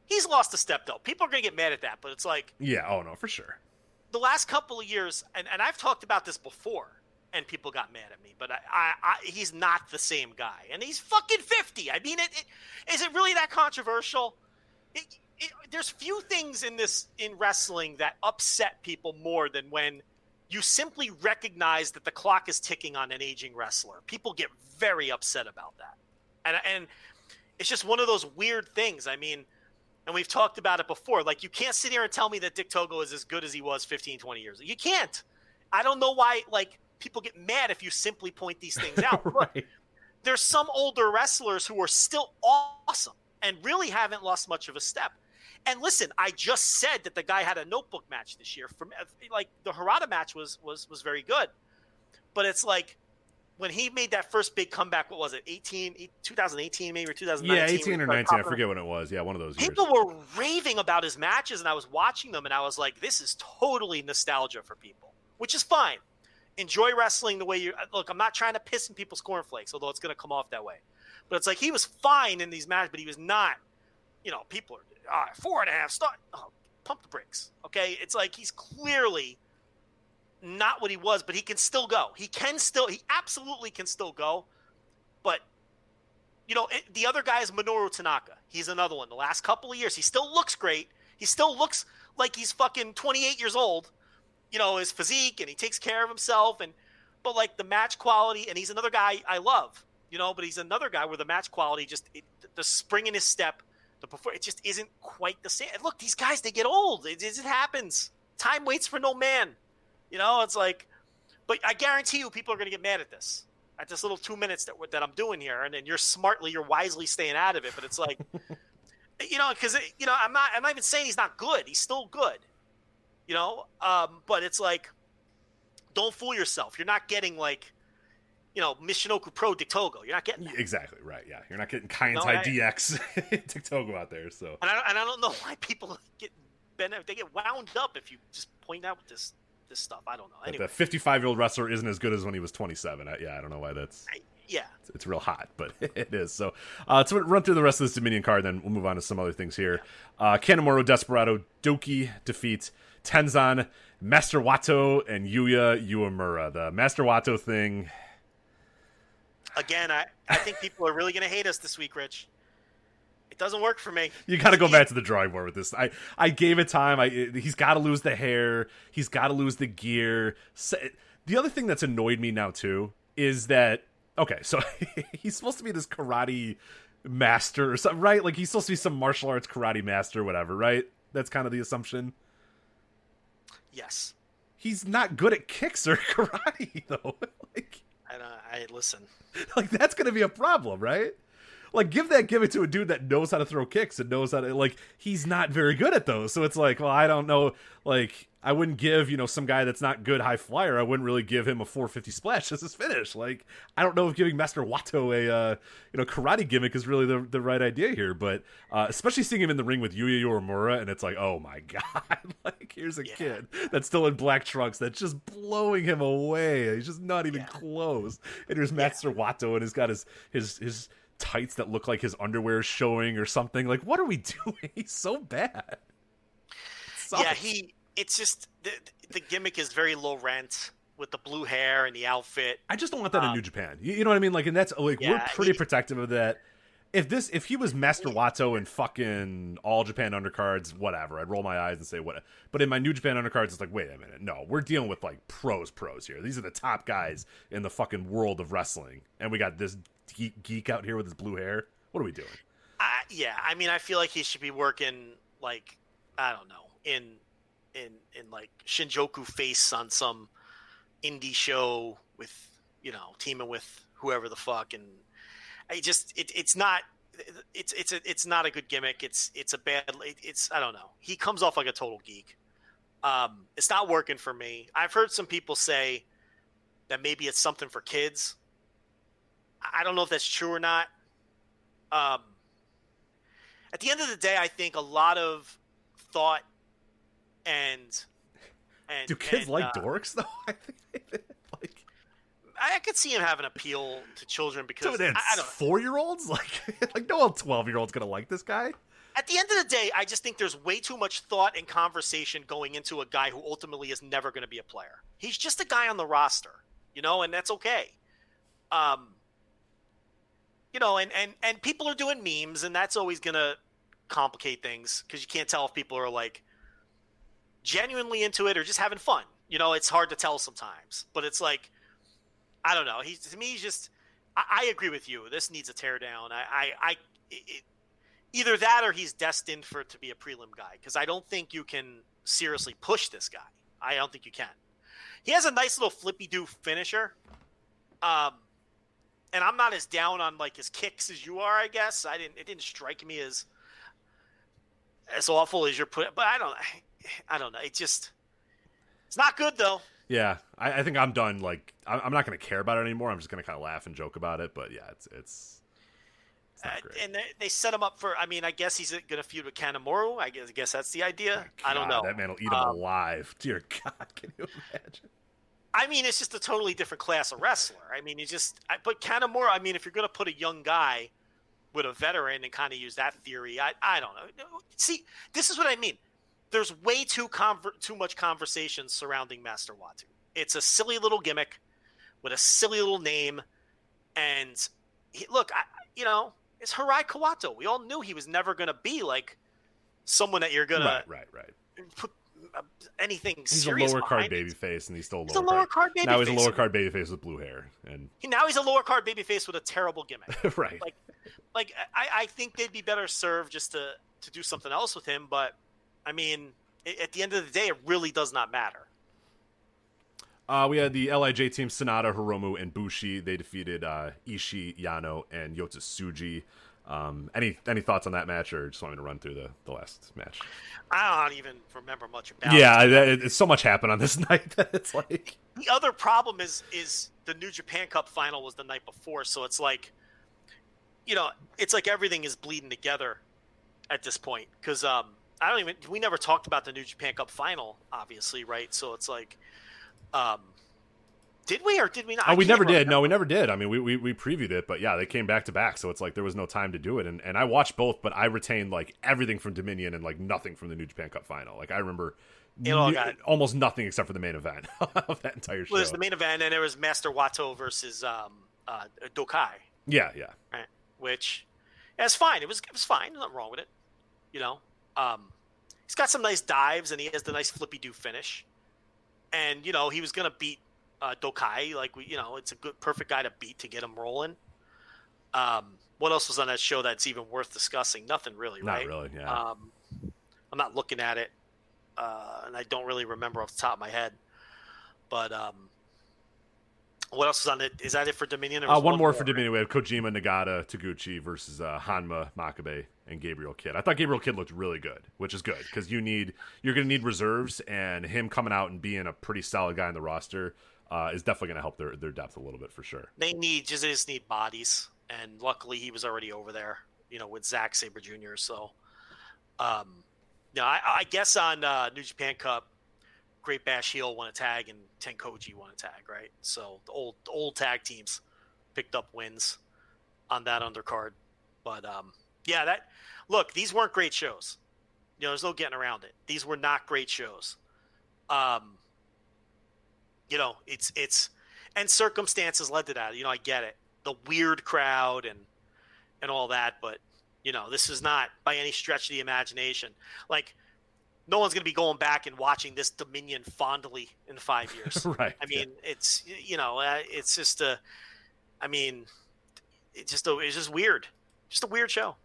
He's lost a step, though. People are going to get mad at that, but it's like... Yeah, oh no, for sure. the last couple of years, and I've talked about this before, and people got mad at me, but he's not the same guy, and he's fucking 50. I mean, is it really that controversial? There's few things in wrestling that upset people more than when you simply recognize that the clock is ticking on an aging wrestler. People get very upset about that, and it's just one of those weird things. I mean, and we've talked about it before. Like, you can't sit here and tell me that Dick Togo is as good as he was 15, 20 years ago. You can't. I don't know why, like, people get mad if you simply point these things out. Right. Look, there's some older wrestlers who are still awesome and really haven't lost much of a step. And listen, I just said that the guy had a notebook match this year. From like, the Harada match was very good. But it's like, when he made that first big comeback, what was it, 2018 maybe, or 2019? Yeah, 18 or 19, I forget when it was. Yeah, one of those years. People were raving about his matches, and I was watching them, and I was like, this is totally nostalgia for people, which is fine. Enjoy wrestling the way you – look, I'm not trying to piss in people's cornflakes, although it's going to come off that way. But it's like, he was fine in these matches, but he was not – people are 4.5 stars. Oh, pump the brakes, okay? It's like, he's clearly – not what he was, but he can still go. He absolutely can still go. But, the other guy is Minoru Tanaka. He's another one. The last couple of years, he still looks great. He still looks like he's fucking 28 years old. His physique, and he takes care of himself. But like, the match quality, and he's another guy I love, but he's another guy where the match quality the spring in his step, it just isn't quite the same. And look, these guys, they get old. It happens. Time waits for no man. It's like, but I guarantee you people are going to get mad at this little 2 minutes that I'm doing here. And then you're wisely staying out of it. But it's like, because, I'm not even saying he's not good. He's still good, but it's like, don't fool yourself. You're not getting like, Michinoku Pro Dick Togo. You're not getting that. Exactly. Right. Yeah. You're not getting Kaientai DX Dick Togo out there. So, and I don't know why people get wound up if you just point out this stuff. I don't know. Anyway. The 55-year-old wrestler isn't as good as when he was 27. I don't know why that's. It's real hot, but it is. So, let's run through the rest of this Dominion card, then we'll move on to some other things here. Kanemaru, Desperado, Doki defeat Tenzan, Master Wato, and Yuya Uemura. The Master Wato thing. Again, I think people are really going to hate us this week, Rich. It doesn't work for me. You got to go back to the drawing board with this. I gave it time. He's got to lose the hair. He's got to lose the gear. The other thing that's annoyed me now, too, is that, okay, so he's supposed to be this karate master or something, right? Like, he's supposed to be some martial arts karate master or whatever, right? That's kind of the assumption. Yes. He's not good at kicks or karate, though. I listen. Like, that's going to be a problem, right? Like, give that gimmick to a dude that knows how to throw kicks and knows how to, like, he's not very good at those. So it's like, well, I don't know. Like, I wouldn't give, some guy that's not good high flyer, I wouldn't really give him a 450 splash as his finish. Like, I don't know if giving Master Wato a, karate gimmick is really the right idea here. But especially seeing him in the ring with Yuya Uemura, and it's like, oh my God. Like, here's a kid that's still in black trunks that's just blowing him away. He's just not even close. And here's Master Wato, and he's got his tights that look like his underwear is showing or something. Like, what are we doing? He's so bad. It's just the gimmick is very low rent with the blue hair and the outfit. I just don't want that in New Japan. You know what I mean? Like, and that's like, we're pretty protective of that. If he was Master Wato in fucking All Japan undercards, whatever, I'd roll my eyes and say what. But in my New Japan undercards, it's like, wait a minute, no, we're dealing with like pros here. These are the top guys in the fucking world of wrestling, and we got this geek out here with his blue hair. What are we doing? I mean, I feel like he should be working like, I don't know, in like Shinjuku Face on some indie show with, teaming with whoever the fuck. And it's not a good gimmick. It's I don't know. He comes off like a total geek. It's not working for me. I've heard some people say that maybe it's something for kids. I don't know if that's true or not. At the end of the day, I think a lot of thought and do kids like dorks though? I think I could see him having appeal to children because I don't 4-year-olds like no old 12-year-old's gonna like this guy. At the end of the day, I just think there's way too much thought and conversation going into a guy who ultimately is never going to be a player. He's just a guy on the roster, and that's okay. And people are doing memes, and that's always going to complicate things because you can't tell if people are like genuinely into it or just having fun. It's hard to tell sometimes, but it's like, I don't know. To me, he's just, I agree with you. This needs a teardown. Either that or he's destined to be a prelim guy because I don't think you can seriously push this guy. I don't think you can. He has a nice little flippy-do finisher. And I'm not as down on like his kicks as you are, I guess. It didn't strike me as awful as you're putting, but I don't know. It's not good though. Yeah, I think I'm done. Like, I'm not going to care about it anymore. I'm just going to kind of laugh and joke about it. But yeah, it's not great. And they set him up for. I mean, I guess he's going to feud with Kanemaru. I guess that's the idea. God, I don't know. That man will eat him alive. Dear God, can you imagine? I mean, it's just a totally different class of wrestler. I mean, but Kanemaru. I mean, if you're going to put a young guy with a veteran and kind of use that theory, I don't know. See, this is what I mean. There's way too much conversation surrounding Master Watu. It's a silly little gimmick with a silly little name. And it's Hirai Kawato. We all knew he was never going to be like someone that you're going to right. put anything he's serious a lower card behind. babyface, and he's still He's a lower card babyface. Now he's a lower card babyface with blue hair, and now he's a lower card babyface with a terrible gimmick. Right. I think they'd be better served just to do something else with him. But I mean, at the end of the day, it really does not matter. We had the LIJ team, Sanada, Hiromu, and Bushi. They defeated Ishii, Yano, and Yota Tsuji. Any thoughts on that match, or just want me to run through the last match? I don't even remember much about it. So much happened on this night that it's like... The other problem is the New Japan Cup final was the night before, so it's like, it's like everything is bleeding together at this point. Because we never talked about the New Japan Cup final, obviously, right? So it's like... did we or did we not? We never did. No, we never did. I mean, we previewed it, but yeah, they came back to back, so it's like there was no time to do it. And I watched both, but I retained like everything from Dominion and like nothing from the New Japan Cup final. Like I remember almost nothing except for the main event of that entire show. Well, there's the main event, and there was Master Wato versus Dokai. Yeah. Right. Which, it's fine. It was fine. There's nothing wrong with it. He's got some nice dives, and he has the nice flippy-do finish. And he was gonna beat Dokai, it's a perfect guy to beat to get him rolling. What else was on that show that's even worth discussing? Nothing really, right? Not really, yeah. I'm not looking at it, and I don't really remember off the top of my head. But what else was on it? Is that it for Dominion? One more for Dominion. We have Kojima, Nagata, Taguchi versus Hanma, Makabe, and Gabriel Kidd. I thought Gabriel Kidd looked really good, which is good because you're going to need reserves, and him coming out and being a pretty solid guy on the roster is definitely going to help their depth a little bit for sure. They just need bodies, and luckily he was already over there, with Zack Sabre Jr. So, I guess on New Japan Cup, Great Bash Heel won a tag and Tenkoji won a tag, right? So the old tag teams picked up wins on that undercard. But these weren't great shows. There's no getting around it. These were not great shows. It's and circumstances led to that. I get it. The weird crowd and all that, but this is not by any stretch of the imagination. Like, no one's going to be going back and watching this Dominion fondly in 5 years. Right. I mean, it's just it's just weird. Just a weird show.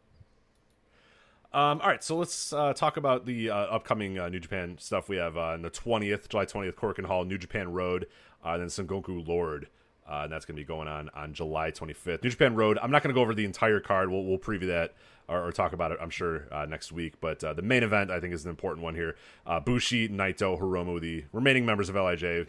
All right, so let's talk about the upcoming New Japan stuff. We have on the 20th, July 20th, Korakuen Hall, New Japan Road, then Sengoku Lord, and that's going to be going on July 25th. New Japan Road, I'm not going to go over the entire card. We'll preview that or talk about it, I'm sure, next week. But the main event, I think, is an important one here. Bushi, Naito, Hiromu, the remaining members of LIJ,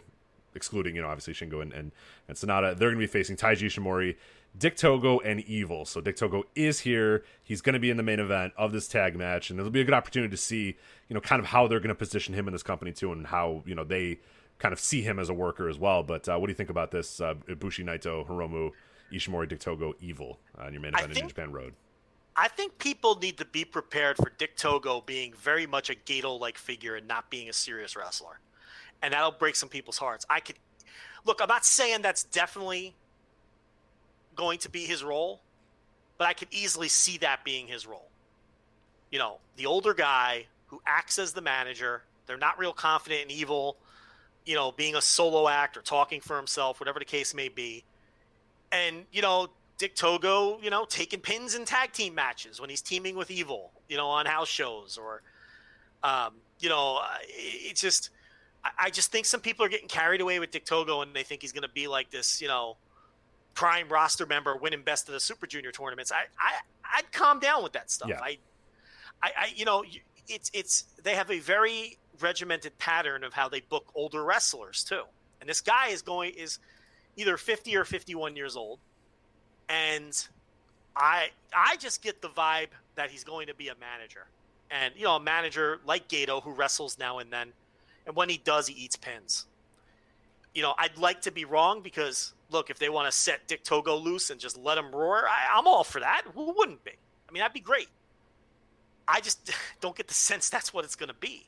excluding, obviously Shingo and Sonata, they're going to be facing Taiji Ishimori, Dick Togo, and Evil. So Dick Togo is here. He's going to be in the main event of this tag match, and it'll be a good opportunity to see, kind of how they're going to position him in this company too, and how, they kind of see him as a worker as well. But what do you think about this? Bushi, Naito, Hiromu, Ishimori, Dick Togo, Evil on your main event in New Japan Road. I think people need to be prepared for Dick Togo being very much a Gato-like figure and not being a serious wrestler. And that'll break some people's hearts. Look, I'm not saying that's definitely going to be his role, but I could easily see that being his role. You know, the older guy who acts as the manager, they're not real confident in Evil, you know, being a solo act or talking for himself, whatever the case may be. And, you know, Dick Togo, you know, taking pins in tag team matches when he's teaming with Evil, you know, on house shows or, you know, it's just, I just think some people are getting carried away with Dick Togo and they think he's going to be like this, you know, prime roster member winning best of the Super Junior tournaments. I'd calm down with that stuff. Yeah. You know, they have a very regimented pattern of how they book older wrestlers too. And this guy is either 50 or 51 years old. And I just get the vibe that he's going to be a manager. And, you know, a manager like Gato who wrestles now and then. And when he does, he eats pins. You know, I'd like to be wrong because, look, if they want to set Dick Togo loose and just let him roar, I'm all for that. Who wouldn't be? I mean, that'd be great. I just don't get the sense that's what it's going to be,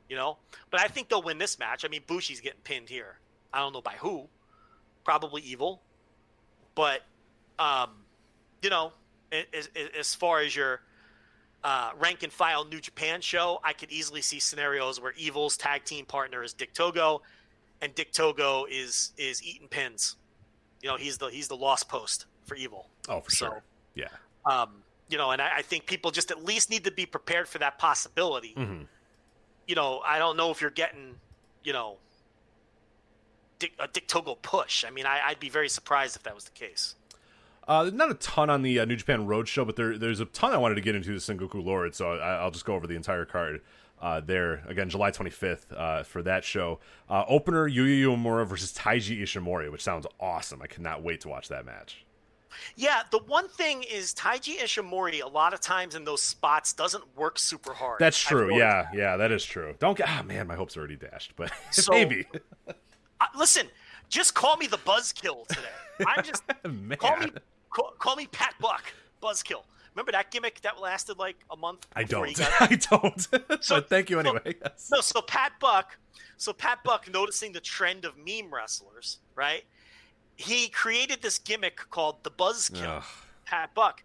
you know? But I think they'll win this match. I mean, Bushi's getting pinned here. I don't know by who. Probably Evil. But, you know, as far as your rank and file New Japan show, I could easily see scenarios where Evil's tag team partner is Dick Togo, and Dick Togo is eating pins. You know, he's the lost post for Evil. Oh, for sure. Yeah. You know, and I think people just at least need to be prepared for that possibility. Mm-hmm. You know, I don't know if you're getting, you know, a Dick Togo push. I mean, I'd be very surprised if that was the case. Not a ton on the New Japan Roadshow, but there's a ton I wanted to get into the Sengoku Lord, so I'll just go over the entire card there. Again, July 25th for that show. Opener, Yuya Uemura versus Taiji Ishimori, which sounds awesome. I cannot wait to watch that match. Yeah, the one thing is Taiji Ishimori, a lot of times in those spots, doesn't work super hard. That's true. Yeah, that is true. Man, my hopes are already dashed, but so, maybe. Listen, just call me the Buzzkill today. I'm just call me Pat Buck, Buzzkill. Remember that gimmick that lasted like a month? I don't. So thank you anyway. Yes. No, so Pat Buck, noticing the trend of meme wrestlers, right? He created this gimmick called the Buzzkill, Pat Buck.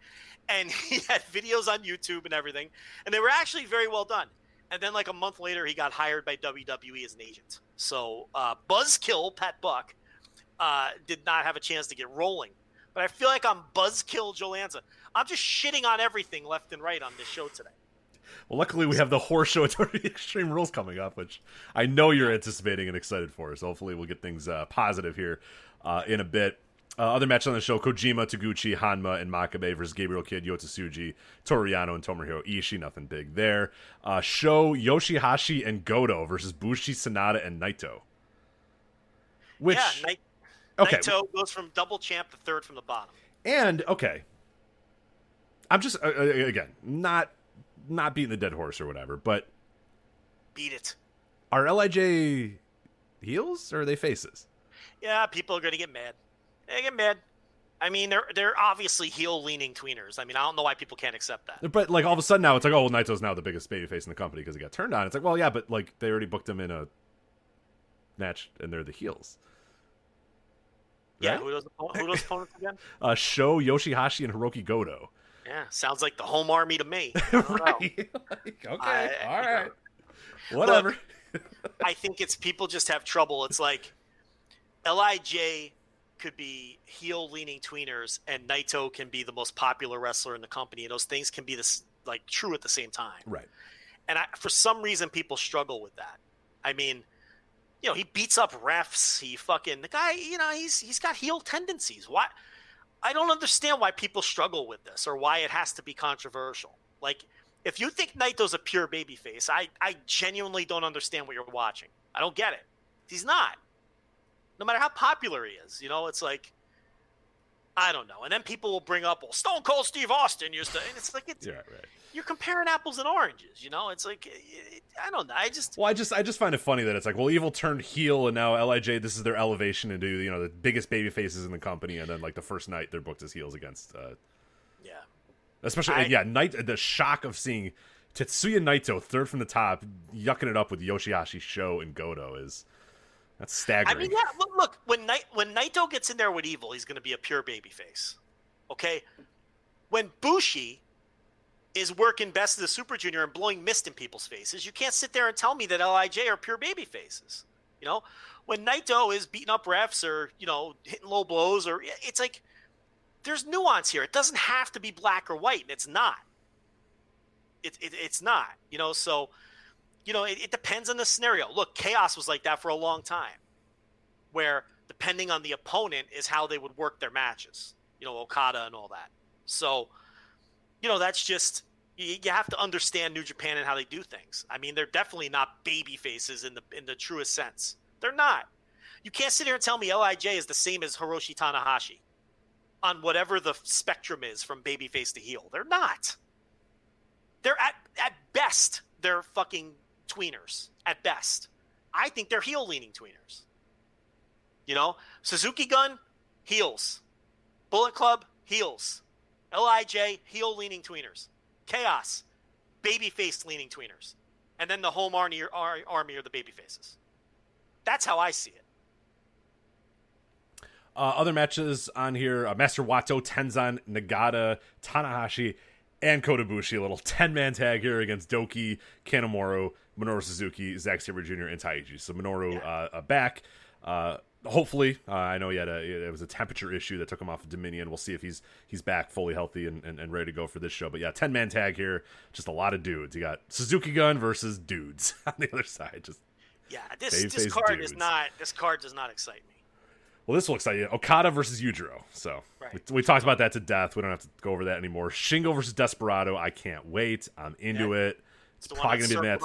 And he had videos on YouTube and everything. And they were actually very well done. And then like a month later, he got hired by WWE as an agent. So Buzzkill, Pat Buck, did not have a chance to get rolling. But I feel like I'm Buzzkill Joe Lanza. I'm just shitting on everything left and right on this show today. Well, luckily we have the horror show at WWE Extreme Rules coming up, which I know you're anticipating and excited for. So hopefully we'll get things positive here in a bit. Other matches on the show, Kojima, Taguchi, Hanma, and Makabe versus Gabriel Kidd, Yota Tsuji, Toru Yano, and Tomohiro Ishii. Nothing big there. Sho, Yoshihashi, and Goto versus Bushi, Sanada, and Naito. Which, yeah, okay. Naito goes from double champ to third from the bottom. And, okay. I'm just, again, not beating the dead horse or whatever, but... Beat it. Are LIJ heels or are they faces? Yeah, people are going to get mad. They get mad. I mean, they're obviously heel-leaning tweeners. I mean, I don't know why people can't accept that. But, like, all of a sudden now it's like, oh, well, Naito's now the biggest babyface in the company because he got turned on. It's like, well, yeah, but, like, they already booked him in a match and they're the heels. Yeah, right? who those opponents again? Sho, Yoshihashi, and Hiroki Goto. Yeah, sounds like the home army to me. I don't know. Like, okay, all right. Whatever. Look, I think it's people just have trouble. It's like LIJ could be heel-leaning tweeners, and Naito can be the most popular wrestler in the company, and those things can be this like true at the same time. Right. And for some reason, people struggle with that. I mean, you know, he beats up refs. The guy, you know, he's got heel tendencies. Why? I don't understand why people struggle with this or why it has to be controversial. Like, if you think Naito's a pure babyface, I genuinely don't understand what you're watching. I don't get it. He's not. No matter how popular he is, you know, it's like, I don't know. And then people will bring up, well, Stone Cold Steve Austin used to, and it's like, right. You're comparing apples and oranges, you know? It's like, I don't know. I just find it funny that it's like, well, Evil turned heel, and now LIJ, this is their elevation into, you know, the biggest baby faces in the company, and then, like, the first night they're booked as heels against, Especially, the shock of seeing Tetsuya Naito third from the top, yucking it up with Yoshihashi, Sho, and Goto that's staggering. I mean, yeah, look, when Naito gets in there with Evil, he's going to be a pure babyface. Okay? When Bushi is working Best of the Super Junior and blowing mist in people's faces, you can't sit there and tell me that LIJ are pure baby faces. You know, when Naito is beating up refs or, hitting low blows, or it's like there's nuance here. It doesn't have to be black or white, and it's not. It's not, so, it depends on the scenario. Look, Chaos was like that for a long time, where depending on the opponent is how they would work their matches, Okada and all that. So, that's just, you have to understand New Japan and how they do things. I mean, they're definitely not baby faces in the truest sense. They're not. You can't sit here and tell me LIJ is the same as Hiroshi Tanahashi on whatever the spectrum is from babyface to heel. They're not. They're at best, they're fucking tweeners. At best. I think they're heel-leaning tweeners. Suzuki Gun, heels. Bullet Club, heels. LIJ, heel-leaning tweeners. Chaos, baby-face-leaning tweeners. And then the home army are the babyfaces. That's how I see it. Other matches on here, Master Wato, Tenzan, Nagata, Tanahashi, and Kota Ibushi, a little 10-man tag here against Doki, Kanemaru, Minoru Suzuki, Zack Sabre Jr., and Taiji. So Minoru back. Hopefully, I know it was a temperature issue that took him off of Dominion. We'll see if he's back fully healthy and ready to go for this show. But yeah, 10-man tag here, just a lot of dudes. You got Suzuki Gun versus dudes on the other side. This card does not excite me. Well, this will excite you. Okada versus Yujiro. So we talked about that to death. We don't have to go over that anymore. Shingo versus Desperado. I can't wait. I'm into it. It's probably going to be the match.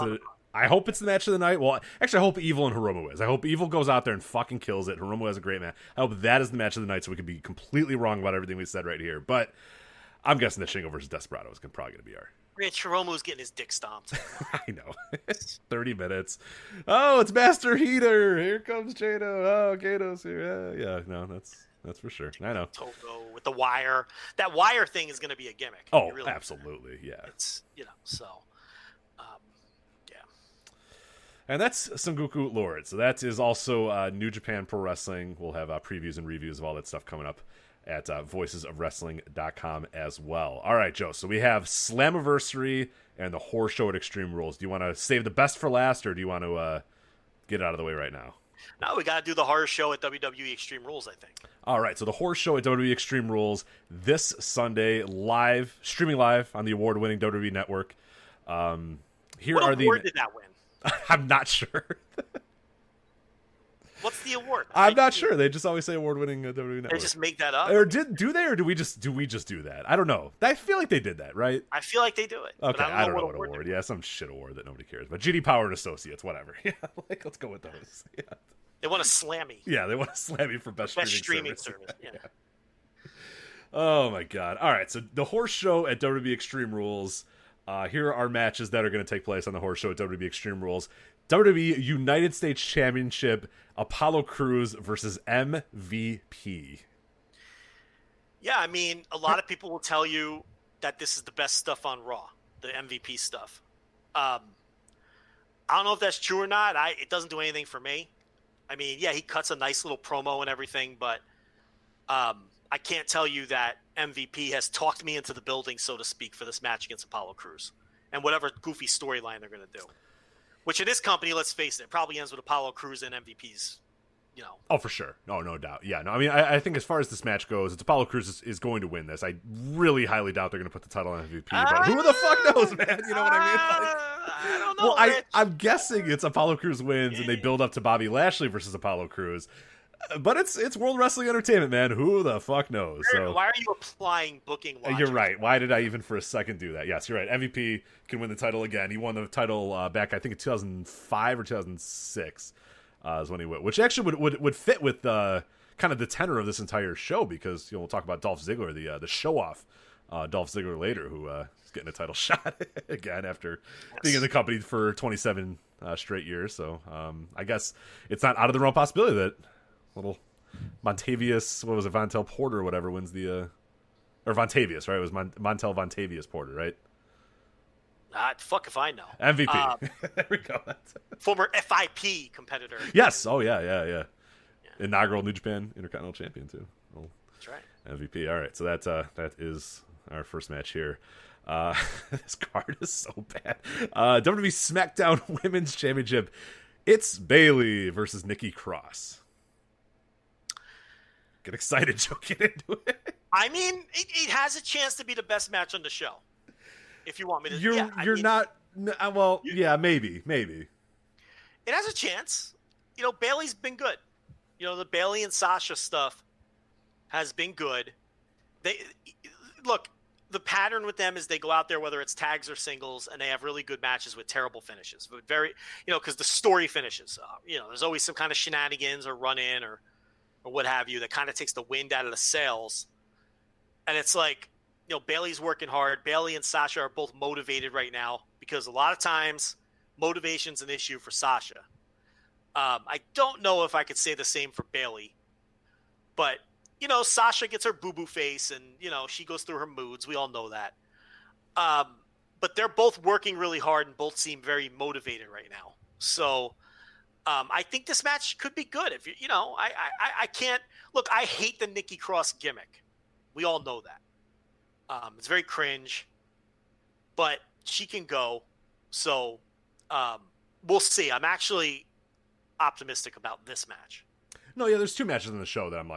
I hope it's the match of the night. Well, actually, I hope Evil and Hiromu is. I hope Evil goes out there and fucking kills it. Hiromu has a great match. I hope that is the match of the night so we could be completely wrong about everything we said right here. But I'm guessing that Shingo versus Desperado is probably going to be our... Rich Hiromu's getting his dick stomped. I know. 30 minutes. Oh, it's Master Heater. Here comes Jado. Oh, Gato's here. Yeah, no, that's for sure. I know. Togo with the wire. That wire thing is going to be a gimmick. Oh, really absolutely. Yeah. It's, so, yeah. And that's Sengoku Lord. So that is also New Japan Pro Wrestling. We'll have previews and reviews of all that stuff coming up at voicesofwrestling.com as well. All right, Joe. So we have Slammiversary and the Horror Show at Extreme Rules. Do you want to save the best for last, or do you want to get it out of the way right now? No, we got to do the Horror Show at WWE Extreme Rules, I think. All right, so the Horror Show at WWE Extreme Rules this Sunday, streaming live on the award-winning WWE Network. What award did that win? I'm not sure. What's the award? I'm not sure. They just always say award-winning WWE Network. They just make that up? Or do they, or do we just do that? I don't know. I feel like they did that, right? I feel like they do it. Okay, I don't know what award. Yeah, some shit award that nobody cares. But GD Power and Associates, whatever. Yeah, let's go with those. Yeah. They want a Slammy. Yeah, they want a Slammy for best streaming service. Yeah. Oh my god. All right, so the Horse Show at WWE Extreme Rules. Here are our matches that are going to take place on the Horse Show at WWE Extreme Rules. WWE United States Championship, Apollo Crews versus MVP. Yeah, I mean, a lot of people will tell you that this is the best stuff on Raw, the MVP stuff. I don't know if that's true or not. It doesn't do anything for me. I mean, yeah, he cuts a nice little promo and everything, but I can't tell you that MVP has talked me into the building, so to speak, for this match against Apollo Crews and whatever goofy storyline they're going to do. Which in this company, let's face it, probably ends with Apollo Crews and MVP's, Oh, for sure. No doubt. Yeah, no, I mean, I think as far as this match goes, it's Apollo Crews is going to win this. I really highly doubt they're going to put the title on MVP, but who the fuck knows, man? You know what I mean? I don't know. Well, I'm guessing it's Apollo Crews wins, and they build up to Bobby Lashley versus Apollo Crews. But it's World Wrestling Entertainment, man. Who the fuck knows? So why are you applying booking logic? You're right. Why did I even for a second do that? Yes, you're right. MVP can win the title again. He won the title back, I think, in 2005 or 2006 is when he went, which actually would fit with kind of the tenor of this entire show, because we'll talk about Dolph Ziggler, the show off Dolph Ziggler later, who is getting a title shot again after being in the company for 27 straight years. So I guess it's not out of the realm possibility that little Montavious, what was it, Vontel Porter or whatever, wins the or Vontavious, right? It was Montel Vontavious Porter, right? Fuck if I know. MVP. There we go. Former FIP competitor. Yes. Oh yeah. Inaugural New Japan Intercontinental Champion too. Oh, that's right. MVP. All right. So that is our first match here. This card is so bad. WWE SmackDown Women's Championship. It's Bayley versus Nikki Cross. Get excited, Joe. Get into it. I mean, it has a chance to be the best match on the show. If you want me to, maybe. It has a chance. You know, Bayley's been good. You know, the Bayley and Sasha stuff has been good. The pattern with them is they go out there, whether it's tags or singles, and they have really good matches with terrible finishes. But because the story finishes. There's always some kind of shenanigans or run in or what have you that kind of takes the wind out of the sails. And it's like, Bayley's working hard. Bayley and Sasha are both motivated right now because a lot of times motivation's an issue for Sasha. I don't know if I could say the same for Bayley, but Sasha gets her boo-boo face and, she goes through her moods. We all know that. But they're both working really hard and both seem very motivated right now. So I think this match could be good. If I can't look, I hate the Nikki Cross gimmick. We all know that. It's very cringe, but she can go. So we'll see. I'm actually optimistic about this match. No, yeah, there's two matches in the show that I'm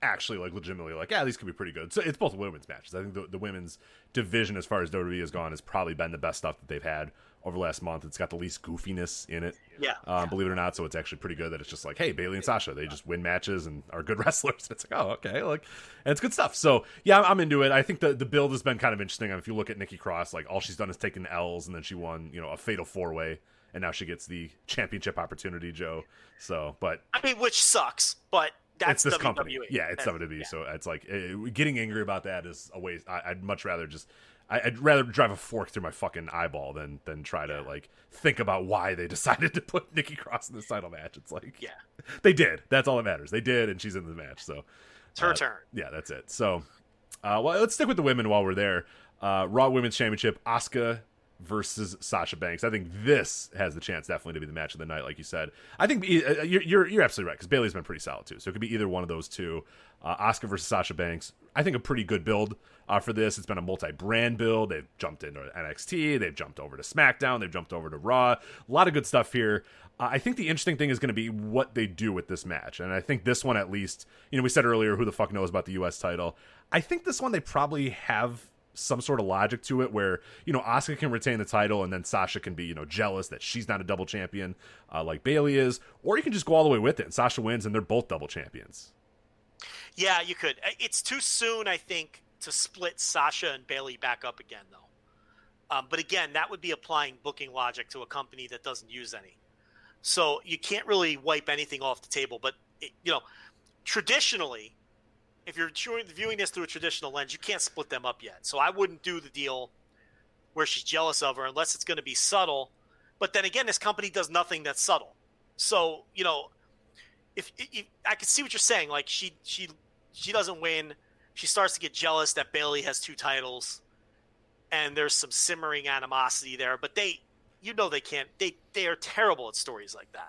actually legitimately these could be pretty good. So it's both women's matches. I think the women's division, as far as WWE has gone, has probably been the best stuff that they've had over the last month. It's got the least goofiness in it. Yeah. Believe it or not. So it's actually pretty good that it's just hey, Bayley and Sasha, they just win matches and are good wrestlers. It's okay. And it's good stuff. So yeah, I'm into it. I think the build has been kind of interesting. If you look at Nikki Cross, all she's done is taken L's and then she won, a fatal 4-way. And now she gets the championship opportunity, Joe. So, but I mean, which sucks, but that's it's this WWE. company. Yeah, it's WWE. Yeah. So it's getting angry about that is a waste. I'd much rather I'd rather drive a fork through my fucking eyeball than try to think about why they decided to put Nikki Cross in this title match. It's they did. That's all that matters. They did, and she's in the match. So it's her turn. Yeah, that's it. So, let's stick with the women while we're there. Raw Women's Championship, Asuka versus Sasha Banks. I think this has the chance definitely to be the match of the night, like you said. I think you're absolutely right, because Bayley's been pretty solid too, so it could be either one of those two. Asuka versus Sasha Banks, I think a pretty good build for this. It's been a multi-brand build. They've jumped into NXT, they've jumped over to SmackDown, they've jumped over to Raw. A lot of good stuff here. I think the interesting thing is going to be what they do with this match, and I think this one, at least, we said earlier, who the fuck knows about the U.S. title. I think this one they probably have some sort of logic to it where, Asuka can retain the title and then Sasha can be, jealous that she's not a double champion like Bayley is, or you can just go all the way with it and Sasha wins and they're both double champions. Yeah, you could. It's too soon, I think, to split Sasha and Bayley back up again, though. But again, that would be applying booking logic to a company that doesn't use any. So you can't really wipe anything off the table. But, traditionally, if you're viewing this through a traditional lens, you can't split them up yet. So I wouldn't do the deal where she's jealous of her unless it's going to be subtle. But then again, this company does nothing that's subtle. So, if I can see what you're saying, she doesn't win. She starts to get jealous that Bayley has 2 titles and there's some simmering animosity there, but they can't, they are terrible at stories like that.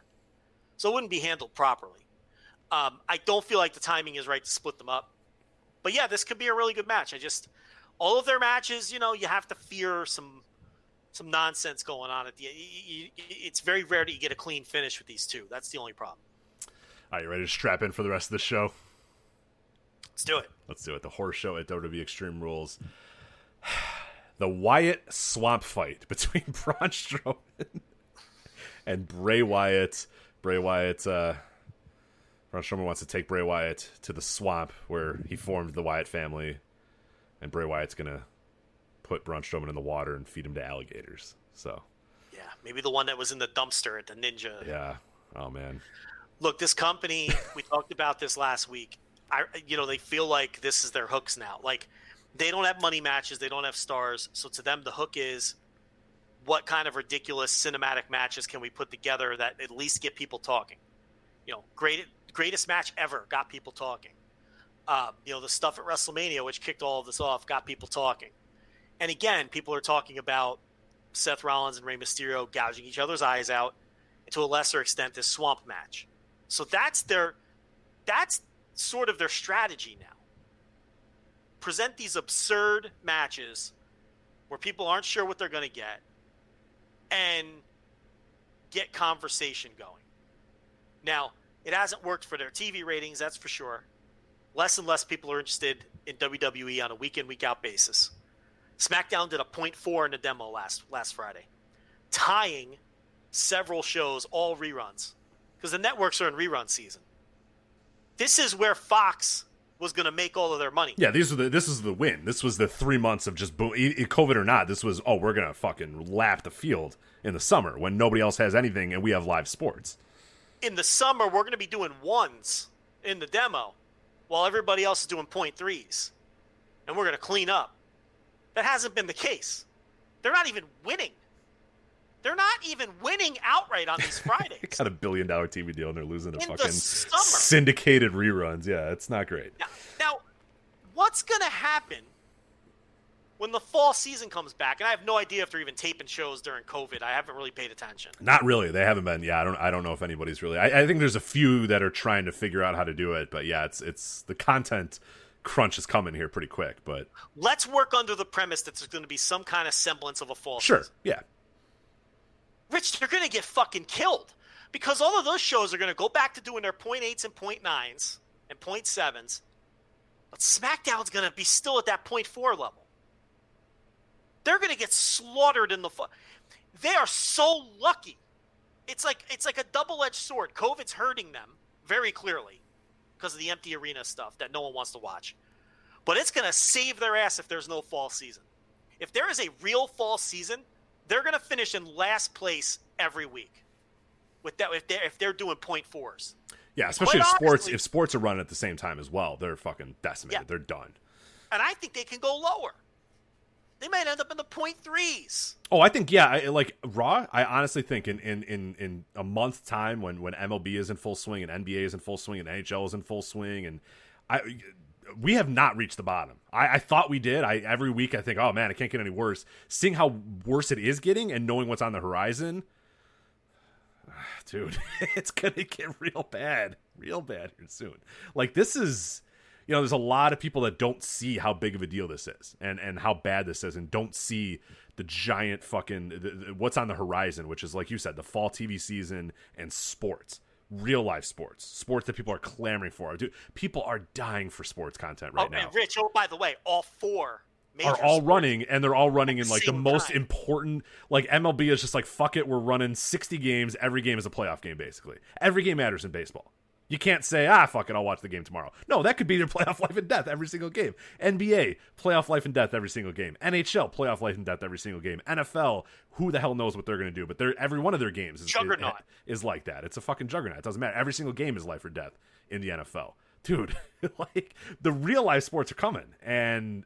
So it wouldn't be handled properly. I don't feel like the timing is right to split them up. But yeah, this could be a really good match. All of their matches, you have to fear some nonsense going on at the end. It's very rare that you get a clean finish with these two. That's the only problem. All right, you ready to strap in for the rest of the show? Let's do it. Let's do it. The horror show at WWE Extreme Rules. The Wyatt swamp fight between Braun Strowman and Bray Wyatt. Braun Strowman wants to take Bray Wyatt to the swamp where he formed the Wyatt family, and Bray Wyatt's going to put Braun Strowman in the water and feed him to alligators. So, yeah, maybe the one that was in the dumpster at the Ninja. Yeah. Oh, man. Look, this company, we talked about this last week. They feel like this is their hooks now. They don't have money matches. They don't have stars. So to them, the hook is what kind of ridiculous cinematic matches can we put together that at least get people talking? Greatest match ever got people talking. The stuff at WrestleMania, which kicked all of this off, got people talking. And again, people are talking about Seth Rollins and Rey Mysterio gouging each other's eyes out, and to a lesser extent, this swamp match. So that's sort of their strategy now. Present these absurd matches where people aren't sure what they're going to get and get conversation going. Now, it hasn't worked for their TV ratings, that's for sure. Less and less people are interested in WWE on a week-in, week-out basis. SmackDown did a 0.4 in the demo last Friday, tying several shows, all reruns, because the networks are in rerun season. This is where Fox was going to make all of their money. Yeah, this is the win. This was the 3 months of just boom, COVID or not. This was, we're going to fucking lap the field in the summer when nobody else has anything and we have live sports. In the summer, we're going to be doing ones in the demo while everybody else is doing 0.3s. And we're going to clean up. That hasn't been the case. They're not even winning. They're not even winning outright on these Fridays. Got a $1 billion TV deal and they're losing to in fucking the summer. Syndicated reruns. Yeah, it's not great. Now, what's going to happen when the fall season comes back? And I have no idea if they're even taping shows during COVID. I haven't really paid attention. Not really. They haven't been. Yeah, I don't know if anybody's really. I think there's a few that are trying to figure out how to do it. But yeah, it's the content crunch is coming here pretty quick. But let's work under the premise that there's going to be some kind of semblance of a fall sure. season. Yeah. Rich, they're going to get fucking killed because all of those shows are going to go back to doing their 0.8s and 0.9s and 0.7s. But SmackDown's going to be still at that 0.4 level. They're going to get slaughtered in the They are so lucky. It's like a double-edged sword. COVID's hurting them very clearly because of the empty arena stuff that no one wants to watch. But it's going to save their ass if there's no fall season. If there is a real fall season, they're going to finish in last place every week with that if they're doing 0.4s. Yeah, especially if sports are running at the same time as well. They're fucking decimated. Yeah. They're done. And I think they can go lower. They might end up in the 0.3s. Oh, I think, yeah, like Raw, I honestly think in a month's time when MLB is in full swing and NBA is in full swing and NHL is in full swing and we have not reached the bottom. I thought we did. Every week I think, oh man, it can't get any worse. Seeing how worse it is getting and knowing what's on the horizon, dude, it's going to get real bad here soon. Like this is, there's a lot of people that don't see how big of a deal this is and how bad this is and don't see the giant fucking, what's on the horizon, which is, like you said, the fall TV season and sports. Real life sports that people are clamoring for. Dude, people are dying for sports content right now. And Rich, by the way, all four major are all running, and they're all running in like the most time. Important. Like MLB is just like, fuck it, we're running 60 games. Every game is a playoff game, basically. Every game matters in baseball. You can't say, fuck it, I'll watch the game tomorrow. No, that could be their playoff life and death every single game. NBA, playoff life and death every single game. NHL, playoff life and death every single game. NFL, who the hell knows what they're going to do? But every one of their games is like that. It's a fucking juggernaut. It doesn't matter. Every single game is life or death in the NFL. Dude, like, the real life sports are coming. And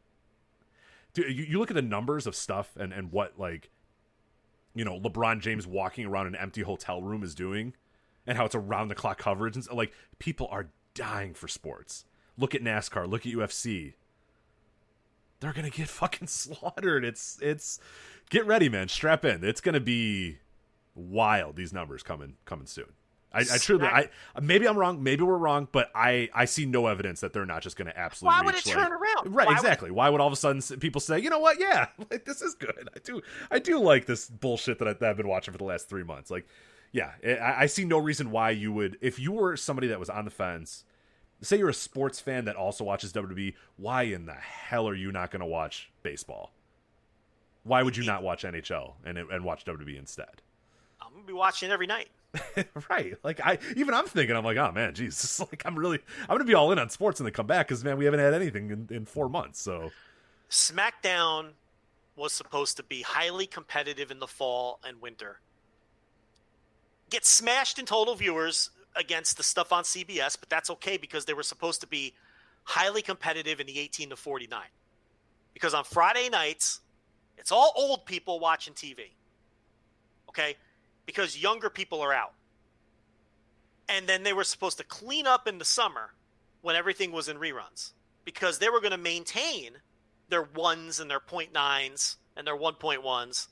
dude, you look at the numbers of stuff and what, like, LeBron James walking around an empty hotel room is doing. And how it's around-the-clock coverage. And like, people are dying for sports. Look at NASCAR. Look at UFC. They're going to get fucking slaughtered. It's get ready, man. Strap in. It's going to be wild, these numbers coming soon. I truly, maybe I'm wrong. Maybe we're wrong. But I see no evidence that they're not just going to absolutely Why would it turn around? Right, exactly. Why would all of a sudden people say, you know what? Yeah, like, this is good. I do like this bullshit that I've been watching for the last 3 months. Like, yeah, I see no reason why you would, if you were somebody that was on the fence, say you're a sports fan that also watches WWE, why in the hell are you not going to watch baseball? Why would you not watch NHL and watch WWE instead? I'm going to be watching every night. Right. Like, I'm thinking, I'm like, oh man, geez, like I'm going to be all in on sports when they come back because, man, we haven't had anything in 4 months, so. SmackDown was supposed to be highly competitive in the fall and winter. Get smashed in total viewers against the stuff on CBS, but that's okay because they were supposed to be highly competitive in the 18 to 49. Because on Friday nights, it's all old people watching TV. Okay? Because younger people are out. And then they were supposed to clean up in the summer when everything was in reruns, because they were going to maintain their 1s and their 0.9s and their 1.1s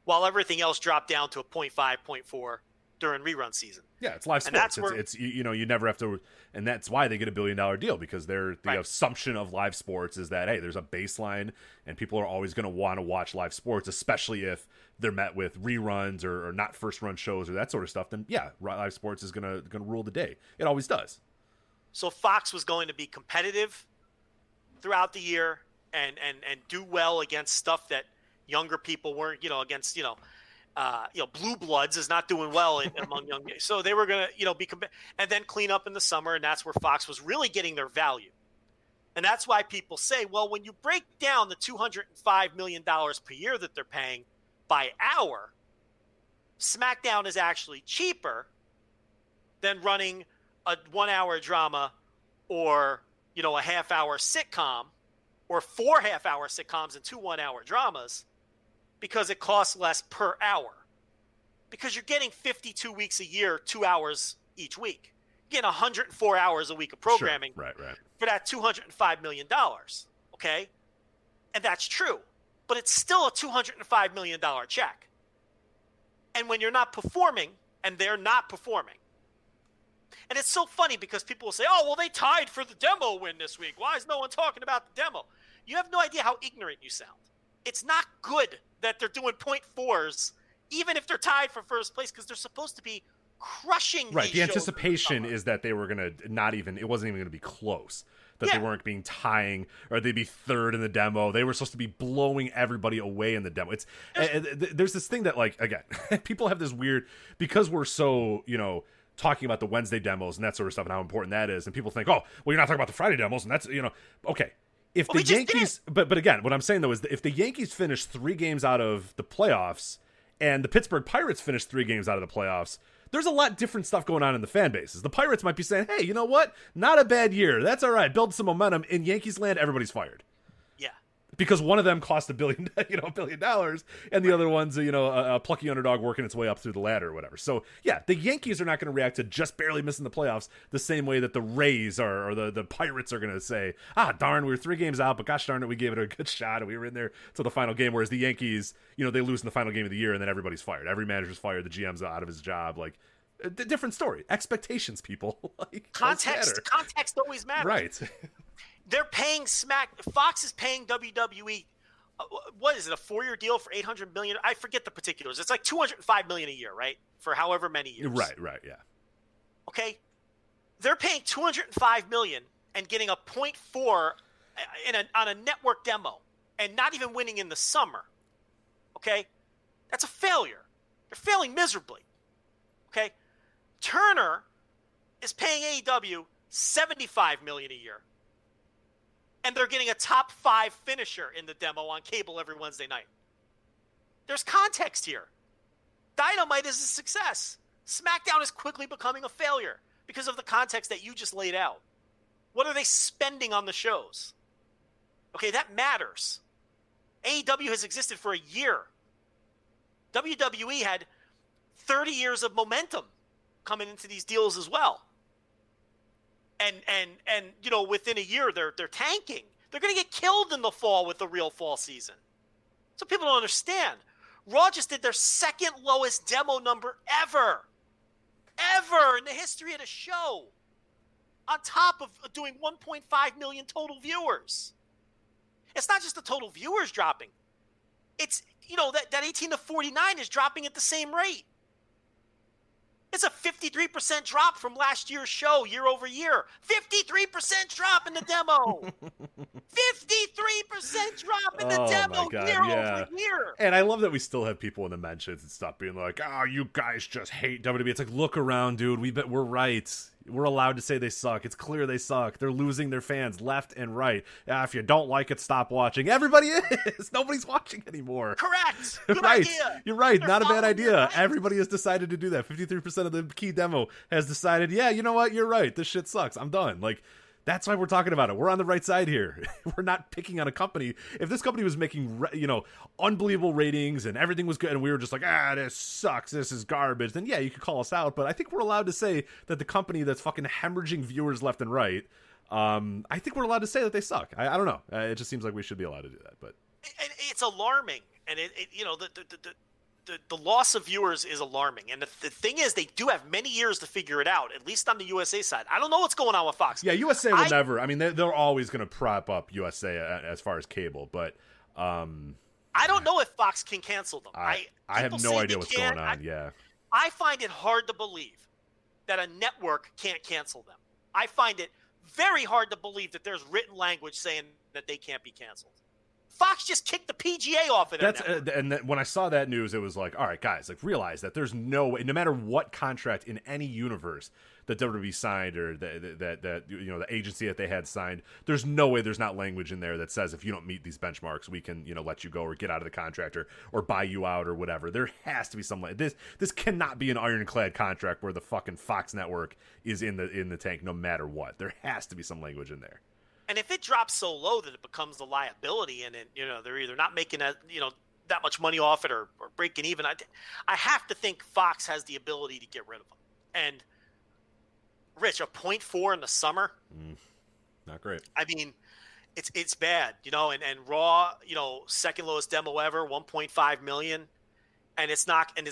while everything else dropped down to a 0.5, 0.4 during rerun season. Yeah, it's live sports. It's you never have to, and that's why they get $1 billion deal, because the assumption of live sports is that, hey, there's a baseline and people are always going to want to watch live sports, especially if they're met with reruns or not first run shows or that sort of stuff. Then yeah, live sports is gonna rule the day. It always does. So Fox was going to be competitive throughout the year and do well against stuff that younger people weren't, against, Blue Bloods is not doing well among young guys. So they were going to, be and then clean up in the summer. And that's where Fox was really getting their value. And that's why people say, well, when you break down the $205 million per year that they're paying by hour, SmackDown is actually cheaper than running a 1 hour drama or, a half-hour sitcom or 4 half-hour sitcoms and 2 1 hour dramas, because it costs less per hour. Because you're getting 52 weeks a year, 2 hours each week. You're getting 104 hours a week of programming. Sure. Right. For that $205 million. Okay? And that's true. But it's still a $205 million check. And when you're not performing, and they're not performing, and it's so funny because people will say, oh, well, they tied for the demo win this week. Why is no one talking about the demo? You have no idea how ignorant you sound. It's not good that they're doing 0.4s, even if they're tied for first place, because they're supposed to be crushing these Right, the shows anticipation is that they were going to it wasn't even going to be close. That they weren't being tying, or they'd be third in the demo. They were supposed to be blowing everybody away in the demo. There's this thing that, like, again, people have this weird, because we're so, talking about the Wednesday demos and that sort of stuff and how important that is, and people think, oh, well, you're not talking about the Friday demos, and that's, okay. If the Yankees, but again, what I'm saying though is that if the Yankees finish 3 games out of the playoffs and the Pittsburgh Pirates finish 3 games out of the playoffs, there's a lot different stuff going on in the fan bases. The Pirates might be saying, hey, you know what? Not a bad year. That's all right. Build some momentum. In Yankees land, everybody's fired. Yeah. Because one of them cost $1 billion, $1 billion, and the other one's, a plucky underdog working its way up through the ladder or whatever. So yeah, the Yankees are not going to react to just barely missing the playoffs the same way that the Rays are, or the Pirates are going to say, darn, we were 3 games out, but gosh darn it, we gave it a good shot and we were in there till the final game. Whereas the Yankees, they lose in the final game of the year and then everybody's fired. Every manager's fired. The GM's out of his job. Like, a different story. Expectations, people. Like, context always matters. Right. They're paying Fox is paying WWE. What is it? A 4-year deal for $800 million? I forget the particulars. It's like $205 million a year, right? For however many years. Right. Yeah. Okay. They're paying $205 million and getting a 0.4 on a network demo, and not even winning in the summer. Okay. That's a failure. They're failing miserably. Okay. Turner is paying AEW $75 million a year. And they're getting a top 5 finisher in the demo on cable every Wednesday night. There's context here. Dynamite is a success. SmackDown is quickly becoming a failure because of the context that you just laid out. What are they spending on the shows? Okay, that matters. AEW has existed for a year. WWE had 30 years of momentum coming into these deals as well. And within a year they're tanking. They're going to get killed in the fall with the real fall season. So people don't understand. Raw just did their second lowest demo number ever in the history of the show, on top of doing 1.5 million total viewers. It's not just the total viewers dropping. It's, that 18 to 49 is dropping at the same rate. It's a 53% drop from last year's show, year over year. 53% drop in the demo. 53% drop in the demo, year over year. And I love that we still have people in the mentions and stuff being like, oh, you guys just hate WWE. It's like, look around, dude. We're right. We're allowed to say they suck. It's clear they suck. They're losing their fans left and right. If you don't like it, stop watching. Everybody is. Nobody's watching anymore. Correct. Good right. idea. You're right. Not a bad idea. Everybody has decided to do that. 53% of the key demo has decided, yeah, you know what? You're right. This shit sucks. I'm done. Like, that's why we're talking about it. We're on the right side here. We're not picking on a company. If this company was making, unbelievable ratings and everything was good and we were just like, this sucks, this is garbage, then yeah, you could call us out. But I think we're allowed to say that the company that's fucking hemorrhaging viewers left and right I think we're allowed to say that they suck. I don't know. It just seems like we should be allowed to do that. But it's alarming, and the loss of viewers is alarming. And the thing is, they do have many years to figure it out, at least on the USA side. I don't know what's going on with Fox. Yeah, USA will never. I mean, they're always going to prop up USA as far as cable, but I don't know if Fox can cancel them. I have no idea what's going on. I find it hard to believe that a network can't cancel them. I find it very hard to believe that there's written language saying that they can't be canceled. Fox just kicked the PGA off of their when I saw that news, it was like, all right, guys, like realize that there's no way, no matter what contract in any universe that WWE signed or that the agency that they had signed, there's no way there's not language in there that says if you don't meet these benchmarks, we can let you go or get out of the contract or buy you out or whatever. There has to be some this cannot be an ironclad contract where the fucking Fox network is in the tank no matter what. There has to be some language in there. And if it drops so low that it becomes a liability, and they're either not making that much money off it or breaking even, I have to think Fox has the ability to get rid of them. And Rich, a 0.4 in the summer, not great. I mean, it's bad, And Raw, second lowest demo ever, 1.5 million, and it's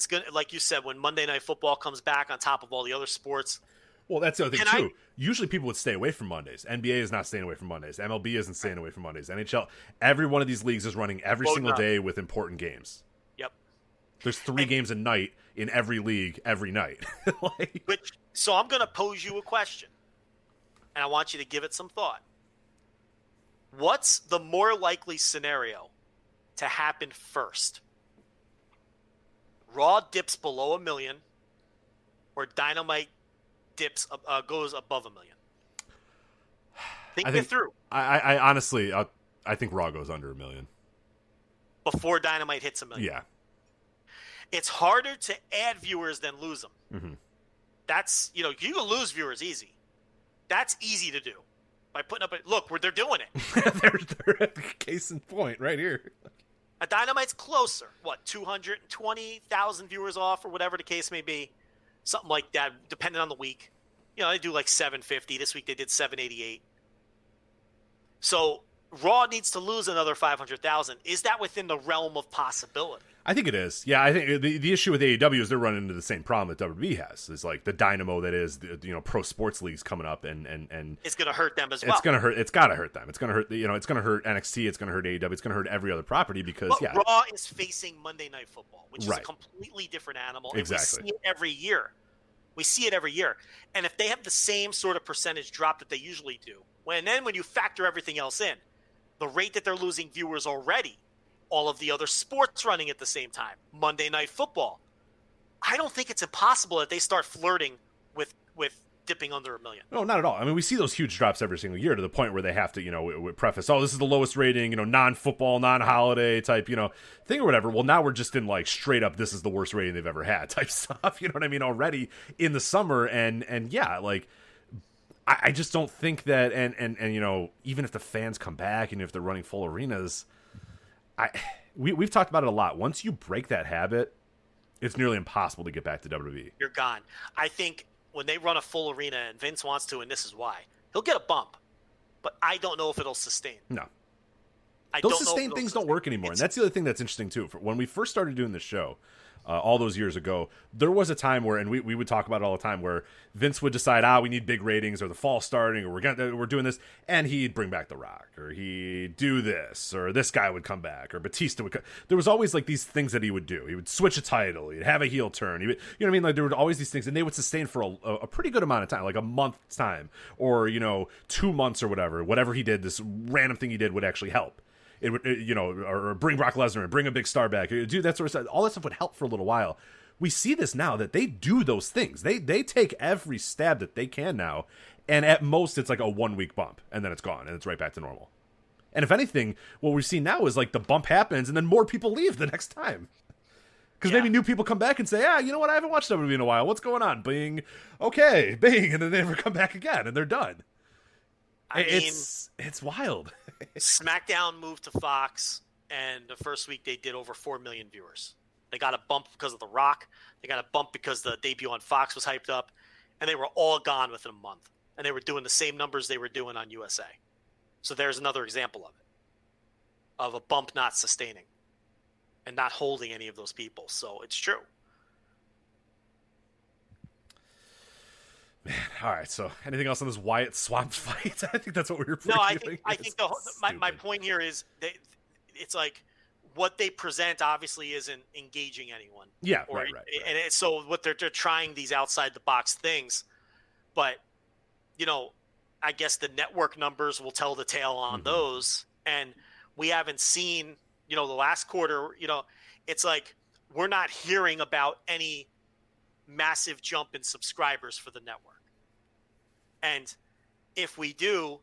good. Like you said, when Monday Night Football comes back on top of all the other sports. Well, that's the other thing, too. Usually people would stay away from Mondays. NBA is not staying away from Mondays. MLB isn't staying away from Mondays. NHL, every one of these leagues is running every single day with important games. Yep. There's 3 games a night in every league every night. So I'm going to pose you a question, and I want you to give it some thought. What's the more likely scenario to happen first? Raw dips below 1 million, or Dynamite goes above 1 million? Think it through. I honestly, I think Raw goes under 1 million before Dynamite hits 1 million. Yeah, it's harder to add viewers than lose them. Mm-hmm. That's you can lose viewers easy. That's easy to do by putting up. Look, where they're doing it. they're case in point right here. A Dynamite's closer. What, 220,000 viewers off, or whatever the case may be. Something like that, depending on the week. They do like 750. This week they did 788. So Raw needs to lose another 500,000. Is that within the realm of possibility? I think it is. Yeah, I think the issue with AEW is they're running into the same problem that WWE has. It's like the dynamo that is pro sports leagues coming up, and it's going to hurt them as well. It's going to hurt. It's got to hurt them. It's going to hurt. It's going to hurt NXT. It's going to hurt AEW. It's going to hurt every other property because Raw is facing Monday Night Football, which is a completely different animal. And exactly. We see it every year. And if they have the same sort of percentage drop that they usually do, when you factor everything else in, the rate that they're losing viewers already, all of the other sports running at the same time, Monday Night Football, I don't think it's impossible that they start flirting with dipping under 1 million. No, not at all. I mean, we see those huge drops every single year to the point where they have to, preface, this is the lowest rating, non-football, non-holiday type, thing or whatever. Well, now we're just in like straight up, this is the worst rating they've ever had type stuff. You know what I mean? Already in the summer. And yeah, like, I just don't think that, and even if the fans come back and if they're running full arenas, we've talked about it a lot. Once you break that habit, it's nearly impossible to get back to WWE. You're gone. I think when they run a full arena, and Vince wants to, and this is why, he'll get a bump. But I don't know if it'll sustain. No. Those sustained things don't work anymore. And that's the other thing that's interesting, too. When we first started doing this show, all those years ago, there was a time where, and we would talk about it all the time, where Vince would decide, we need big ratings, or the fall's starting, or we're doing this, and he'd bring back The Rock, or he'd do this, or this guy would come back, or Batista would come. There was always like these things that he would do. He would switch a title, he'd have a heel turn, you know what I mean? Like there were always these things, and they would sustain for a pretty good amount of time, like a month's time, or 2 months or whatever he did, this random thing he did would actually help. It would, or bring Brock Lesnar and bring a big star back. Do that sort of stuff. All that stuff would help for a little while. We see this now that they do those things. They take every stab that they can now, and at most it's like a 1 week bump, and then it's gone, and it's right back to normal. And if anything, what we're seeing now is like the bump happens, and then more people leave the next time. Because maybe new people come back and say, you know what, I haven't watched WWE in a while. What's going on? Bing. Okay, bing. And then they never come back again, and they're done. It's wild. SmackDown moved to Fox, and the first week they did over 4 million viewers. They got a bump because of The Rock. They got a bump because the debut on Fox was hyped up, and they were all gone within a month. and they were doing the same numbers they were doing on USA. So there's another example of it, of a bump not sustaining and not holding any of those people. So it's true. Man, all right. So anything else on this Wyatt Swamp fight? I think that's what we were previewing. No, I think my point here is it's like what they present obviously isn't engaging anyone. Yeah, right. And so what they're trying these outside the box things, but I guess the network numbers will tell the tale on those, and we haven't seen the last quarter. It's like we're not hearing about any massive jump in subscribers for the network. And if we do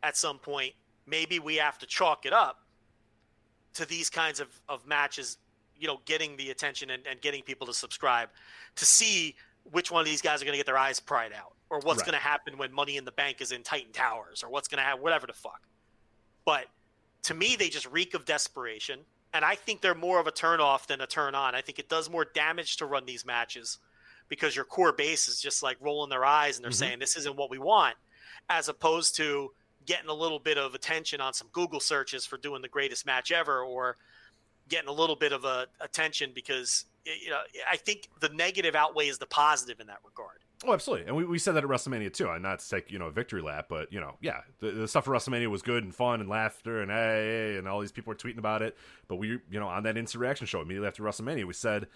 at some point, maybe we have to chalk it up to these kinds of matches, getting the attention and getting people to subscribe to see which one of these guys are going to get their eyes pried out, or what's going to happen when Money in the Bank is in Titan Towers, or what's going to happen, whatever the fuck. But to me, they just reek of desperation. And I think they're more of a turn off than a turn on. I think it does more damage to run these matches, because your core base is just like rolling their eyes and they're saying this isn't what we want, as opposed to getting a little bit of attention on some Google searches for doing the greatest match ever, or getting a little bit of attention because I think the negative outweighs the positive in that regard. Oh, absolutely. And we said that at WrestleMania too, and not to take a victory lap, but the stuff at WrestleMania was good and fun and laughter and hey, and all these people were tweeting about it. But we on that instant reaction show immediately after WrestleMania, we said,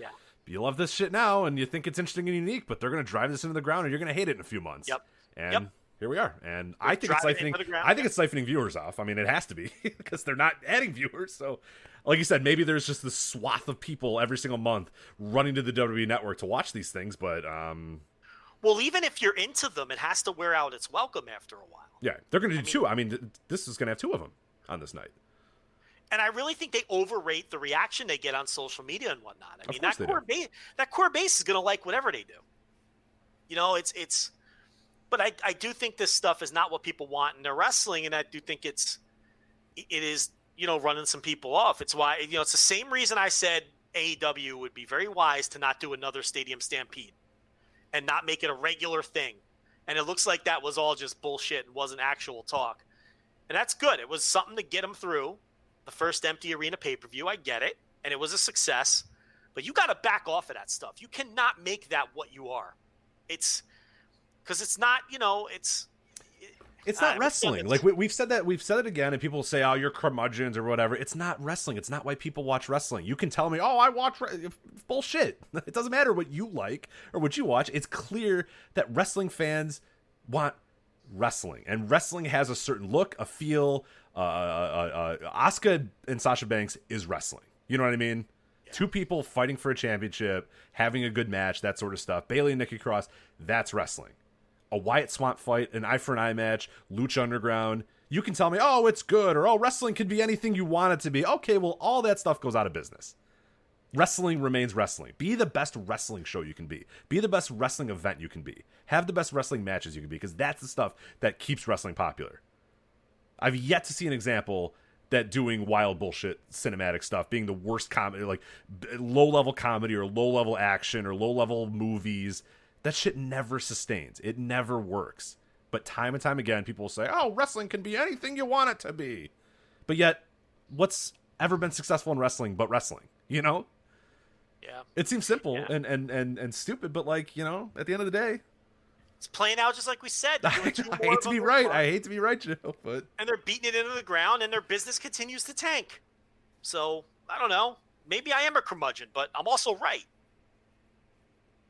you love this shit now and you think it's interesting and unique, but they're going to drive this into the ground and you're going to hate it in a few months. And here we are. And I think it's siphoning viewers off. I mean, it has to be because they're not adding viewers. So like you said, maybe there's just this swath of people every single month running to the WWE Network to watch these things. But, well, even if you're into them, it has to wear out its welcome after a while. Yeah, they're going to do two. I mean, this is going to have two of them on this night. And I really think they overrate the reaction they get on social media and whatnot. I mean, that core base is going to like whatever they do. But I do think this stuff is not what people want in their wrestling, and I do think it is, running some people off. It's why, it's the same reason I said AEW would be very wise to not do another Stadium Stampede and not make it a regular thing. And it looks like that was all just bullshit and wasn't actual talk. And that's good. It was something to get them through the first empty arena pay-per-view. I get it. And it was a success. But you got to back off of that stuff. You cannot make that what you are. It's because it's not, it's not wrestling. Like we've said that, we've said it again, and people say, "Oh, you're curmudgeons" or whatever. It's not wrestling. It's not why people watch wrestling. You can tell me, "Oh, I watch bullshit." It doesn't matter what you like or what you watch. It's clear that wrestling fans want wrestling, and wrestling has a certain look, a feel. Asuka and Sasha Banks is wrestling. You know what I mean? Yeah. Two people fighting for a championship, having a good match, that sort of stuff. Bayley and Nikki Cross, that's wrestling. A Wyatt Swamp fight, an eye for an eye match, Lucha Underground. You can tell me, oh, it's good, or oh, wrestling could be anything you want it to be. Okay, well, all that stuff goes out of business. Wrestling remains wrestling. Be the best wrestling show you can be. Be the best wrestling event you can be. Have the best wrestling matches you can be, because that's the stuff that keeps wrestling popular. I've yet to see an example that doing wild bullshit cinematic stuff being the worst comedy, like low-level comedy or low-level action or low-level movies. That shit never sustains. It never works. But time and time again, people will say, oh, wrestling can be anything you want it to be. But yet, what's ever been successful in wrestling but wrestling? Yeah. It seems simple and stupid, but at the end of the day, it's playing out just like we said. I hate to be right. I hate to be right, Joe. But and they're beating it into the ground, and their business continues to tank. So, I don't know. Maybe I am a curmudgeon, but I'm also right.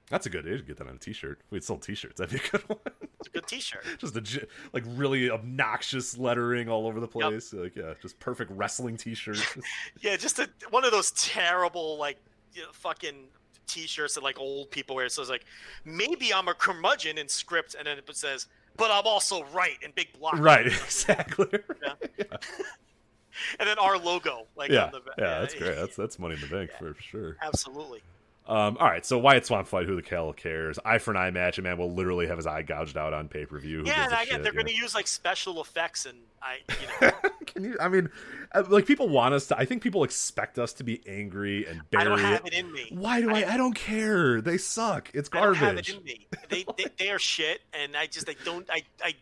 That's a good idea to get that on a t-shirt. We'd sold t-shirts. That'd be a good one. It's a good t-shirt. Just really obnoxious lettering all over the place. Yep. Just perfect wrestling t-shirts. Yeah, just one of those terrible, fucking t-shirts that, old people wear. So it's maybe I'm a curmudgeon in script, and then it says, but I'm also right in big block. Right, exactly. Yeah. And then our logo. That's great. That's money in the bank for sure. Absolutely. All right, so Wyatt Swamp fight, who the hell cares? Eye for an eye match, and man will literally have his eye gouged out on pay-per-view. Yeah, and they're going to use special effects and Can you? I mean, like people want us to. I think people expect us to be angry and bury I don't have it in me. Why do I don't care. They suck. It's garbage. I don't have it in me. They are shit, and I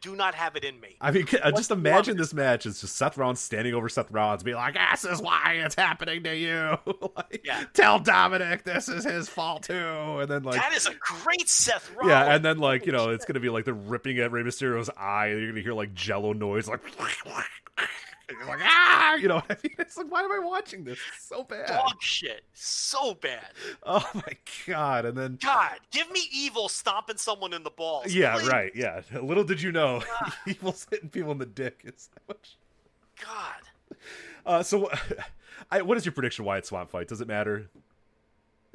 do not have it in me. I mean, just imagine this match is just Seth Rollins standing over Seth Rollins, being like, "This is why it's happening to you." Tell Dominic this is his fault too, and then like that is a great Seth Rollins. Yeah, and then like it's gonna be like they're ripping at Rey Mysterio's eye, and you're gonna hear like Jello noise, like. And you're like, I mean, it's like, why am I watching this? It's so bad. Dog shit. So bad. Oh my god. And then give me Evil stomping someone in the balls. Yeah, please. Right, yeah. Little did you know, Evil's hitting people in the dick. It's that much. God. So what is your prediction, Wyatt Swamp Fight? Does it matter?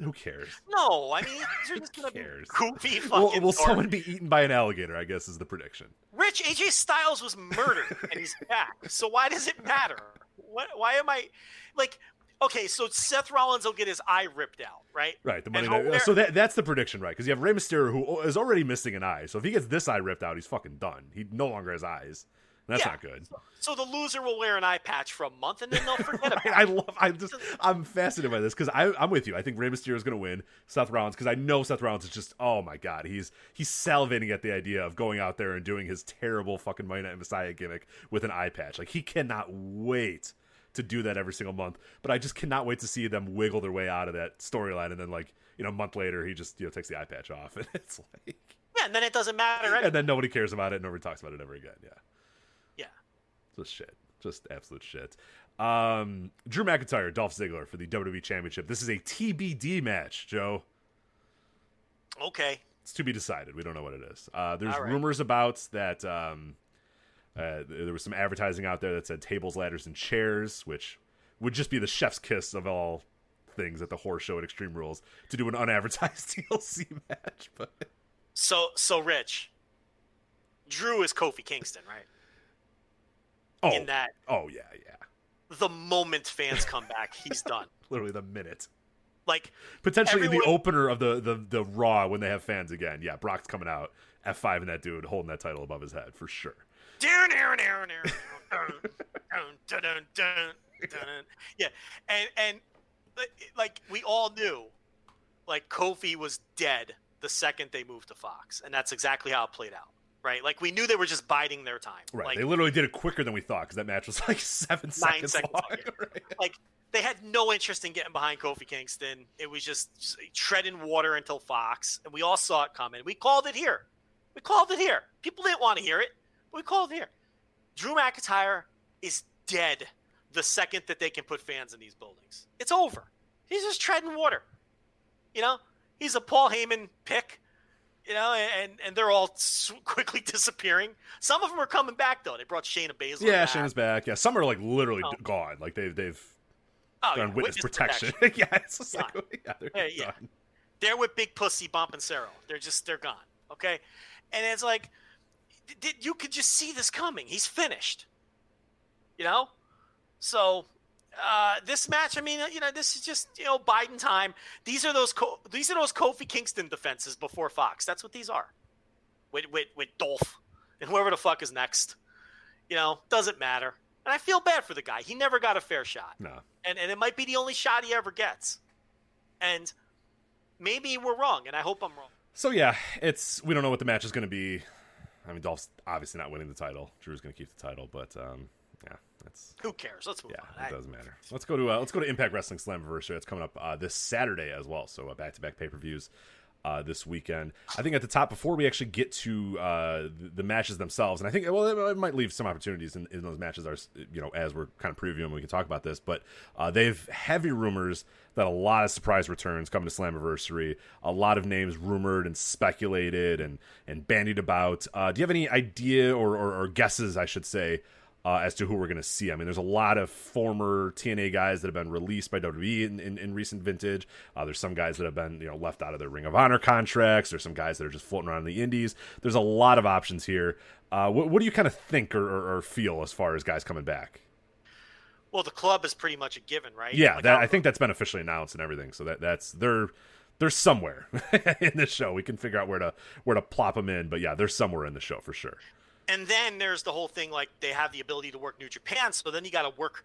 Who cares? No, I mean, you're just gonna be goofy fucking. Will someone be eaten by an alligator? I guess is the prediction. Rich, AJ Styles was murdered and he's back. So why does it matter? Why am I like? Okay, so Seth Rollins will get his eye ripped out, right? Right. The Monday Night. So that's the prediction, right? Because you have Rey Mysterio who is already missing an eye. So if he gets this eye ripped out, he's fucking done. He no longer has eyes. That's not good. So the loser will wear an eye patch for a month, and then they'll forget about it. I'm fascinated by this because I'm with you. I think Rey Mysterio is going to win Seth Rollins because I know Seth Rollins is just, oh my god, he's salivating at the idea of going out there and doing his terrible fucking Monday Night Messiah gimmick with an eye patch. Like he cannot wait to do that every single month. But I just cannot wait to see them wiggle their way out of that storyline, and then like a month later he just takes the eye patch off, and it's like and then it doesn't matter anymore. And then nobody cares about it, and nobody talks about it ever again. Yeah. Just shit. Just absolute shit. Drew McIntyre, Dolph Ziggler for the WWE Championship. This is a TBD match, Joe. Okay. It's to be decided. We don't know what it is. There's rumors about that there was some advertising out there that said tables, ladders, and chairs, which would just be the chef's kiss of all things at the horror show at Extreme Rules to do an unadvertised TLC match. But So Rich, Drew is Kofi Kingston, right? Oh, in that. Oh, yeah. The moment fans come back, he's done. Literally the minute. Like potentially the opener of the Raw when they have fans again. Yeah, Brock's coming out, F5 and that dude holding that title above his head for sure. Yeah, and like we all knew, like Kofi was dead the second they moved to Fox, and that's exactly how it played out. Right, like we knew they were just biding their time. Right, like, they literally did it quicker than we thought because that match was like 9 seconds long. Right? Like they had no interest in getting behind Kofi Kingston. It was just treading water until Fox, and we all saw it coming. We called it here. People didn't want to hear it, but we called it here. Drew McIntyre is dead the second that they can put fans in these buildings. It's over. He's just treading water. He's a Paul Heyman pick. And they're all quickly disappearing. Some of them are coming back though. They brought Shayna Baszler. Yeah, back. Shayna's back. Yeah, some are like literally gone. Like they've done witness protection. Yeah, it's just like they're done. They're with Big Pussy Bump and Cero. They're gone. Okay, and it's like you could just see this coming. He's finished. So. This match, I mean, this is just Biden time. These are those Kofi Kingston defenses before Fox. That's what these are. With Dolph and whoever the fuck is next. Doesn't matter. And I feel bad for the guy. He never got a fair shot. No. And it might be the only shot he ever gets. And maybe we're wrong, and I hope I'm wrong. So yeah, we don't know what the match is going to be. I mean, Dolph's obviously not winning the title. Drew's going to keep the title, but yeah. Who cares? Let's move on. It doesn't matter. Let's go to Impact Wrestling Slammiversary. That's coming up this Saturday as well. So back-to-back pay-per-views this weekend. I think at the top, before we actually get to the matches themselves, and I think it might leave some opportunities in those matches as we're kind of previewing, we can talk about this. But they've heavy rumors that a lot of surprise returns coming to Slammiversary. A lot of names rumored and speculated and bandied about. Do you have any idea or guesses, I should say, as to who we're going to see? I mean, there's a lot of former TNA guys that have been released by WWE in recent vintage. There's some guys that have been left out of their Ring of Honor contracts. There's some guys that are just floating around in the indies. There's a lot of options here. What do you kind of think or feel as far as guys coming back? Well, the club is pretty much a given, right? Yeah, I think that's been officially announced and everything. So that's they're somewhere in this show. We can figure out where to plop them in, but yeah, they're somewhere in the show for sure. And then there's the whole thing, like they have the ability to work New Japan, so then you got to work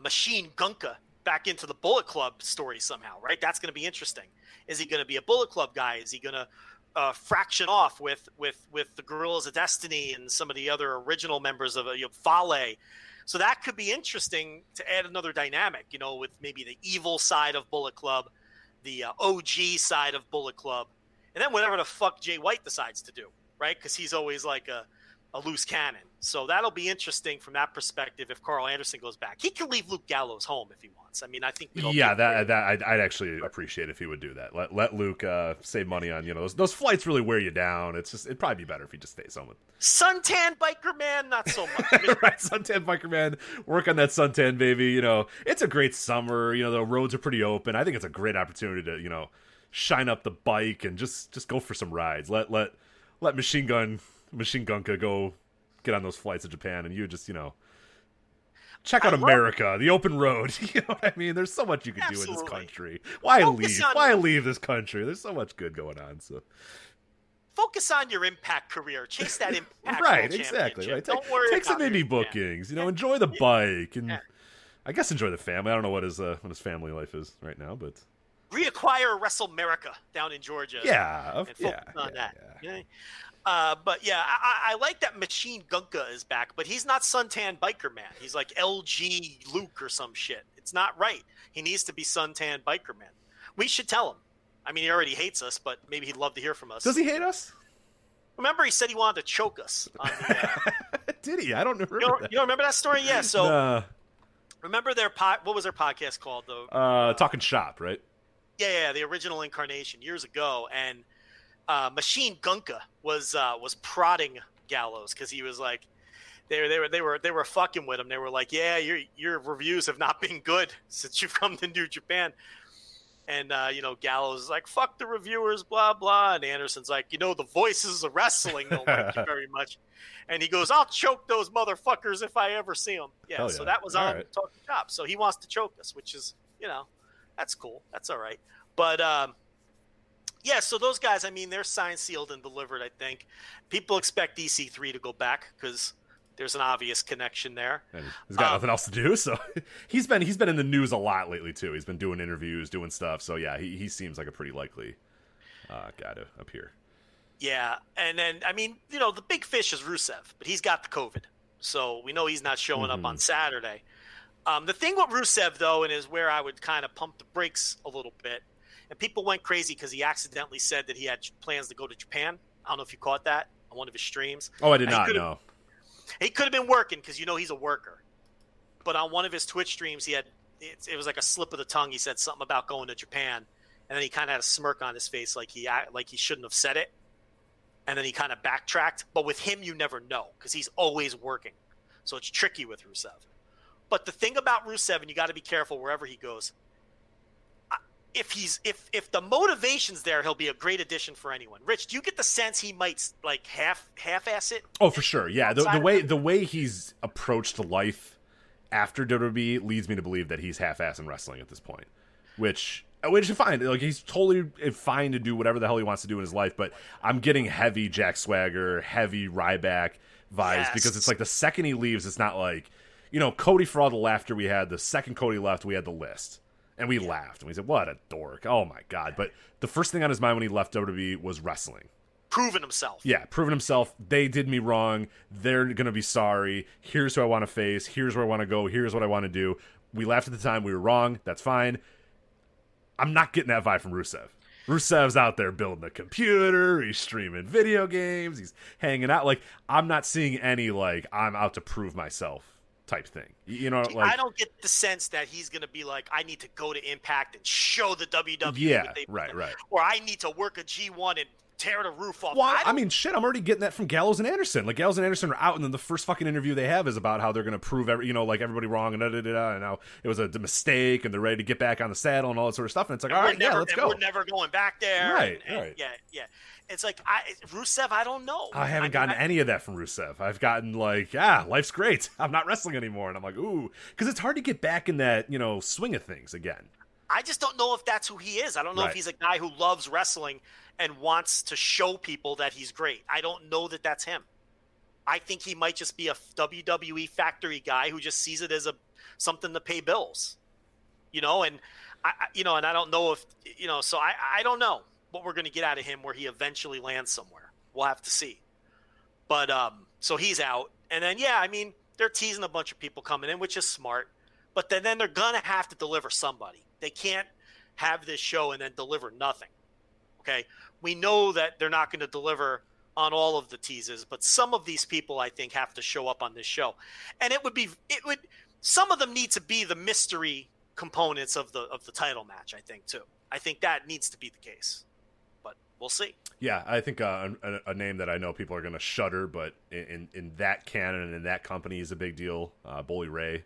Machine Gunka back into the Bullet Club story somehow, right? That's going to be interesting. Is he going to be a Bullet Club guy? Is he going to fraction off with the Guerrillas of Destiny and some of the other original members of Fale? So that could be interesting to add another dynamic, with maybe the evil side of Bullet Club, the OG side of Bullet Club, and then whatever the fuck Jay White decides to do, right? Because he's always like a loose cannon. So that'll be interesting from that perspective if Carl Anderson goes back. He can leave Luke Gallows home if he wants. I mean, I think I'd actually appreciate if he would do that. Let Luke save money on those flights really wear you down. It'd probably be better if he just stays home with Suntan Biker Man, not so much. right, Suntan Biker Man, work on that suntan, baby. It's a great summer. The roads are pretty open. I think it's a great opportunity to shine up the bike and just go for some rides. Let Machine Gunka go get on those flights to Japan, and you just check out America, the open road. You know what I mean? There's so much you can do in this country. Why leave this country? There's so much good going on. So focus on your Impact career. Chase that Impact. Right, exactly. Right. Don't worry. Take some indie bookings. Enjoy the bike, and I guess enjoy the family. I don't know what his family life is right now, but reacquire WrestleMerica down in Georgia. Yeah, and focus on that. Yeah. But yeah, I like that Machine Gunka is back, but he's not Suntan Biker Man. He's like LG Luke or some shit. It's not right. He needs to be Suntan Biker Man. We should tell him. I mean, he already hates us, but maybe he'd love to hear from us. Does he hate us? Remember, he said he wanted to choke us. On the, Did he? I don't remember. You don't remember that story? Yeah. So remember what was their podcast called? Talking Shop, right? Yeah, the original incarnation years ago, and Machine Gunka was prodding Gallows because he was like, they were fucking with him. They were like, yeah, your reviews have not been good since you've come to New Japan. And Gallows is like, fuck the reviewers, blah blah. And Anderson's like, the voices of wrestling don't like you very much. And he goes, I'll choke those motherfuckers if I ever see them. Yeah, so that was on Talking Shop. So he wants to choke us, which is, that's cool. That's all right. But yeah, so those guys, I mean, they're signed, sealed, and delivered, I think. People expect EC3 to go back because there's an obvious connection there. And he's got nothing else to do, so he's been in the news a lot lately, too. He's been doing interviews, doing stuff, so yeah, he seems like a pretty likely guy to appear. Yeah, and then, I mean, the big fish is Rusev, but he's got the COVID, so we know he's not showing up on Saturday. The thing with Rusev, though, and is where I would kind of pump the brakes a little bit, and people went crazy because he accidentally said that he had plans to go to Japan. I don't know if you caught that on one of his streams. Oh, I did not know. He could have been working because he's a worker. But on one of his Twitch streams, it was like a slip of the tongue. He said something about going to Japan, and then he kind of had a smirk on his face like he shouldn't have said it. And then he kind of backtracked. But with him, you never know because he's always working. So it's tricky with Rusev. But the thing about Rusev, and you got to be careful wherever he goes, if the motivation's there, he'll be a great addition for anyone. Rich, do you get the sense he might like half-ass it? Oh, for sure. Yeah, the way he's approached life after WWE leads me to believe that he's half-assing wrestling at this point, which is fine. Like, he's totally fine to do whatever the hell he wants to do in his life. But I'm getting heavy Jack Swagger, heavy Ryback vibes because it's like the second he leaves, it's not like, Cody, for all the laughter we had, the second Cody left, we had the list. And we laughed, and we said, what a dork. Oh, my God. But the first thing on his mind when he left WWE was wrestling. Proving himself. Yeah, proving himself. They did me wrong. They're going to be sorry. Here's who I want to face. Here's where I want to go. Here's what I want to do. We laughed at the time. We were wrong. That's fine. I'm not getting that vibe from Rusev. Rusev's out there building a computer. He's streaming video games. He's hanging out. Like, I'm not seeing any, like, I'm out to prove myself type thing. I don't get the sense that he's going to be like, I need to go to Impact and show the WWE. Yeah, right. Or I need to work a G1 and tear the roof off. Well, I mean, shit, I'm already getting that from Gallows and Anderson. Like, Gallows and Anderson are out, and then the first fucking interview they have is about how they're going to prove everybody wrong and and how it was a mistake, and they're ready to get back on the saddle and all that sort of stuff. And it's like, all right, let's go. We're never going back there. Right. Yeah. It's like, Rusev, I don't know. I haven't gotten any of that from Rusev. I've gotten like, life's great. I'm not wrestling anymore. And I'm like, ooh. Because it's hard to get back in that, swing of things again. I just don't know if that's who he is. I don't know if he's a guy who loves wrestling and wants to show people that he's great. I don't know that that's him. I think he might just be a WWE factory guy who just sees it as something to pay bills, and I don't know if, so I don't know what we're going to get out of him where he eventually lands somewhere. We'll have to see. But so he's out. And then, they're teasing a bunch of people coming in, which is smart. But then they're going to have to deliver somebody. They can't have this show and then deliver nothing. Okay? We know that they're not going to deliver on all of the teases, but some of these people, I think, have to show up on this show. And some of them need to be the mystery components of the title match, I think, too. I think that needs to be the case. But we'll see. Yeah, I think a name that I know people are going to shudder, but in that canon and in that company is a big deal. Bully Ray,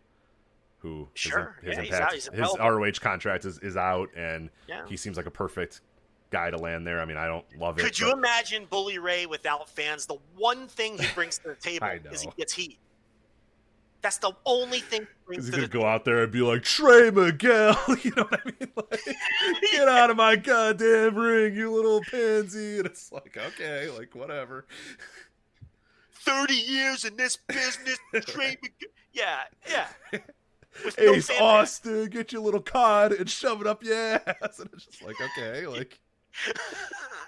who his Impact, his ROH contract is out, and he seems like a perfect guy to land there. I mean, I don't love it. Could you imagine Bully Ray without fans? The one thing he brings to the table is he gets heat. That's the only thing he brings to the table. He's going to go out there and be like, Trey Miguel, you know what I mean? Like, get out of my goddamn ring, you little pansy. And it's like, okay, like, whatever. 30 years in this business, Trey Miguel. Yeah. Ace Austin, get your little cod and shove it up your ass. And it's just like, okay, like,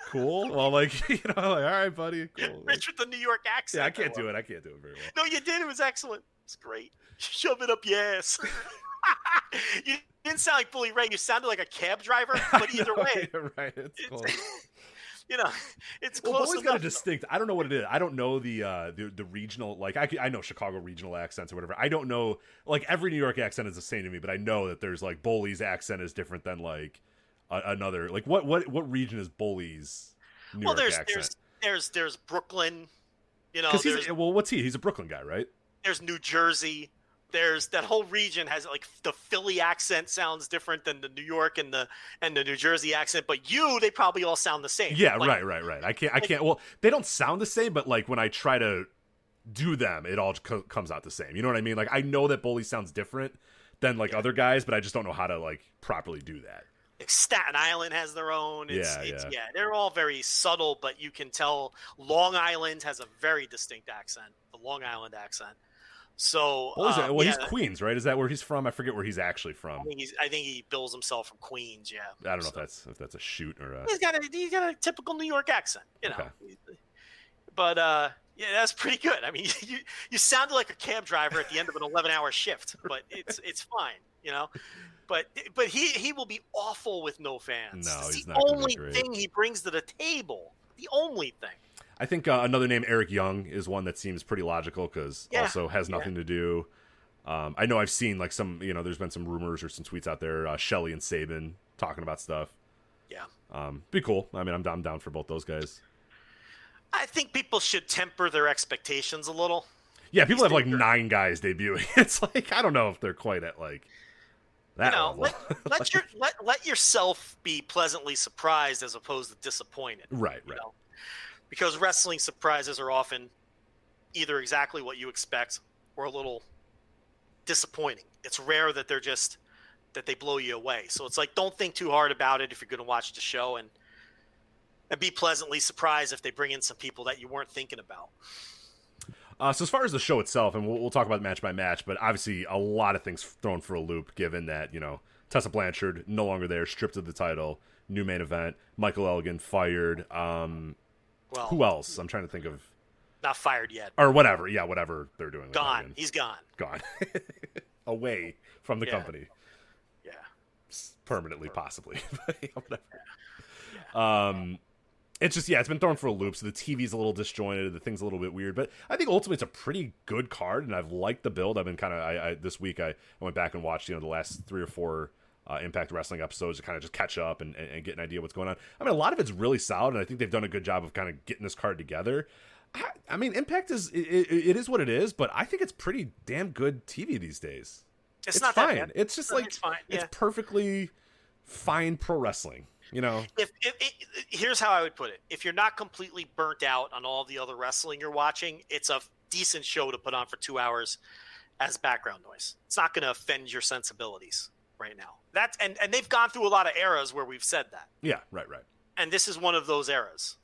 cool. Well, like, all right, buddy. Cool. Rich with the New York accent. Yeah, I can't do it very well. No, you did. It was excellent. It's great. Shove it up your ass. You didn't sound like Bully Ray. You sounded like a cab driver, but either way. Right. It's close. It's close. Bully's got a distinct. I don't know what it is. I don't know the regional. Like I know Chicago regional accents or whatever. I don't know. Like every New York accent is the same to me, but I know that there's like Bully's accent is different than like another. Like what region is Bully's New York accent? There's Brooklyn. What's he? He's a Brooklyn guy, right? There's New Jersey. There's that whole region has like the Philly accent sounds different than the New York and the New Jersey accent, but they probably all sound the same. Yeah, like, right. I can't. Well, they don't sound the same, but like when I try to do them, it all comes out the same. You know what I mean? Like I know that Bully sounds different than like other guys, but I just don't know how to like properly do that. Like Staten Island has their own. They're all very subtle, but you can tell Long Island has a very distinct accent, the Long Island accent. So, he's Queens, right? Is that where he's from? I forget where he's actually from. I think he bills himself from Queens. Yeah, I don't know if that's a shoot or a. He's got a typical New York accent, Okay. But that's pretty good. I mean, you sounded like a cab driver at the end of an 11-hour shift, but it's fine, But he will be awful with no fans. No, it's he's the not only thing he brings to the table. The only thing. I think another name, Eric Young, is one that seems pretty logical because also has nothing to do. I know I've seen like some, there's been some rumors or some tweets out there, Shelley and Saban talking about stuff. Yeah. Be cool. I mean, I'm down for both those guys. I think people should temper their expectations a little. Yeah, people have like 9 guys debuting. It's like, I don't know if they're quite at like that level. let yourself be pleasantly surprised as opposed to disappointed. Right. Because wrestling surprises are often either exactly what you expect or a little disappointing. It's rare that that they blow you away. So it's like, don't think too hard about it if you're going to watch the show and be pleasantly surprised if they bring in some people that you weren't thinking about. So as far as the show itself, and we'll talk about match by match, but obviously a lot of things thrown for a loop given that, Tessa Blanchard no longer there, stripped of the title, new main event, Michael Elgin fired, who else? I'm trying to think of. Not fired yet. Or whatever. Yeah, whatever they're doing. Gone. He's gone. Away from the company. Yeah. Permanently, possibly. Whatever. Yeah. It's just, it's been thrown for a loop, so the TV's a little disjointed, the thing's a little bit weird, but I think ultimately it's a pretty good card, and I've liked the build. I've been kind of, this week I went back and watched, the last 3 or 4 Impact Wrestling episodes to kind of just catch up and get an idea what's going on. I mean, a lot of it's really solid, and I think they've done a good job of kind of getting this card together. I mean, Impact it is what it is, but I think it's pretty damn good TV these days. It's not fine. That bad. It's just like, it's perfectly fine pro wrestling, If here's how I would put it. If you're not completely burnt out on all the other wrestling you're watching, it's a decent show to put on for 2 hours as background noise. It's not going to offend your sensibilities right now. And they've gone through a lot of eras where we've said that. Yeah, right. And this is one of those eras,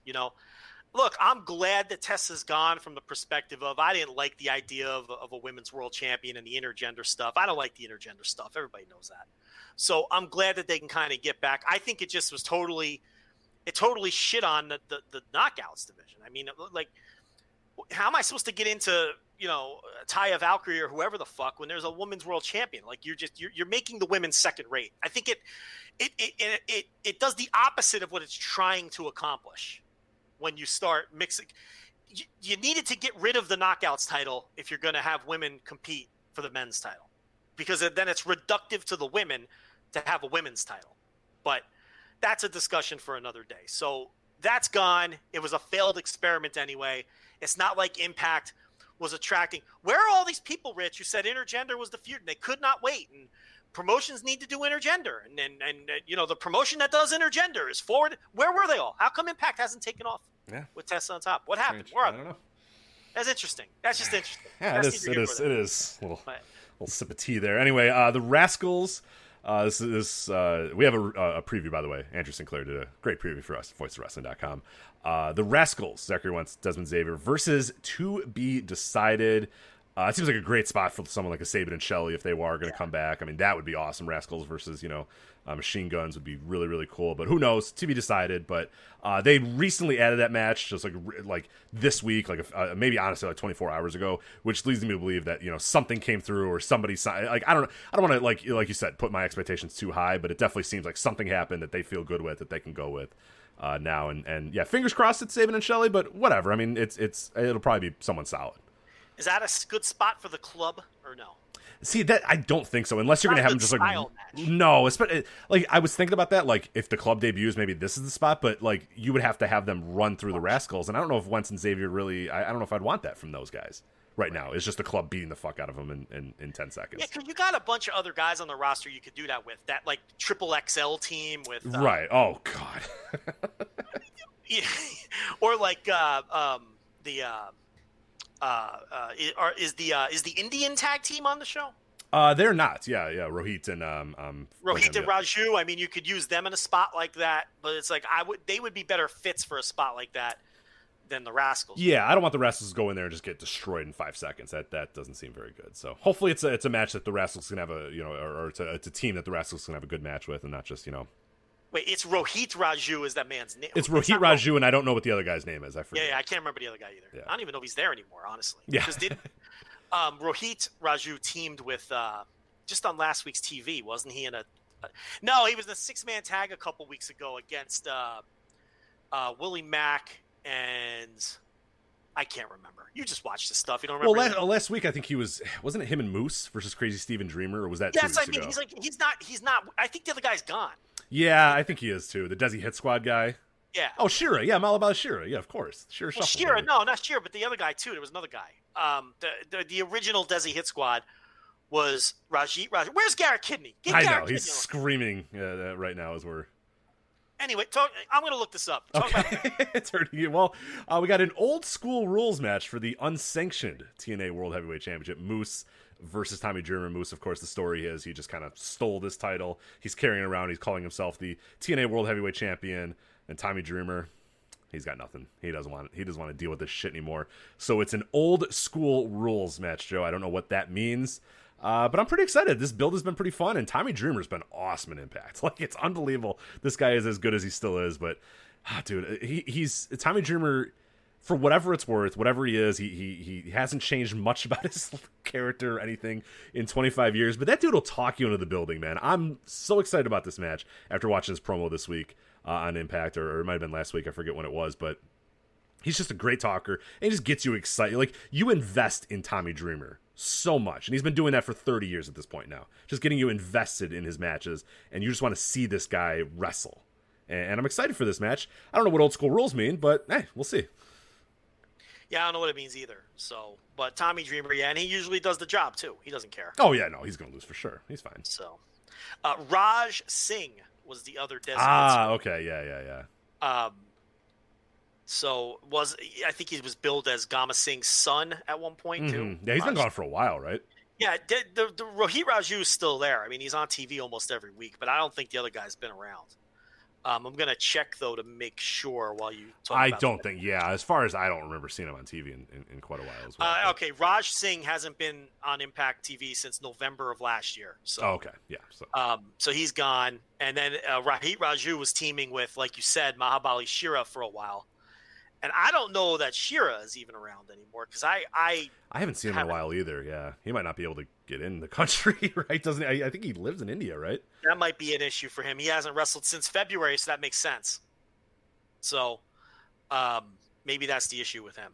Look, I'm glad that Tessa's gone from the perspective of I didn't like the idea of a women's world champion and the intergender stuff. I don't like the intergender stuff. Everybody knows that. So I'm glad that they can kind of get back. I think it just was totally shit on the knockouts division. I mean, like, how am I supposed to get into, Taya Valkyrie or whoever the fuck when there's a women's world champion? Like, you're making the women second rate. I think it does the opposite of what it's trying to accomplish. When you start mixing, you needed to get rid of the knockouts title if you're going to have women compete for the men's title, because then it's reductive to the women to have a women's title. But that's a discussion for another day. So that's gone. It was a failed experiment anyway. It's not like Impact was attracting. Where are all these people, Rich, who said intergender was the feud and they could not wait? And promotions need to do intergender. And the promotion that does intergender is forward. Where were they all? How come Impact hasn't taken off? Yeah. With Tessa on top. What happened? Strange. Where are I don't know. That's interesting. That's just interesting. Yeah, it is. A little sip of tea there. Anyway, the Rascals. We have a preview, by the way. Andrew Sinclair did a great preview for us at voiceofwrestling.com. The Rascals, Zachary Wentz, Desmond Xavier versus To Be Decided. It seems like a great spot for someone like a Sabin and Shelley if they were going to come back. I mean, that would be awesome. Rascals versus, Machine Guns would be really, really cool. But who knows? To be decided. But they recently added that match just like this week, maybe honestly like 24 hours ago, which leads me to believe that something came through or somebody signed. Like I don't want to like you said put my expectations too high, but it definitely seems like something happened that they feel good with, that they can go with now. And yeah, fingers crossed it's Sabin and Shelley. But whatever. I mean, it'll probably be someone solid. Is that a good spot for the club or no? See, that I don't think so. Unless you're going to have them just match. No, like I was thinking about that. Like if the club debuts, maybe this is the spot. But like you would have to have them run through the Rascals, and I don't know if Wentz and Xavier really. I don't know if I'd want that from those guys right now. It's just the club beating the fuck out of them in 10 seconds. Yeah, because you got a bunch of other guys on the roster you could do that with. That like triple XL team with right. Oh God. yeah. Or like is the Indian tag team on the show? They're not. Yeah. Rohit and Rohit and Raju. I mean, you could use them in a spot like that, but it's like they would be better fits for a spot like that than the Rascals. Yeah, I don't want the Rascals to go in there and just get destroyed in 5 seconds. That doesn't seem very good. So hopefully it's a match that the Rascals can have or it's a team that the Rascals can have a good match with, and not just Wait, it's Rohit Raju is that man's name? It's Rohit Raju, and I don't know what the other guy's name is. I forget. Yeah, I can't remember the other guy either. Yeah. I don't even know if he's there anymore, honestly. Yeah. Because Rohit Raju teamed with just on last week's TV, wasn't he? No, he was in a 6-man tag a couple weeks ago against Willie Mack and I can't remember. You just watched this stuff. You don't remember? Well, last week I think wasn't it him and Moose versus Crazy Steve and Dreamer, or was that 2 weeks ago? He's not. I think the other guy's gone. Yeah, I think he is too. The Desi Hit Squad guy. Yeah. Oh, Shira. Yeah, I'm all about Shira. Yeah, of course. Shira. Well, Shira. No, not Shira, but the other guy too. There was another guy. The original Desi Hit Squad was Rajit. Where's Garrett Kidney? I know he's screaming right now as we're. Anyway, I'm going to look this up. It's hurting you. Well, we got an old school rules match for the unsanctioned TNA World Heavyweight Championship. Moose versus Tommy Dreamer. Moose, of course, the story is he just kind of stole this title. He's carrying it around. He's calling himself the TNA World Heavyweight Champion. And Tommy Dreamer, he's got nothing. He doesn't want to deal with this shit anymore. So it's an old school rules match, Joe. I don't know what that means. But I'm pretty excited. This build has been pretty fun, and Tommy Dreamer's been awesome in Impact. Like, it's unbelievable. This guy is as good as he still is, but, dude, he's Tommy Dreamer, for whatever it's worth, whatever he is, he hasn't changed much about his character or anything in 25 years, but that dude will talk you into the building, man. I'm so excited about this match after watching his promo this week on Impact, or it might have been last week, I forget when it was, but he's just a great talker, and he just gets you excited. Like, you invest in Tommy Dreamer so much, and he's been doing that for 30 years at this point now, just getting you invested in his matches, and you just want to see this guy wrestle. And I'm excited for this match. I don't know what old school rules mean, but hey, we'll see. Yeah, I don't know what it means either. So, but Tommy Dreamer, yeah, and he usually does the job too. He doesn't care. Oh yeah, no, he's gonna lose for sure. He's fine. So, Raj Singh was the other designated. Okay, yeah. So I think he was billed as Gama Singh's son at one point too. Yeah, he's been gone for a while, right? Yeah, the Rohit Raju is still there. I mean, he's on TV almost every week, but I don't think the other guy's been around. I'm going to check, though, to make sure while you talk I about don't think, as far as I don't remember seeing him on TV in quite a while as well. Okay, Raj Singh hasn't been on Impact TV since November of last year. So, okay, yeah. So he's gone. And then Rahit Raju was teaming with, like you said, Mahabali Shera for a while. And I don't know that Shera is even around anymore because I haven't seen him in a while either. Yeah, he might not be able to get in the country, right? Doesn't he? I think he lives in India, right? That might be an issue for him. He hasn't wrestled since February, so that makes sense. So maybe that's the issue with him.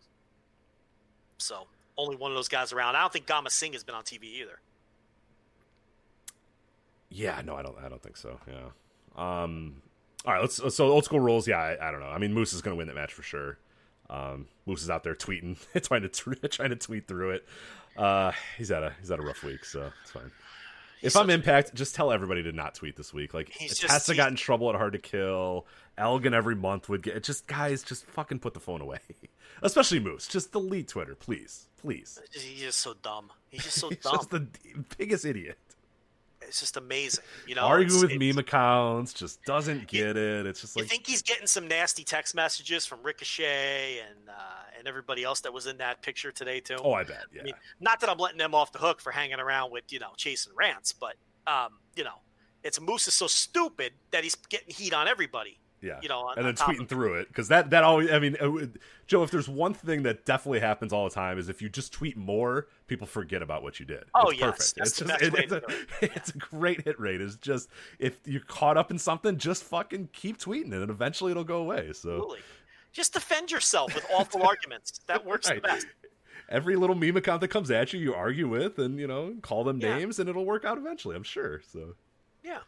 So only one of those guys around. I don't think Gama Singh has been on TV either. Yeah, no, I don't think so. Yeah. All right, so old school rules. Yeah, I don't know. I mean, Moose is going to win that match for sure. Moose is out there tweeting, trying to tweet through it. He's had a rough week, so it's fine. If I'm Impact, just tell everybody to not tweet this week. Like, Tessa got in trouble at Hard to Kill. Elgin every month would get. Guys, just fucking put the phone away. Especially Moose. Just delete Twitter, please. He's just so dumb. He's just so He's dumb. just the biggest idiot. It's just amazing. Arguing with meme accounts, just doesn't get it. It's just like, you think he's getting some nasty text messages from Ricochet and everybody else that was in that picture today too. Oh, I bet. Yeah. I mean, not that I'm letting them off the hook for hanging around with chasing rants, but it's Moose is so stupid that he's getting heat on everybody. Yeah, and then tweeting through it because that always. I mean, Joe, if there's one thing that definitely happens all the time is if you just tweet more, people forget about what you did. Oh, it's yes, perfect. It's a great hit rate. It's just if you're caught up in something, just fucking keep tweeting it, and eventually it'll go away. So absolutely. Just defend yourself with awful arguments. That works the best. Every little meme account that comes at you, you argue with, and call them names, and it'll work out eventually. I'm sure. So yeah.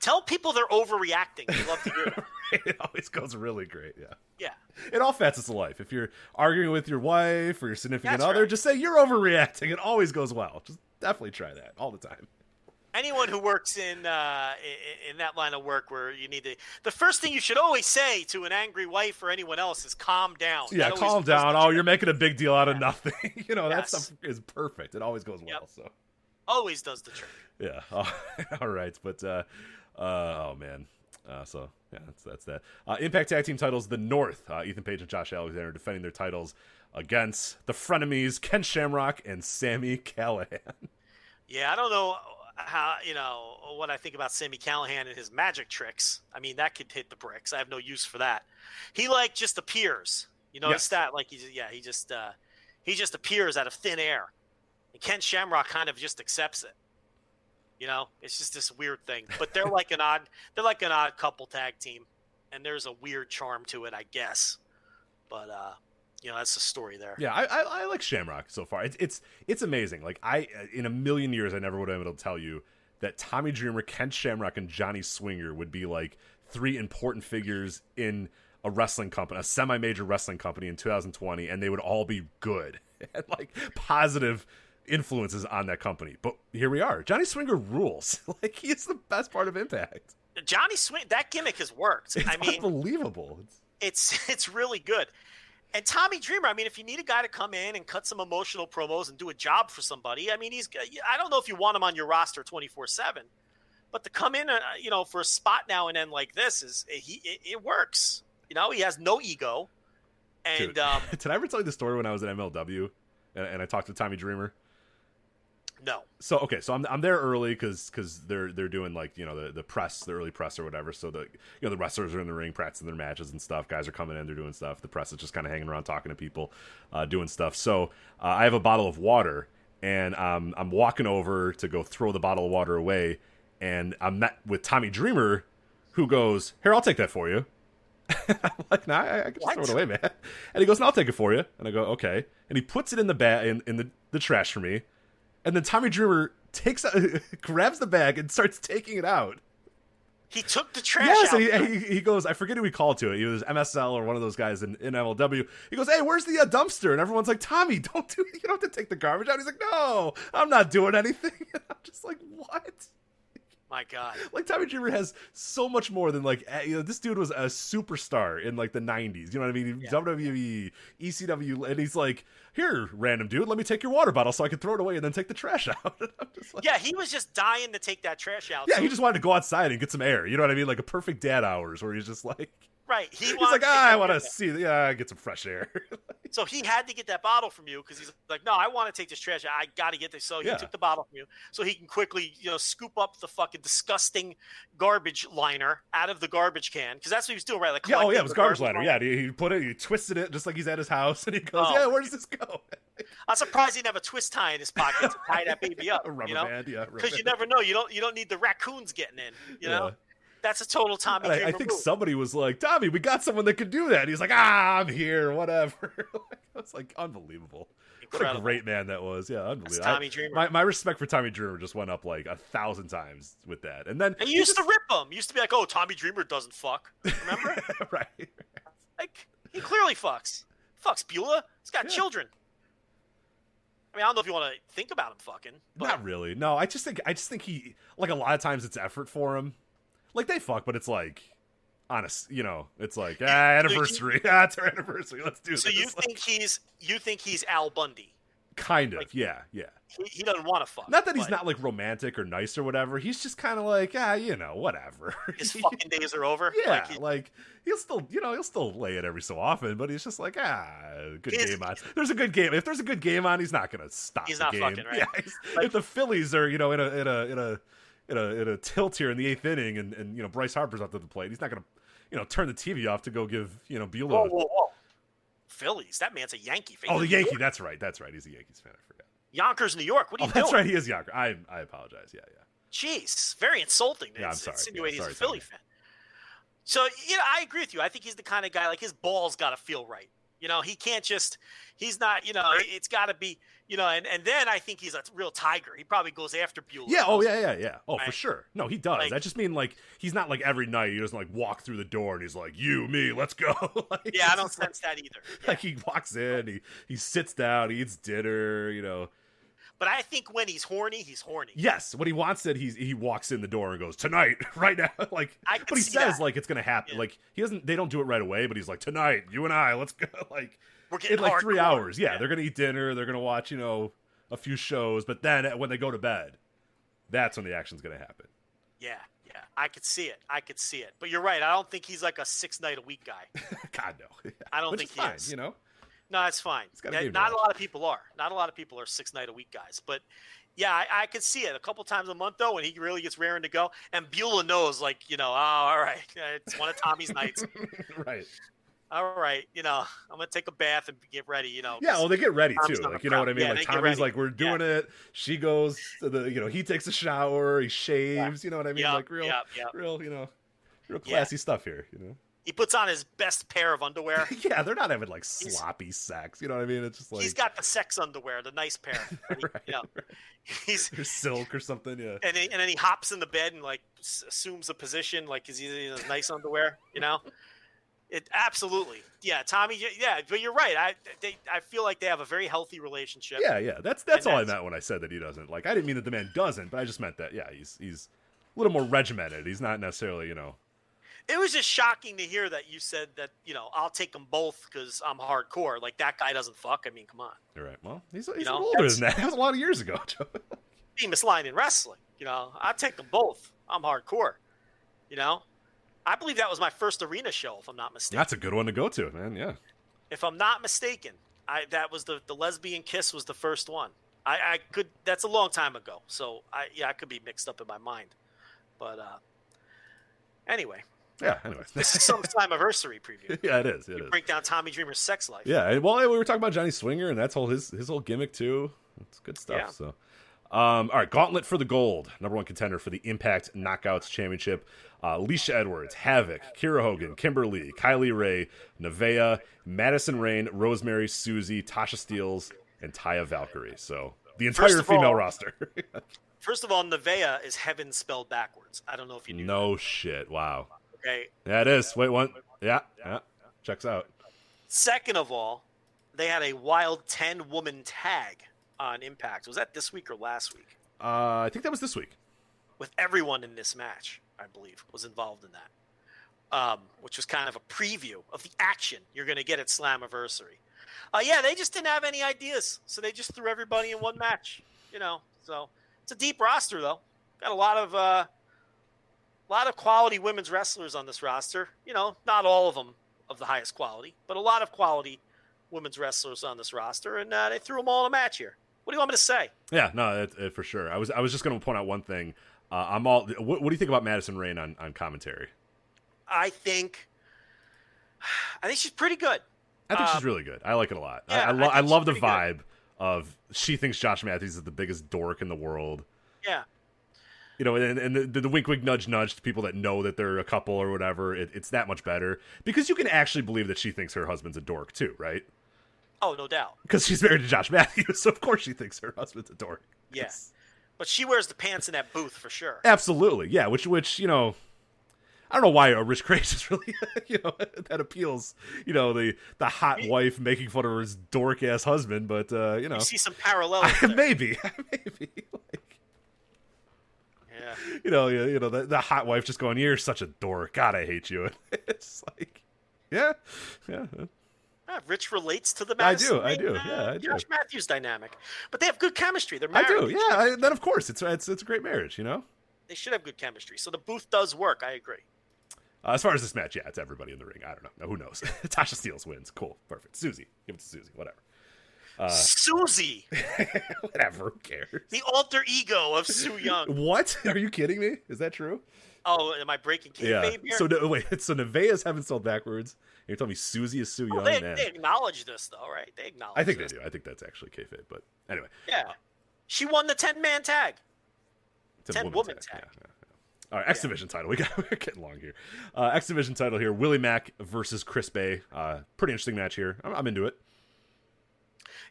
Tell people they're overreacting. They love to hear it. It always goes really great, yeah. Yeah. In all facets of life. If you're arguing with your wife or your significant other, just say you're overreacting. It always goes well. Just definitely try that all the time. Anyone who works in that line of work where you need to – the first thing you should always say to an angry wife or anyone else is calm down. Yeah, calm down. Oh, you're making a big deal out of nothing. That stuff is perfect. It always goes well. So always does the trick. Yeah. All right. But, oh, man. So, yeah, that's that. Impact Tag Team titles, the North. Ethan Page and Josh Alexander defending their titles against the frenemies, Ken Shamrock and Sami Callihan. Yeah, I don't know how, what I think about Sami Callihan and his magic tricks. I mean, that could hit the bricks. I have no use for that. He, just appears. You notice that? Like, he just appears out of thin air. And Ken Shamrock kind of just accepts it. It's just this weird thing. But they're like an odd couple tag team, and there's a weird charm to it, I guess. But that's the story there. Yeah, I like Shamrock so far. It's amazing. Like in a million years, I never would have been able to tell you that Tommy Dreamer, Ken Shamrock, and Johnny Swinger would be like three important figures in a wrestling company, a semi-major wrestling company in 2020, and they would all be good and like positive influences on that company. But here we are. Johnny Swinger rules. Like, he's the best part of Impact. Johnny Swinger, that gimmick has worked. It's unbelievable. It's really good. And Tommy Dreamer, I mean, if you need a guy to come in and cut some emotional promos and do a job for somebody, I mean, I don't know if you want him on your roster 24/7, but to come in, for a spot now and then like this it works. He has no ego. And Dude, did I ever tell you the story when I was at MLW and I talked to Tommy Dreamer? No. So I'm there early because they're doing like the press, the early press or whatever. So the wrestlers are in the ring practicing their matches and stuff. Guys are coming in, they're doing stuff. The press is just kind of hanging around talking to people, doing stuff. So I have a bottle of water and I'm walking over to go throw the bottle of water away, and I'm met with Tommy Dreamer, who goes, "Here, I'll take that for you." I'm like, "Nah, I can just throw it away, man." And he goes, "No, I'll take it for you." And I go, "Okay." And he puts it in the bag in the trash for me. And then Tommy Dreamer grabs the bag and starts taking it out. He took the trash out. Yes, he goes, I forget who he called to it. He was MSL or one of those guys in MLW. He goes, "Hey, where's the dumpster?" And everyone's like, "Tommy, you don't have to take the garbage out." He's like, "No, I'm not doing anything." And I'm just like, what? My God. Like, Tommy Dreamer has so much more than, like, this dude was a superstar in, like, the 90s. You know what I mean? Yeah. WWE, ECW, and he's like, here, random dude, let me take your water bottle so I can throw it away and then take the trash out. I'm just like, Yeah, he was just dying to take that trash out. yeah, so he just wanted to go outside and get some air. You know what I mean? Like a perfect dad hours where he's just like, right. He's like, I want to see, get some fresh air. So he had to get that bottle from you because he's like, no, I want to take this trash out. I got to get this. So he took the bottle from you so he can quickly, scoop up the fucking disgusting garbage liner out of the garbage can because that's what he was doing, right? Like, yeah, it was garbage liner. Yeah, he put it, he twisted it just like he's at his house, and he goes, where does this go? I'm surprised he didn't have a twist tie in his pocket to tie that baby up. A rubber band, yeah. Because you never know. You don't need the raccoons getting in. You know. That's a total Tommy Dreamer I think move. somebody was like, Tommy, we got someone that could do that. And he's like, I'm here, whatever. It's like unbelievable. Incredible. What a great man that was. Yeah, unbelievable. That's Tommy Dreamer. My respect for Tommy Dreamer just went up like 1,000 times with that. And then he used to rip him. He used to be like, oh, Tommy Dreamer doesn't fuck. Remember? Right. Like, he clearly fucks. Fucks Beulah. He's got children. I mean, I don't know if you want to think about him fucking. But... Not really. No, I just think he, like, a lot of times it's effort for him. Like, they fuck, but it's like, honest, it's like, anniversary. It's our anniversary. Let's do this. So you think he's Al Bundy? Kind of, like, yeah. He doesn't want to fuck. Not that he's not, like, romantic or nice or whatever. He's just kind of like, whatever. His fucking days are over. Yeah, like he'll still lay it every so often, but he's just like, good game on. There's a good game. If there's a good game on, he's not gonna stop. He's the not game. fucking right. Yeah, like, if the Phillies are, in a tilt here in the 8th inning, and Bryce Harper's up to the plate, he's not gonna, turn the TV off to go give Beulah. Whoa. Phillies. That man's a Yankee fan. Oh, the Yankee. That's right. He's a Yankees fan. I forgot. Yonkers, New York. What are you doing? That's right. He is Yonkers. I apologize. Yeah. Jeez, very insulting. Yeah, I'm sorry. Insinuating he's a Philly fan. So I agree with you. I think he's the kind of guy, like, his balls got to feel right. He can't just, he's not, it's got to be, and then I think he's a real tiger. He probably goes after Beulah. Yeah, yeah. Oh, right? For sure. No, he does. Like, I just mean, like, he's not like every night, he doesn't like walk through the door and he's like, you, me, let's go. Like, yeah, I don't sense that either. Yeah. Like, he walks in, he sits down, he eats dinner, But I think when he's horny, he's horny. Yes, when he wants it, he walks in the door and goes, tonight, right now. Like, but he says that. Like, it's gonna happen. Yeah. Like, they don't do it right away, but he's like, tonight, you and I, let's go. Like, we're getting in like 3 hours. Yeah, they're gonna eat dinner, they're gonna watch, a few shows, but then when they go to bed, that's when the action's gonna happen. Yeah, I could see it. But you're right. I don't think he's like a 6-night-a-week guy. God, no. I don't think he is. No, it's fine. Not a lot of people are. Not a lot of people are 6-night-a-week guys. But, yeah, I could see it a couple times a month, though, when he really gets raring to go. And Beulah knows, like, all right, it's one of Tommy's nights. Right. All right, I'm going to take a bath and get ready, Yeah, well, they get ready, too. Like, you know what I mean? Yeah, like, Tommy's like, we're doing it. She goes to he takes a shower. He shaves. You know what I mean? Yep, like, real classy stuff here, He puts on his best pair of underwear. Yeah, they're not having, like, sloppy sex. You know what I mean? It's just like... He's got the sex underwear, the nice pair. Right. He's or silk or something, yeah. And then he hops in the bed and, like, assumes a position, like, he's in his nice underwear, It absolutely. Yeah, Tommy, yeah, but you're right. I feel like they have a very healthy relationship. Yeah. That's all I meant when I said that he doesn't. Like, I didn't mean that the man doesn't, but I just meant that, yeah, he's a little more regimented. He's not necessarily, It was just shocking to hear that you said that, I'll take them both because I'm hardcore. Like, that guy doesn't fuck. I mean, come on. You're right. Well, he's older than that. That was a lot of years ago. Famous line in wrestling. I'll take them both. I'm hardcore. I believe that was my first arena show, if I'm not mistaken. That's a good one to go to, man. Yeah. If I'm not mistaken, that was the lesbian kiss was the first one. I could. That's a long time ago. So I could be mixed up in my mind. But anyway. Yeah, anyways. This is some Slammiversary preview. Yeah, it is. Break down Tommy Dreamer's sex life. Yeah, well, we were talking about Johnny Swinger, and that's his whole gimmick, too. It's good stuff. Yeah. So, all right, Gauntlet for the Gold. Number 1 contender for the Impact Knockouts Championship. Alicia Edwards, Havoc, Kira Hogan, Kimberly, Kylie Ray, Nevaeh, Madison Rain, Rosemary, Susie, Tasha Steelz, and Taya Valkyrie. So, the entire female roster. First of all, Nevaeh is heaven spelled backwards. I don't know if you knew No that. shit. Wow. Okay. Yeah, it is. Wait, one. Yeah. Checks out. Second of all, they had a wild 10-woman tag on Impact. Was that this week or last week? I think that was this week. with everyone in this match, I believe, was involved in that, which was kind of a preview of the action you're going to get at Slammiversary. Yeah, they just didn't have any ideas, so they just threw everybody in one match, So it's a deep roster, though. Got a lot of quality women's wrestlers on this roster. Not all of them of the highest quality, but a lot of quality women's wrestlers on this roster, and they threw them all in a match here. What do you want me to say? Yeah, no, for sure. I was just going to point out one thing. What do you think about Madison Rayne on commentary? I think she's pretty good. I think she's really good. I like it a lot. Yeah, I love the good. vibe of she thinks Josh Matthews is the biggest dork in the world. Yeah. And the wink, wink, nudge, nudge to people that know that they're a couple or whatever, it's that much better. Because you can actually believe that she thinks her husband's a dork, too, right? Oh, no doubt. Because she's married to Josh Matthews, so of course she thinks her husband's a dork. Yes. But she wears the pants in that booth for sure. Absolutely, yeah. Which I don't know why a Rich Kratos is really, that appeals. The hot wife making fun of her dork ass husband, but You see some parallels there. maybe. Yeah. The hot wife just going, "You're such a dork. God, I hate you." It's like, yeah. Rich relates to the I Madison do. Yeah, I do. Josh Matthews dynamic, but they have good chemistry. They're married. I do. Yeah. Then of course it's a great marriage. They should have good chemistry. So the booth does work. I agree. As far as this match, yeah, it's everybody in the ring. I don't know. Who knows? Tasha Steelz wins. Cool. Perfect. Susie. Give it to Susie. Whatever. Susie. Whatever. Who cares? The alter ego of Su Yung. What? Are you kidding me? Is that true? Oh, am I breaking kayfabe here? So Nevaeh's having spelled backwards. You're telling me Susie is Su Yung? They acknowledge this, though, right? They acknowledge I think this. they do. I think that's actually kayfabe. But anyway. Yeah. She won the 10-man tag. 10-woman tag. Yeah. All right, X Division title. We're getting long here. X Division title here. Willie Mack versus Chris Bay. Pretty interesting match here. I'm into it.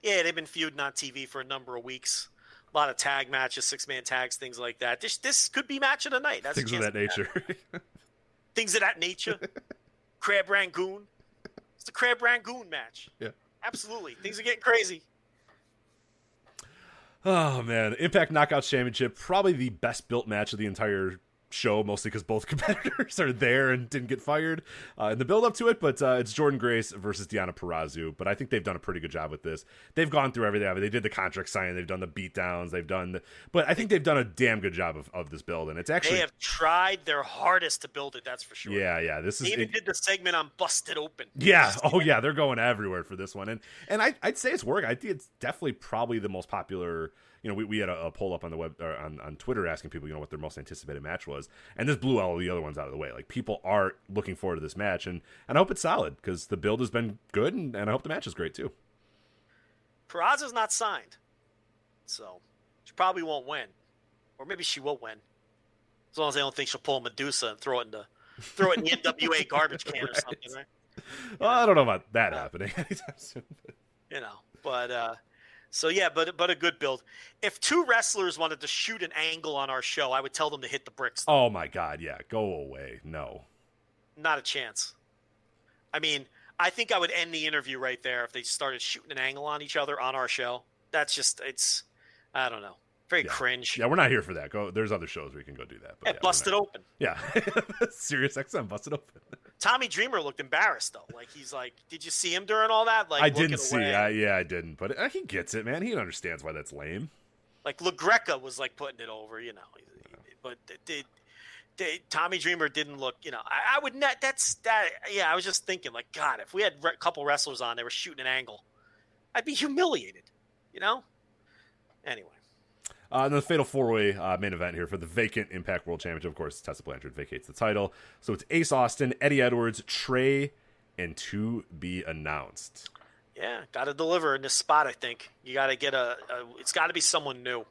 Yeah, they've been feuding on TV for a number of weeks. A lot of tag matches, 6-man tags, things like that. This could be match of the night. That's things of that nature. Things of that nature. Crab Rangoon. It's the Crab Rangoon match. Yeah. Absolutely. Things are getting crazy. Oh, man. Impact Knockouts Championship. Probably the best built match of the entire show, mostly because both competitors are there and didn't get fired in the build up to it, but it's Jordan Grace versus Deonna Purrazzo. But I think they've done a pretty good job with this. They've gone through everything. I mean, they did the contract signing, they've done the beatdowns, but I think they've done a damn good job of this build, and it's actually they have tried their hardest to build it. That's for sure. Yeah. They even did the segment on Busted Open. Yeah. Oh yeah, they're going everywhere for this one, and I'd say it's working. I think it's definitely probably the most popular. We had a poll up on the web or on Twitter asking people, what their most anticipated match was, and this blew all the other ones out of the way. Like, people are looking forward to this match, and I hope it's solid because the build has been good, and I hope the match is great too. Purrazzo's not signed, so she probably won't win, or maybe she will win, as long as they don't think she'll pull Medusa and throw it in the NWA garbage can or something, right? Well, I don't know about that happening anytime soon. But so yeah, but a good build. If two wrestlers wanted to shoot an angle on our show, I would tell them to hit the bricks. Oh my God, yeah, go away. No, not a chance. I mean, I think I would end the interview right there if they started shooting an angle on each other on our show. That's just, I don't know, very cringe. Yeah, we're not here for that. There's other shows where you can go do that. But yeah, Busted Open. Yeah, Sirius XM Busted Open. Tommy Dreamer looked embarrassed though. Like, he's like, did you see him during all that? Like, I didn't see. I didn't. But he gets it, man. He understands why that's lame. Like, LaGreca was like putting it over, But Tommy Dreamer didn't look. I would not. That's that. Yeah, I was just thinking, like, God, if we had a couple wrestlers on, they were shooting an angle, I'd be humiliated. Anyway. And the Fatal 4-Way main event here for the vacant Impact World Championship. Of course, Tessa Blanchard vacates the title. So it's Ace Austin, Eddie Edwards, Trey, and to be announced. Yeah, got to deliver in this spot, I think. You got to get it's got to be someone new.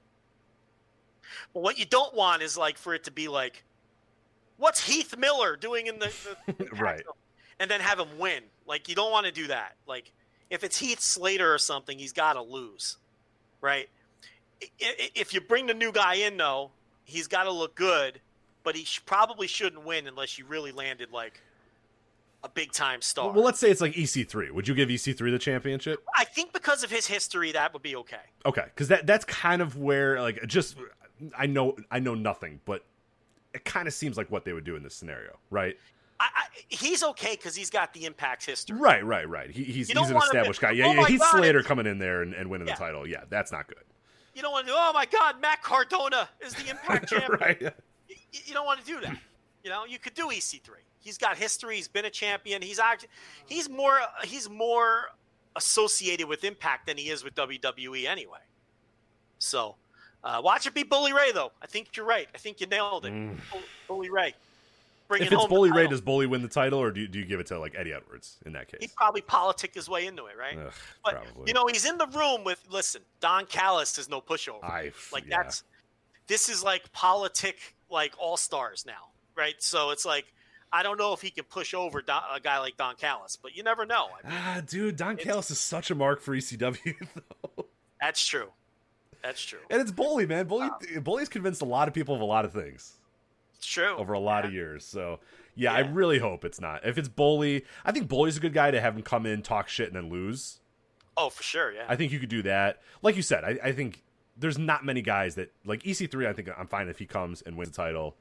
But what you don't want is, like, for it to be like, what's Heath Miller doing in the right? And then have him win. Like, you don't want to do that. Like, if it's Heath Slater or something, he's got to lose, right? If you bring the new guy in, though, he's got to look good, but he probably shouldn't win unless you really landed, like, a big-time star. Well, let's say it's like EC3. Would you give EC3 the championship? I think because of his history, that would be okay. Okay, because that's kind of where, like, just I know nothing, but it kind of seems like what they would do in this scenario, right? He's okay because he's got the Impact history. Right. He's an established guy. Yeah, he's God, Slater coming in there and winning the title. Yeah, that's not good. You don't want to do, oh my God, Matt Cardona is the Impact champion. Right. You don't want to do that. You know, you could do EC3. He's got history. He's been a champion. He's more associated with Impact than he is with WWE anyway. So, watch it be Bully Ray, though. I think you're right. I think you nailed it. Bully Ray. If it's Bully Ray, does Bully win the title, or do you give it to like Eddie Edwards in that case? He'd probably politic his way into it, right? Ugh, but probably. you know, he's in the room with. Listen, Don Callis is no pushover. This is like politic, like all stars now, right? So it's like I don't know if he can push over a guy like Don Callis, but you never know. I mean, dude, Don Callis is such a mark for ECW, though. That's true. And it's Bully, man. Bully's convinced a lot of people of a lot of things. It's true. Over a lot of years. So, yeah, I really hope it's not. If it's Bully, I think Bully's a good guy to have him come in, talk shit, and then lose. Oh, for sure, yeah. I think you could do that. Like you said, I think there's not many guys that, like EC3, I think I'm fine if he comes and wins the title.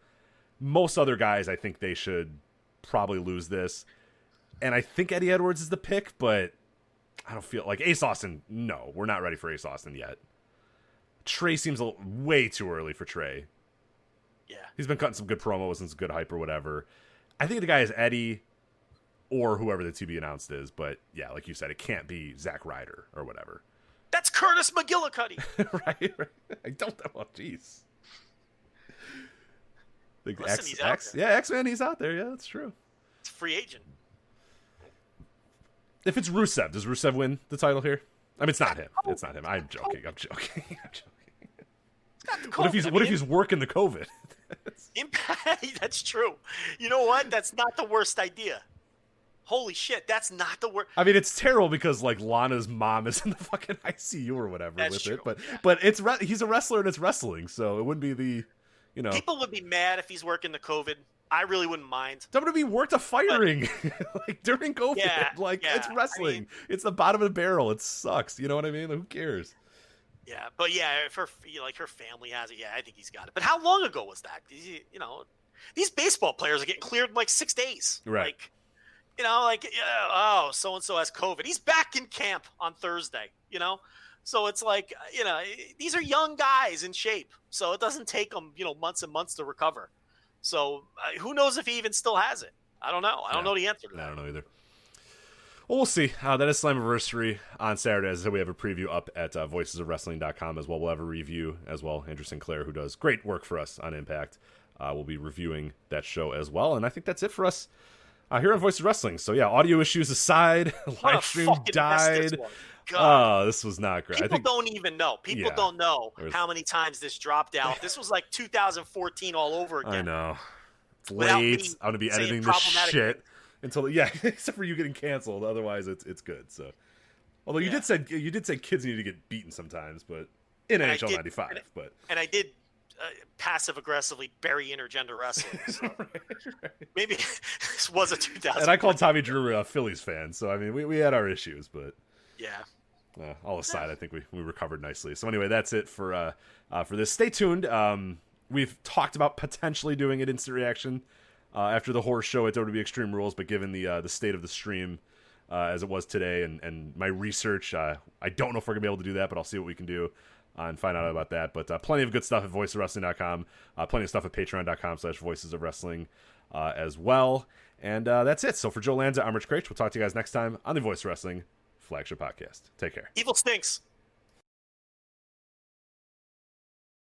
Most other guys, I think they should probably lose this. And I think Eddie Edwards is the pick, but I don't feel like Ace Austin. No, we're not ready for Ace Austin yet. Trey seems way too early for Trey. Yeah. He's been cutting some good promos and some good hype or whatever. I think the guy is Eddie or whoever the to be announced is, but yeah, like you said, it can't be Zack Ryder or whatever. That's Curtis McGillicuddy. right. I don't know. Oh, jeez. Listen, X-Man, he's out there. Yeah, that's true. It's a free agent. If it's Rusev, does Rusev win the title here? I mean, it's not him. It's not him. I'm joking. What if he's working the COVID? Impact. That's true. You know what? That's not the worst idea. Holy shit, that's not the worst. I mean, it's terrible because like Lana's mom is in the fucking ICU or whatever that's true. It, but he's a wrestler and it's wrestling, so it wouldn't be the, you know. People would be mad if he's working the COVID. I really wouldn't mind. WWE worked a firing like during COVID. It's wrestling. I mean, it's the bottom of the barrel. It sucks. You know what I mean? Like, who cares? Yeah, but yeah, if her family has it, yeah, I think he's got it. But how long ago was that? You know, these baseball players are getting cleared in like 6 days. Right. Like, you know, so and so has COVID. He's back in camp on Thursday. You know, so it's like, you know, these are young guys in shape, so it doesn't take them, you know, months and months to recover. So who knows if he even still has it? I don't know. I don't know the answer to that. I don't know either. Well, we'll see. That is Slammiversary on Saturday. As I said, we have a preview up at voicesofwrestling.com as well. We'll have a review as well. Andrew Sinclair, who does great work for us on Impact, will be reviewing that show as well. And I think that's it for us here on Voices of Wrestling. So, yeah, audio issues aside, live stream died. This was not great. People don't even know. People don't know how many times this dropped out. This was like 2014 all over again. I know. It's late. I'm going to be editing this shit. Until except for you getting canceled, otherwise it's good. So, although you did say kids need to get beaten sometimes, but in NHL 95, and I did passive aggressively bury intergender wrestling. So right. Maybe this was a 2000. And I called Tommy Drew a Phillies fan, so I mean we had our issues, but yeah. All aside, I think we recovered nicely. So anyway, that's it for this. Stay tuned. We've talked about potentially doing an instant reaction. After the horror show at WWE Extreme Rules, but given the state of the stream as it was today and my research, I don't know if we're going to be able to do that, but I'll see what we can do and find out about that. But plenty of good stuff at voicesofwrestling.com, plenty of stuff at patreon.com/voicesofwrestling as well. And that's it. So for Joe Lanza, I'm Rich Craich. We'll talk to you guys next time on the Voice of Wrestling Flagship Podcast. Take care. Evil stinks.